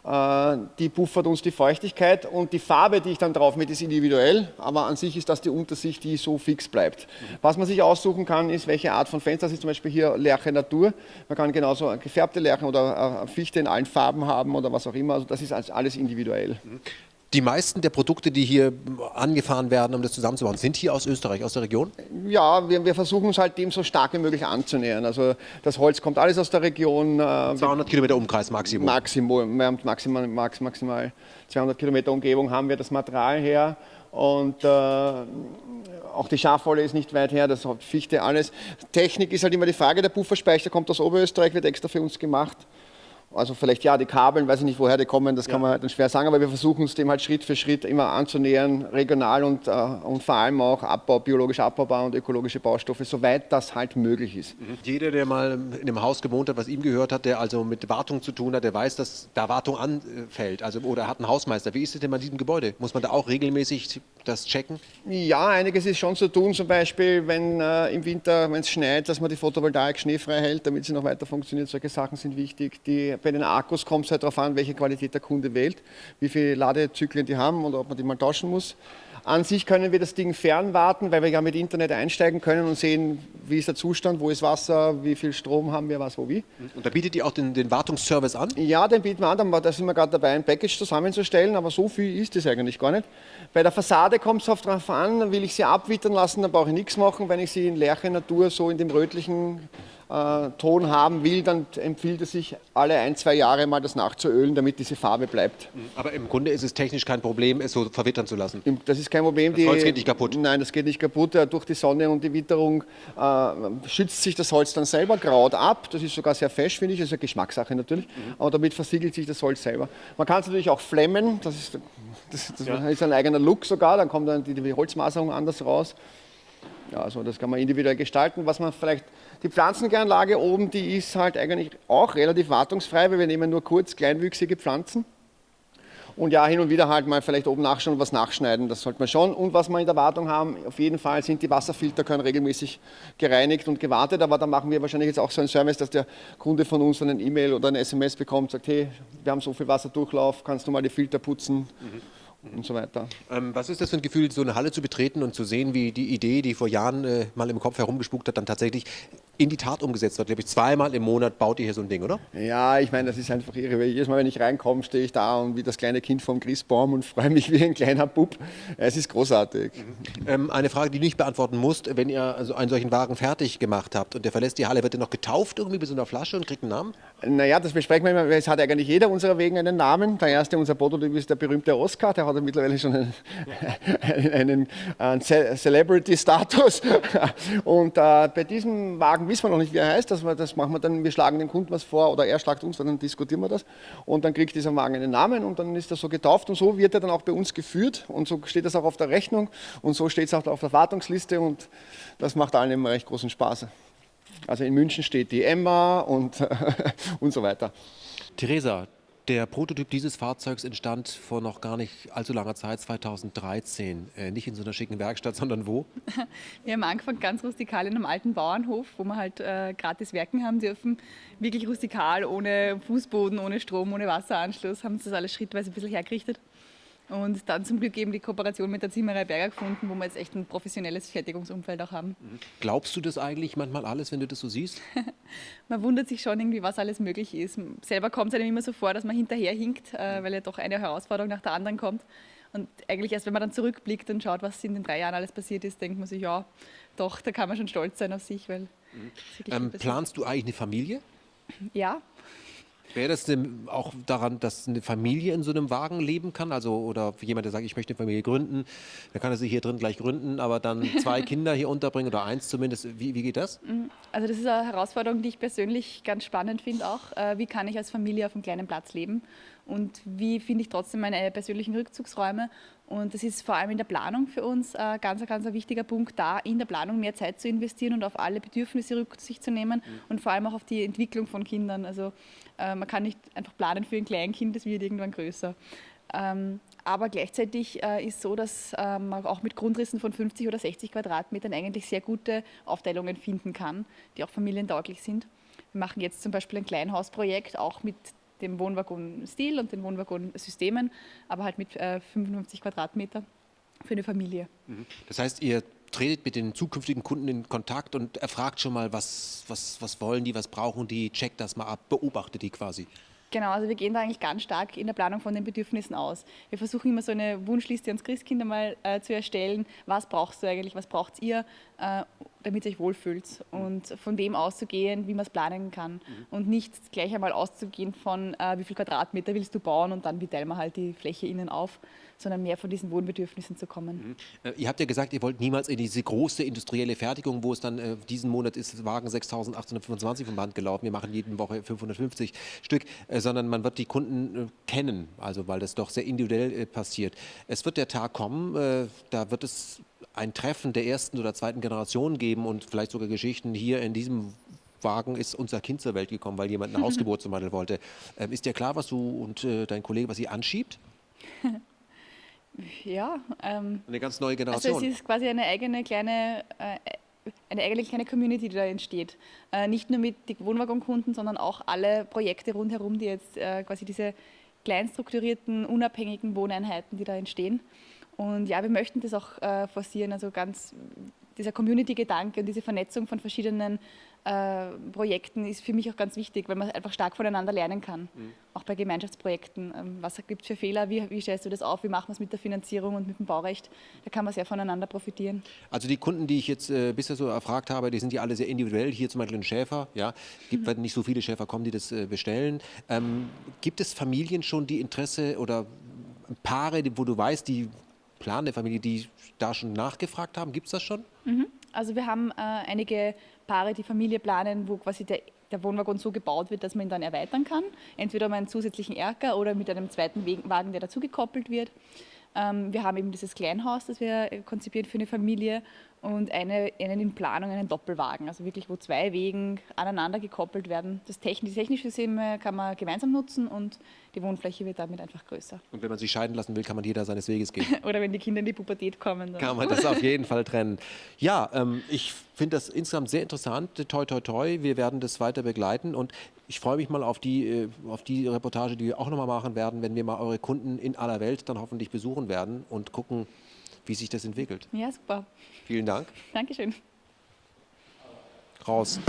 Die buffert uns die Feuchtigkeit und die Farbe, die ich dann drauf mit, ist individuell, aber an sich ist das die Untersicht, die so fix bleibt. Was man sich aussuchen kann, ist, welche Art von Fenster. Das ist zum Beispiel hier Lärche Natur. Man kann genauso gefärbte Lärchen oder Fichte in allen Farben haben oder was auch immer. Also das ist alles individuell. Die meisten der Produkte, die hier angefahren werden, um das zusammenzubauen, sind hier aus Österreich, aus der Region? Ja, wir versuchen uns halt dem so stark wie möglich anzunähern. Also das Holz kommt alles aus der Region. 200 Kilometer Umkreis Maximum. Maximal 200 Kilometer Umgebung haben wir das Material her. Und auch die Schafwolle ist nicht weit her, das hat Fichte, alles. Technik ist halt immer die Frage, der Pufferspeicher kommt aus Oberösterreich, wird extra für uns gemacht. Also vielleicht ja, die Kabeln, weiß ich nicht, woher die kommen, das kann man halt dann schwer sagen, aber wir versuchen uns dem halt Schritt für Schritt immer anzunähern, regional und vor allem auch biologisch abbaubar und ökologische Baustoffe, soweit das halt möglich ist. Jeder, der mal in einem Haus gewohnt hat, was ihm gehört hat, der also mit Wartung zu tun hat, der weiß, dass da Wartung anfällt, also, oder hat einen Hausmeister. Wie ist es denn bei diesem Gebäude? Muss man da auch regelmäßig das checken? Ja, einiges ist schon zu tun, zum Beispiel, wenn im Winter, wenn es schneit, dass man die Photovoltaik schneefrei hält, damit sie noch weiter funktioniert. Solche Sachen sind wichtig. Bei den Akkus kommt es halt darauf an, welche Qualität der Kunde wählt, wie viele Ladezyklen die haben und ob man die mal tauschen muss. An sich können wir das Ding fernwarten, weil wir ja mit Internet einsteigen können und sehen, wie ist der Zustand, wo ist Wasser, wie viel Strom haben wir, was, wo, wie. Und da bietet ihr auch den Wartungsservice an? Ja, den bieten wir an, da sind wir gerade dabei, ein Package zusammenzustellen, aber so viel ist es eigentlich gar nicht. Bei der Fassade kommt es darauf an, will ich sie abwittern lassen, dann brauche ich nichts machen. Wenn ich sie in Lärche Natur so in dem rötlichen Ton haben will, dann empfiehlt es sich, alle 1-2 Jahre mal das nachzuölen, damit diese Farbe bleibt. Aber im Grunde ist es technisch kein Problem, es so verwittern zu lassen. Das ist kein Problem. Das Holz geht nicht kaputt? Nein, das geht nicht kaputt. Durch die Sonne und die Witterung schützt sich das Holz dann selber, graut ab. Das ist sogar sehr fesch, finde ich. Das ist eine Geschmackssache natürlich. Aber damit versiegelt sich das Holz selber. Man kann es natürlich auch flemmen. Das ist ein eigener Look sogar. Dann kommt dann die Holzmaserung anders raus. Ja, also das kann man individuell gestalten. Was man vielleicht, die Pflanzenkläranlage oben, die ist halt eigentlich auch relativ wartungsfrei, weil wir nehmen nur kurz kleinwüchsige Pflanzen. Und ja, hin und wieder halt mal vielleicht oben nachschauen und was nachschneiden, das sollte man schon. Und was wir in der Wartung haben, auf jeden Fall sind die Wasserfilter, können regelmäßig gereinigt und gewartet. Aber da machen wir wahrscheinlich jetzt auch so einen Service, dass der Kunde von uns einen E-Mail oder eine SMS bekommt, sagt, hey, wir haben so viel Wasserdurchlauf, kannst du mal die Filter putzen? Und so weiter. Was ist das für ein Gefühl, so eine Halle zu betreten und zu sehen, wie die Idee, die vor Jahren mal im Kopf herumgespukt hat, dann tatsächlich in die Tat umgesetzt wird? Glaube ich, 2-mal im Monat baut ihr hier so ein Ding, oder? Ja, ich meine, das ist einfach irre. Jedes Mal, wenn ich reinkomme, stehe ich da und wie das kleine Kind vom Christbaum und freue mich wie ein kleiner Bub. Es ist großartig. Eine Frage, die du nicht beantworten musst, wenn ihr also einen solchen Wagen fertig gemacht habt und der verlässt die Halle, wird der noch getauft irgendwie mit so einer Flasche und kriegt einen Namen? Naja, das besprechen wir immer. Es hat eigentlich jeder unserer Wegen einen Namen. Der erste, unser Prototyp, ist der berühmte Oscar. Der hat ja mittlerweile schon einen Celebrity-Status. Und bei diesem Wagen wissen wir noch nicht, wie er heißt. Das machen wir dann, wir schlagen dem Kunden was vor oder er schlagt uns, dann diskutieren wir das. Und dann kriegt dieser Wagen einen Namen und dann ist er so getauft und so wird er dann auch bei uns geführt. Und so steht das auch auf der Rechnung und so steht es auch auf der Wartungsliste und das macht allen immer recht großen Spaß. Also in München steht die Emma und so weiter. Theresa, der Prototyp dieses Fahrzeugs entstand vor noch gar nicht allzu langer Zeit, 2013. Nicht in so einer schicken Werkstatt, sondern wo? Wir haben angefangen ganz rustikal in einem alten Bauernhof, wo wir halt gratis werken haben dürfen. Wirklich rustikal, ohne Fußboden, ohne Strom, ohne Wasseranschluss, haben uns das alles schrittweise ein bisschen hergerichtet. Und dann zum Glück eben die Kooperation mit der Zimmerei Berger gefunden, wo wir jetzt echt ein professionelles Fertigungsumfeld auch haben. Glaubst du das eigentlich manchmal alles, wenn du das so siehst? Man wundert sich schon irgendwie, was alles möglich ist. Selber kommt es einem immer so vor, dass man hinterherhinkt, weil ja doch eine Herausforderung nach der anderen kommt. Und eigentlich erst, wenn man dann zurückblickt und schaut, was in den 3 Jahren alles passiert ist, denkt man sich, ja, doch, da kann man schon stolz sein auf sich. Weil planst du eigentlich eine Familie? Ja. Wäre das denn auch daran, dass eine Familie in so einem Wagen leben kann? Also, oder jemand, der sagt, ich möchte eine Familie gründen, dann kann er sich hier drin gleich gründen, aber dann 2 Kinder hier unterbringen oder 1 zumindest. Wie geht das? Also das ist eine Herausforderung, die ich persönlich ganz spannend finde auch. Wie kann ich als Familie auf einem kleinen Platz leben? Und wie finde ich trotzdem meine persönlichen Rückzugsräume? Und das ist vor allem in der Planung für uns ein ganz wichtiger Punkt, da in der Planung mehr Zeit zu investieren und auf alle Bedürfnisse Rücksicht zu nehmen und vor allem auch auf die Entwicklung von Kindern. Also man kann nicht einfach planen für ein Kleinkind, das wird irgendwann größer. Aber gleichzeitig ist so, dass man auch mit Grundrissen von 50 oder 60 Quadratmetern eigentlich sehr gute Aufteilungen finden kann, die auch familientauglich sind. Wir machen jetzt zum Beispiel ein Kleinhausprojekt, auch mit dem Wohnwaggon-Stil und den Wohnwaggon-Systemen, aber halt mit 55 Quadratmeter für eine Familie. Das heißt, ihr tretet mit den zukünftigen Kunden in Kontakt und erfragt schon mal, was wollen die, was brauchen die, checkt das mal ab, beobachtet die quasi. Genau, also wir gehen da eigentlich ganz stark in der Planung von den Bedürfnissen aus. Wir versuchen immer so eine Wunschliste ans Christkind einmal zu erstellen. Was brauchst du eigentlich, was braucht ihr, damit ihr euch wohlfühlt? Und von dem auszugehen, wie man es planen kann. Und nicht gleich einmal auszugehen von, wie viel Quadratmeter willst du bauen und dann wie teilen wir halt die Fläche innen auf, sondern mehr von diesen Wohnbedürfnissen zu kommen. Ihr habt ja gesagt, ihr wollt niemals in diese große industrielle Fertigung, wo es dann diesen Monat ist Wagen 6.825 vom Band gelaufen, wir machen jede Woche 550 Stück, sondern man wird die Kunden kennen, also weil das doch sehr individuell passiert. Es wird der Tag kommen, da wird es ein Treffen der ersten oder zweiten Generation geben und vielleicht sogar Geschichten hier in diesem Wagen ist unser Kind zur Welt gekommen, weil jemand eine Hausgeburt zum Beispiel wollte. Ist dir klar, was du und dein Kollege, was ihr anschiebt? Ja. Eine ganz neue Generation. Also es ist quasi eine eigene kleine Community, die da entsteht. Nicht nur mit den Wohnwaggonkunden, sondern auch alle Projekte rundherum, die jetzt quasi diese klein strukturierten, unabhängigen Wohneinheiten, die da entstehen. Und ja, wir möchten das auch forcieren, also ganz dieser Community-Gedanke und diese Vernetzung von verschiedenen Projekten ist für mich auch ganz wichtig, weil man einfach stark voneinander lernen kann. Auch bei Gemeinschaftsprojekten. Was gibt es für Fehler? Wie stellst du das auf? Wie machen wir es mit der Finanzierung und mit dem Baurecht? Da kann man sehr voneinander profitieren. Also die Kunden, die ich jetzt bisher so erfragt habe, die sind ja alle sehr individuell. Hier zum Beispiel ein Schäfer. Ja, werden nicht so viele Schäfer kommen, die das bestellen. Gibt es Familien schon, die Interesse oder Paare, wo du weißt, die planen eine Familie, die da schon nachgefragt haben? Gibt es das schon? Also wir haben einige Paare, die Familie planen, wo quasi der Wohnwaggon so gebaut wird, dass man ihn dann erweitern kann. Entweder um einen zusätzlichen Erker oder mit einem zweiten Wagen, der dazu gekoppelt wird. Wir haben eben dieses Kleinhaus, das wir konzipiert für eine Familie und einen in Planung, einen Doppelwagen, also wirklich, wo zwei Wegen aneinander gekoppelt werden. Die technische Systeme kann man gemeinsam nutzen und die Wohnfläche wird damit einfach größer. Und wenn man sich scheiden lassen will, kann man jeder seines Weges gehen. Oder wenn die Kinder in die Pubertät kommen. Dann Kann man das auf jeden Fall trennen. Ja, ich finde das insgesamt sehr interessant. Toi, toi, toi. Wir werden das weiter begleiten und ich freue mich mal auf die Reportage, die wir auch nochmal machen werden, wenn wir mal eure Kunden in aller Welt dann hoffentlich besuchen werden und gucken, wie sich das entwickelt. Ja, super. Vielen Dank. Dankeschön. Raus.